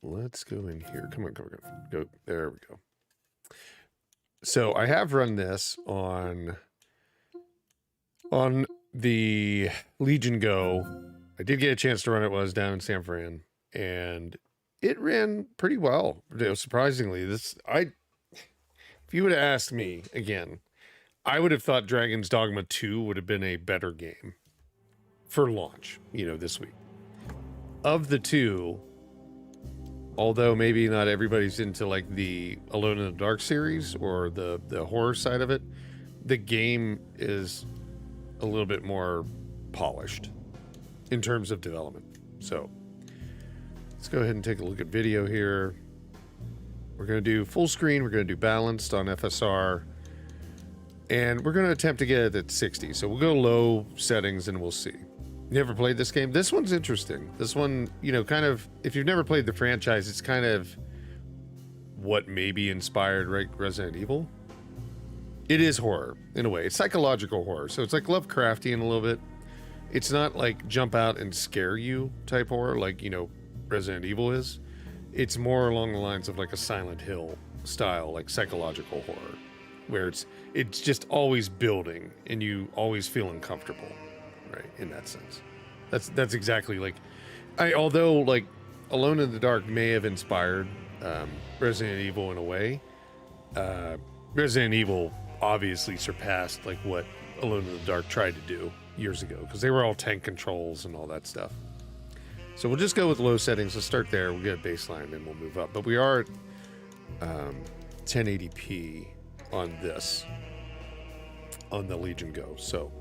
Let's go in here. Come on. Go. There we go. So I have run this on the Legion Go. I did get a chance to run it while I was down in San Fran, and it ran pretty well. Surprisingly, if you would have asked me again, I would have thought Dragon's Dogma 2 would have been a better game for launch, this week. Of the two, although maybe not everybody's into, like, the Alone in the Dark series or the horror side of it, the game is a little bit more polished in terms of development. So Let's go ahead and take a look at video here. We're going to do full screen. We're going to do balanced on FSR. And we're going to attempt to get it at 60. So we'll go low settings and we'll see. You ever played this game? This one's interesting. This one, you know, kind of, if you've never played the franchise, it's kind of what maybe inspired Resident Evil. It is horror, in a way. It's psychological horror. So it's like Lovecraftian a little bit. It's not like jump out and scare you type horror like, you know, Resident Evil is. It's more along the lines of like a Silent Hill style, like psychological horror, where it's just always building and you always feel uncomfortable, right? In that sense. That's exactly like, although like Alone in the Dark may have inspired Resident Evil in a way, Resident Evil obviously surpassed like what Alone in the Dark tried to do years ago, because they were all tank controls and all that stuff. So we'll just go with low settings. Let's start there. We'll get a baseline and we'll move up. But we are at 1080p on this, on the Legion Go. So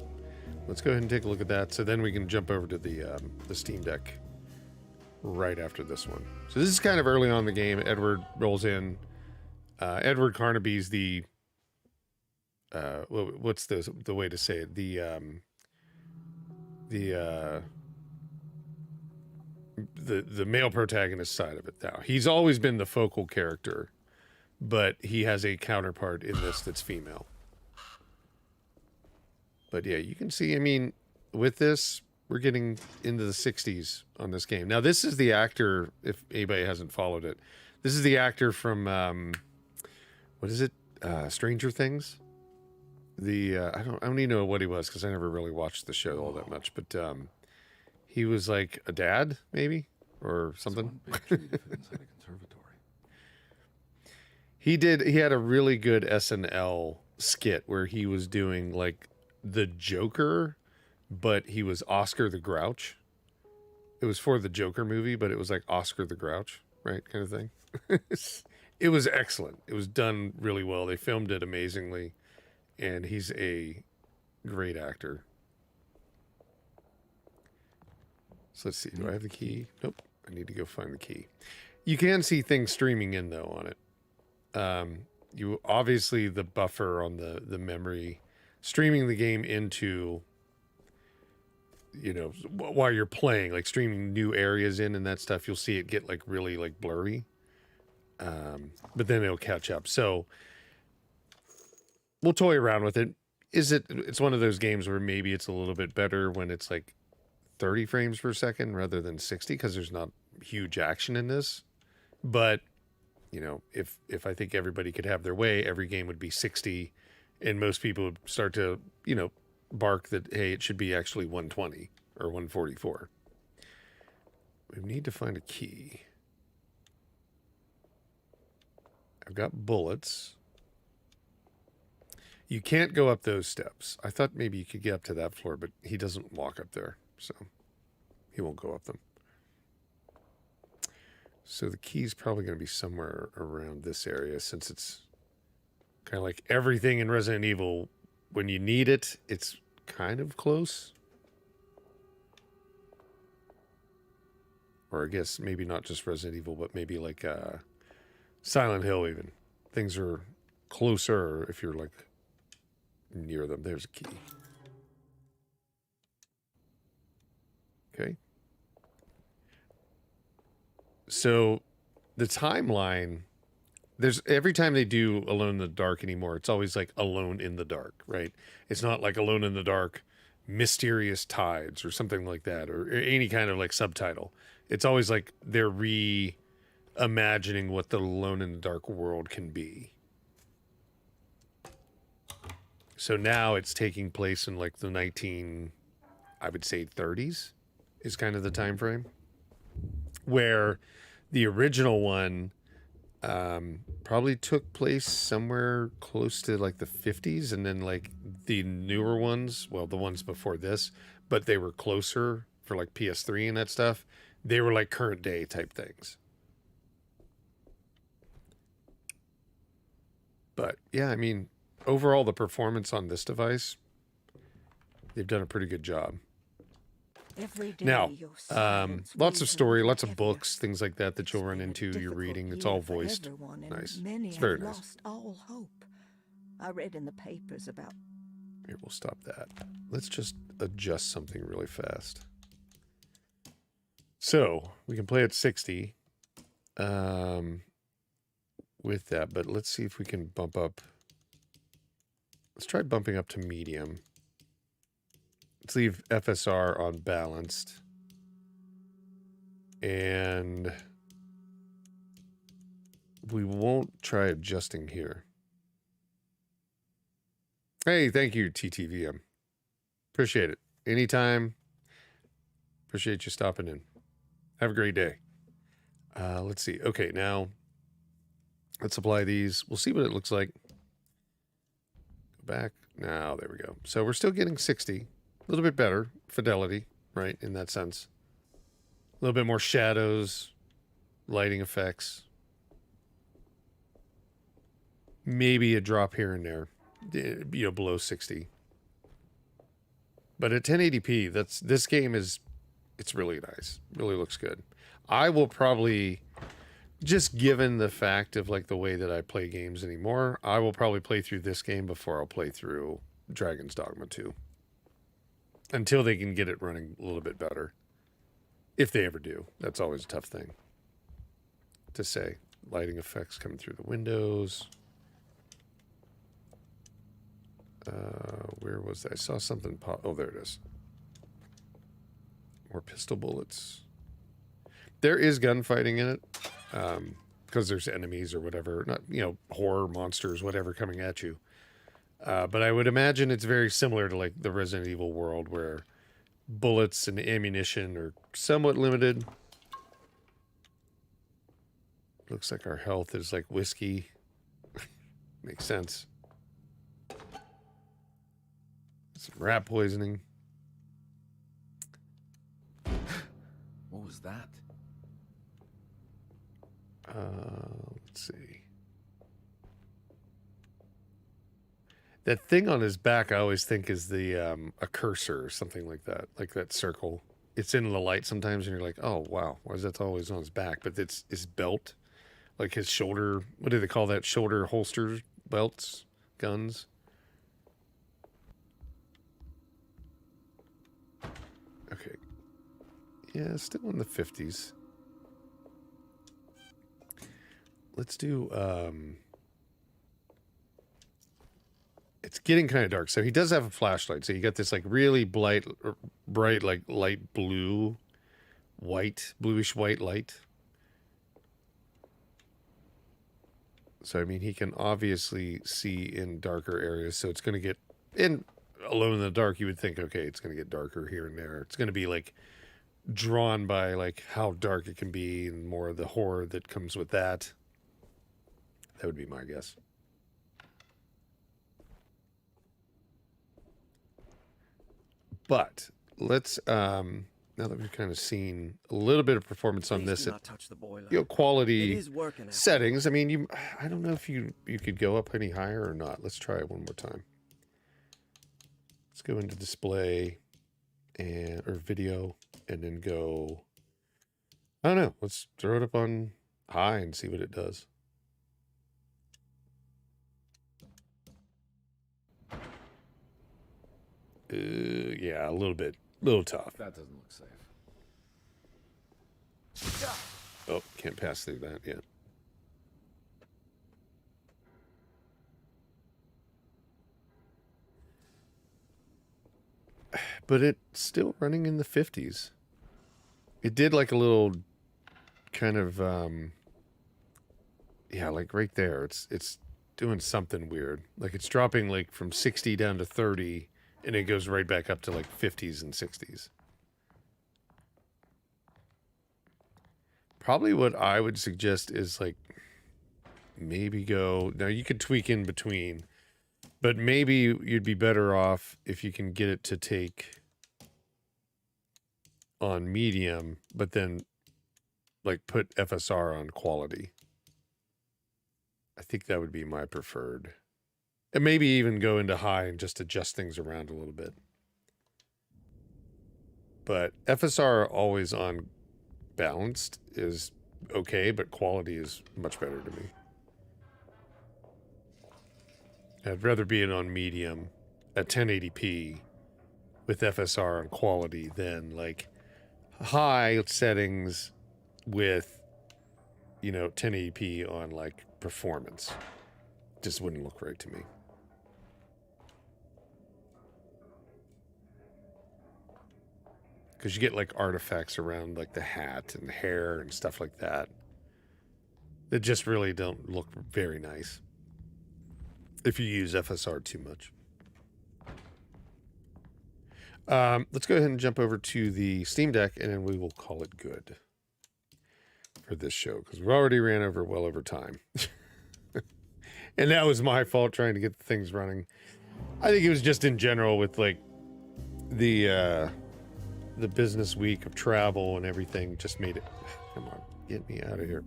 let's go ahead and take a look at that. So then we can jump over to the Steam Deck right after this one. So this is kind of early on in the game. Edward rolls in. Edward Carnaby's the what's the way to say it? The male protagonist side of it now. He's always been the focal character, but he has a counterpart in this that's female. But yeah, you can see, I mean, with this, we're getting into the 60s on this game. Now, this is the actor, if anybody hasn't followed it, this is the actor from, what is it? Stranger Things? I don't even know what he was, because I never really watched the show all that much, but he was like a dad, maybe, or something. He had a really good SNL skit where he was doing like the Joker, but he was Oscar the Grouch. It was for the Joker movie, but it was like Oscar the Grouch, right? Kind of thing. It was excellent. It was done really well. They filmed it amazingly, and he's a great actor. So let's see. Do I have the key? Nope. I need to go find the key. You can see things streaming in, though, on it. You obviously, the buffer on the memory, streaming the game into, you know, while you're playing, like streaming new areas in and that stuff, you'll see it get like really like blurry. But then it'll catch up. So we'll toy around with it. It's one of those games where maybe it's a little bit better when it's like 30 frames per second rather than 60, because there's not huge action in this. But, you know, if I think everybody could have their way, every game would be 60, and most people would start to, you know, bark that, hey, it should be actually 120 or 144. We need to find a key. I've got bullets. You can't go up those steps. I thought maybe you could get up to that floor, but he doesn't walk up there, so he won't go up them. So the key's probably going to be somewhere around this area, since it's kind of like everything in Resident Evil. When you need it, it's kind of close. Or I guess maybe not just Resident Evil, but maybe like Silent Hill even. Things are closer if you're like near them. There's a key. Okay. So the timeline, there's every time they do Alone in the Dark anymore, it's always like Alone in the Dark, right? It's not like Alone in the Dark, Mysterious Tides or something like that, or any kind of like subtitle. It's always like they're reimagining what the Alone in the Dark world can be. So now it's taking place in like the 30s is kind of the time frame, where the original one probably took place somewhere close to like the 50s, and then like the newer ones, well, the ones before this, but they were closer for like PS3 and that stuff. They were like current day type things. But yeah, I mean, overall, the performance on this device, they've done a pretty good job. Every day Now, your silence lots of weighs story, on me lots of heavier. books, things like that that It's you'll run been a into, you're difficult reading. It's year all for voiced. everyone, and Nice. many It's have very nice. lost all hope. I read in the papers about. Here, we'll stop that. Let's just adjust something really fast. So, we can play at 60 with that, but let's see if we can bump up. Let's try bumping up to medium. Let's leave FSR on balanced. And we won't try adjusting here. Hey, thank you, TTVM. Appreciate it. Anytime. Appreciate you stopping in. Have a great day. Let's see. Okay, now let's apply these. We'll see what it looks like. Go back. Now, there we go. So we're still getting 60. A little bit better fidelity, right, in that sense. A little bit more shadows, lighting effects. Maybe a drop here and there, you know, below 60. But at 1080p, this game is, it's really nice. Really looks good. I will probably, just given the fact of like the way that I play games anymore, I will probably play through this game before I'll play through Dragon's Dogma 2. Until they can get it running a little bit better. If they ever do. That's always a tough thing to say. Lighting effects coming through the windows. Where was that? I saw something pop. Oh, there it is. More pistol bullets. There is gunfighting in it. Because there's enemies or whatever. Not, you know, horror monsters, whatever coming at you. But I would imagine it's very similar to like the Resident Evil world where bullets and ammunition are somewhat limited. Looks like our health is like whiskey. Makes sense. Some rat poisoning. What was that? Let's see. That thing on his back, I always think is the a cursor or something like that circle. It's in the light sometimes, and you're like, oh wow, why is that always on his back? But it's his belt, like his shoulder. What do they call that? Shoulder holster belts, guns. Okay, yeah, still in the 50s. Let's do. It's getting kind of dark. So he does have a flashlight. So you got this like really bright, like light blue, white, bluish white light. So, I mean, he can obviously see in darker areas. So it's going to get in alone in the dark. You would think, okay, it's going to get darker here and there. It's going to be like drawn by like how dark it can be and more of the horror that comes with that. That would be my guess. But let's now that we've kind of seen a little bit of performance on this at quality settings. I mean, I don't know if you could go up any higher or not. Let's try it one more time. Let's go into display or video and then go, I don't know, let's throw it up on high and see what it does. Yeah, a little tough. That doesn't look safe. Oh, can't pass through that yet. But it's still running in the 50s. It did like a little kind of, yeah, like right there. It's doing something weird. Like it's dropping like from 60 down to 30. And it goes right back up to like 50s and 60s. Probably what I would suggest is like maybe go. Now you could tweak in between, but maybe you'd be better off if you can get it to take on medium, but then like put FSR on quality. I think that would be my preferred. And maybe even go into high and just adjust things around a little bit. but FSR always on balanced is okay, but quality is much better to me. I'd rather be it on medium at 1080p with FSR on quality than like high settings with, you know, 1080p on like performance. Just wouldn't look right to me. Because you get like artifacts around like the hat and hair and stuff like that that just really don't look very nice if you use FSR too much. Let's go ahead and jump over to the Steam Deck, and then we will call it good for this show, because we already ran over well over time. And that was my fault trying to get the things running. I think it was just in general with like the business week of travel and everything just made it, come on, get me out of here.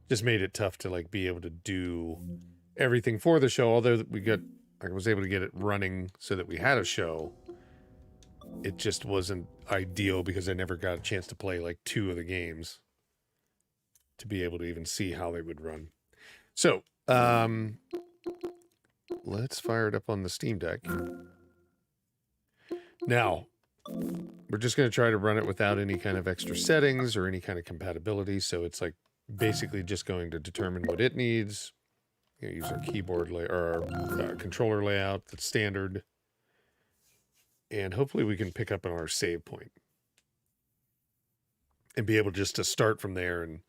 Just made it tough to like be able to do everything for the show. Although I was able to get it running so that we had a show. It just wasn't ideal because I never got a chance to play like 2 of the games to be able to even see how they would run. So, let's fire it up on the Steam Deck. Now, we're just going to try to run it without any kind of extra settings or any kind of compatibility. So it's like basically just going to determine what it needs. You know, use our keyboard or our controller layout that's standard. And hopefully we can pick up on our save point and be able just to start from there and,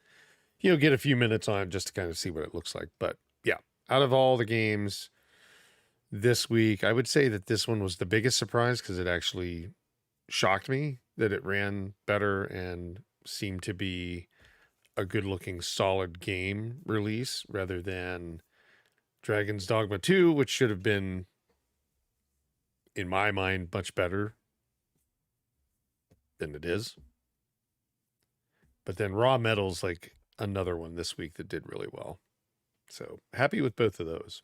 you know, get a few minutes on it just to kind of see what it looks like. But yeah, out of all the games this week, I would say that this one was the biggest surprise because it actually shocked me that it ran better and seemed to be a good looking solid game release rather than Dragon's Dogma 2, which should have been, in my mind, much better than it is. But then Raw Metal's like another one this week that did really well. So happy with both of those.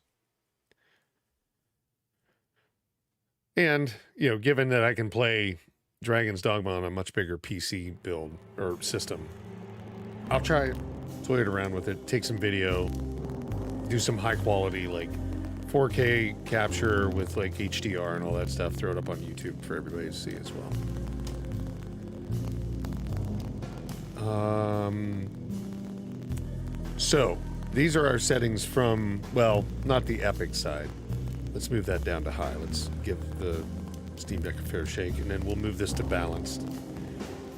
And, you know, given that I can play Dragon's Dogma on a much bigger PC build or system, I'll try it, toy it around with it, take some video, do some high quality like 4K capture with like HDR and all that stuff, throw it up on YouTube for everybody to see as well. So these are our settings from, well, not the Epic side. Let's move that down to high. Let's give the Steam Deck a fair shake, and then we'll move this to balanced.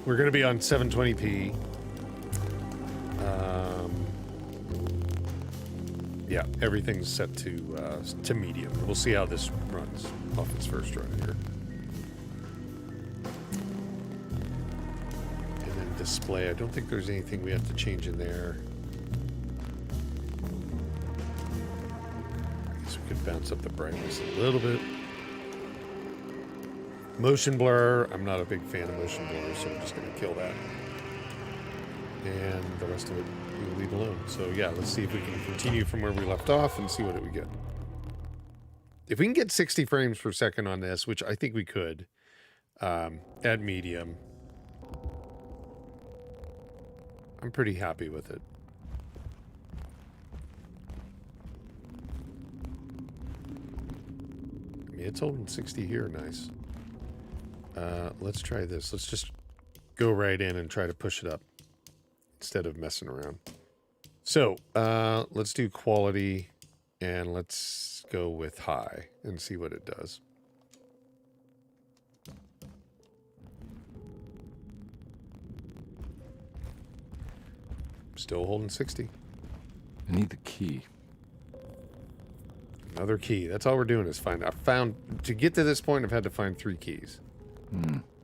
We're going to be on 720p. Yeah, everything's set to medium. We'll see how this runs off its first run here. And then display. I don't think there's anything we have to change in there. I guess we could bounce up the brightness a little bit. Motion blur. I'm not a big fan of motion blur, so I'm just going to kill that. And the rest of it we'll leave alone. So yeah, let's see if we can continue from where we left off and see what we get. If we can get 60 frames per second on this, which I think we could, at medium, I'm pretty happy with it. I mean, it's holding 60 here, nice. Let's try this. Let's just go right in and try to push it up instead of messing around. So, let's do quality and let's go with high and see what it does. Still holding 60. I need the key. Another key. That's all we're doing is find. I found, to get to this point, I've had to find 3 keys.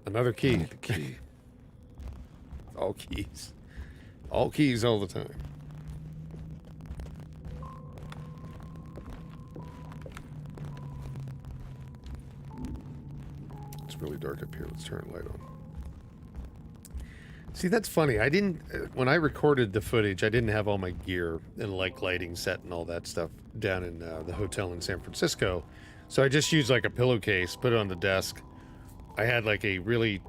Another key. I need the key. All keys. All keys all the time. It's really dark up here. Let's turn the light on. See, that's funny. I didn't, when I recorded the footage, I didn't have all my gear and like lighting set and all that stuff down in the hotel in San Francisco. So I just used like a pillowcase, put it on the desk. I had like a really,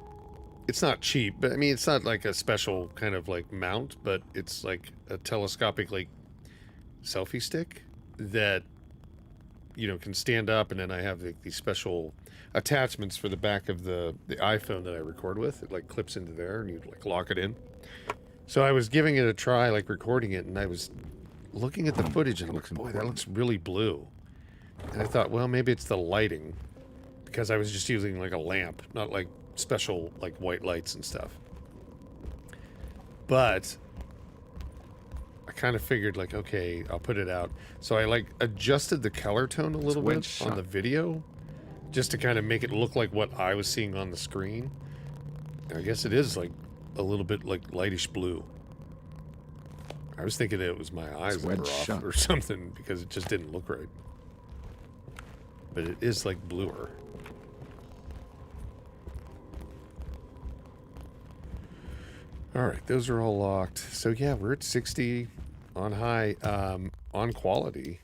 it's not cheap, but I mean, it's not like a special kind of like mount, but it's like a telescopic like selfie stick that, you know, can stand up, and then I have these special attachments for the back of the iPhone that I record with. It like clips into there, and you like lock it in. So I was giving it a try, like recording it, and I was looking at the footage, and I'm like, boy, that looks really blue. And I thought, well, maybe it's the lighting, because I was just using like a lamp, not like special like white lights and stuff. But I kind of figured like, okay, I'll put it out. So I like adjusted the color tone a little bit on the video just to kind of make it look like what I was seeing on the screen. And I guess it is like a little bit like lightish blue. I was thinking it was my eyes that were off or something because it just didn't look right. But it is like bluer. Alright, those are all locked. So yeah, we're at 60 on high, on quality.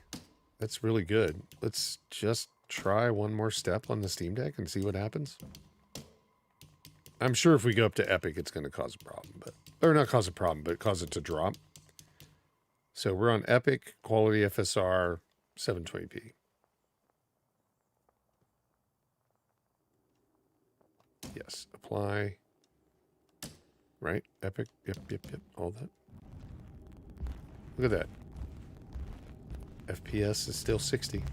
That's really good. Let's just try one more step on the Steam Deck and see what happens. I'm sure if we go up to Epic, it's going to cause a problem, but, or not cause a problem, but cause it to drop. So we're on Epic, quality FSR, 720p. Yes, apply. Right? Epic. Yep. All that. Look at that. FPS is still 60.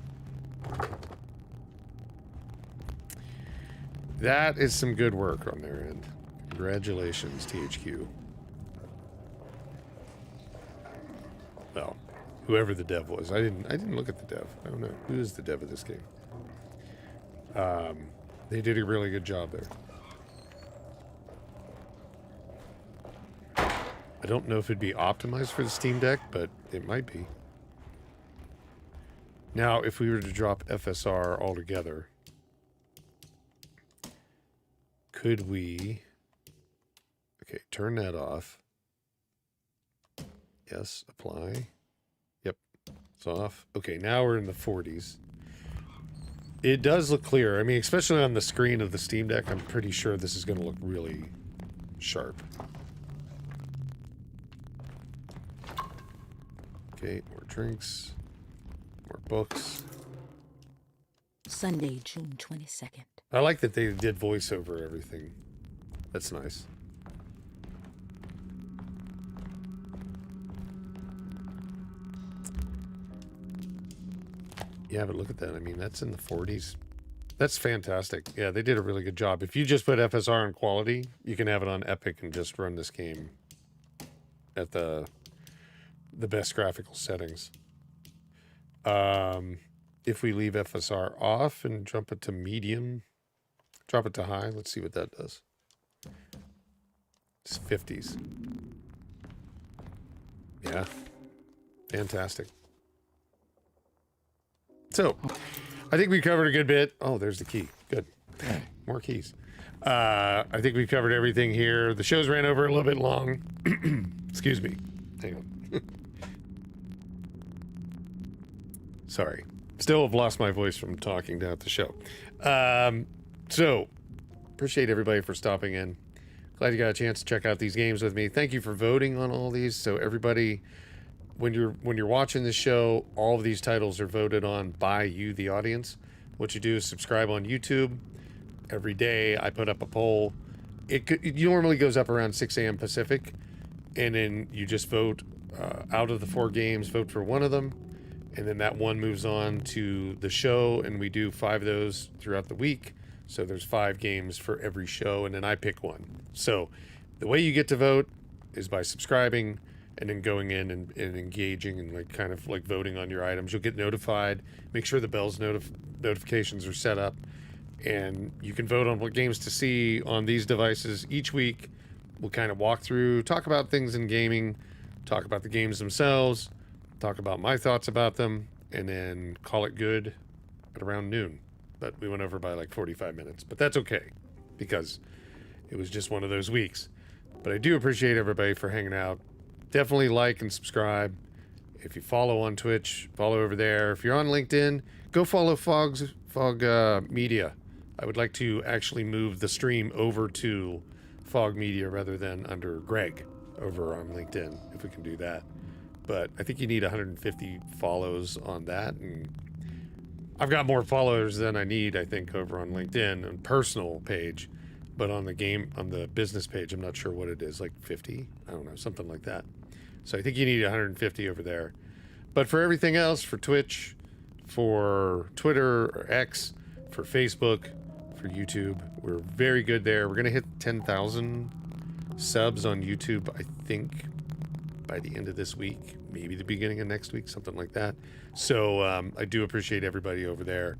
That is some good work on their end. Congratulations, THQ. Well, whoever the dev was. I didn't look at the dev. I don't know. Who is the dev of this game? They did a really good job there. I don't know if it'd be optimized for the Steam Deck, but it might be. Now, if we were to drop FSR altogether, could we... Okay, turn that off. Yes, apply. Yep, it's off. Okay, now we're in the 40s. It does look clear. I mean, especially on the screen of the Steam Deck, I'm pretty sure this is going to look really sharp. Okay, more drinks, more books. Sunday, June 22nd. I like that they did voice over everything. That's nice. Yeah, but look at that. I mean, that's in the 40s. That's fantastic. Yeah, they did a really good job. If you just put FSR on quality, you can have it on Epic and just run this game at the best graphical settings. If we leave FSR off and jump it to medium, drop it to high, let's see what that does. It's 50s. Yeah. Fantastic. So, I think we covered a good bit. Oh, there's the key. Good. More keys. I think we covered everything here. The shows ran over a little bit long. Excuse me. Hang on. Sorry. Still have lost my voice from talking down at the show. So, appreciate everybody for stopping in. Glad you got a chance to check out these games with me. Thank you for voting on all these. So everybody, when you're watching this show, all of these titles are voted on by you, the audience. What you do is subscribe on YouTube. Every day I put up a poll. It normally goes up around 6 a.m. Pacific, and then you just vote out of the 4 games, vote for one of them, and then that one moves on to the show, and we do 5 of those throughout the week. So there's 5 games for every show, and then I pick one. So the way you get to vote is by subscribing and then going in and engaging and like kind of like voting on your items. You'll get notified. Make sure the bells notifications are set up, and you can vote on what games to see on these devices each week. We'll kind of walk through, talk about things in gaming, talk about the games themselves, talk about my thoughts about them, and then call it good at around noon. But we went over by like 45 minutes, but that's okay because it was just one of those weeks. But I do appreciate everybody for hanging out. Definitely like and subscribe. If you follow on Twitch, follow over there. If you're on LinkedIn, go follow Fog Media. I would like to actually move the stream over to Fog Media rather than under Greg over on LinkedIn, if we can do that. But I think you need 150 follows on that, and I've got more followers than I need, I think, over on LinkedIn and personal page, but on the business page, I'm not sure what it is, like 50, I don't know, something like that. So I think you need 150 over there. But for everything else, for Twitch, for Twitter or X, for Facebook, for YouTube, we're very good there. We're gonna hit 10,000 subs on YouTube, I think, by the end of this week, maybe the beginning of next week, something like that. So I do appreciate everybody over there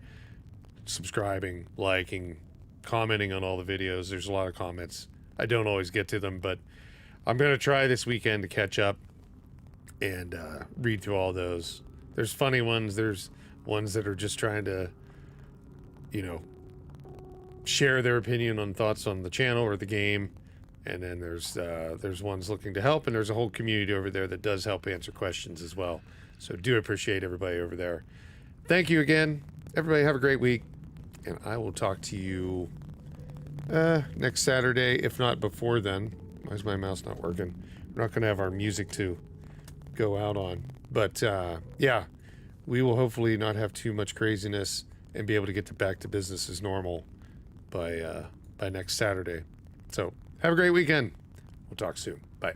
subscribing, liking, commenting on all the videos. There's a lot of comments. I don't always get to them, but I'm going to try this weekend to catch up and read through all those. There's funny ones. There's ones that are just trying to, share their opinion on thoughts on the channel or the game. And then there's ones looking to help, and there's a whole community over there that does help answer questions as well. So do appreciate everybody over there. Thank you again. Everybody have a great week, and I will talk to you next Saturday, if not before then. Why is my mouse not working? We're not going to have our music to go out on. But yeah, we will hopefully not have too much craziness and be able to get back to business as normal by next Saturday. So have a great weekend. We'll talk soon. Bye.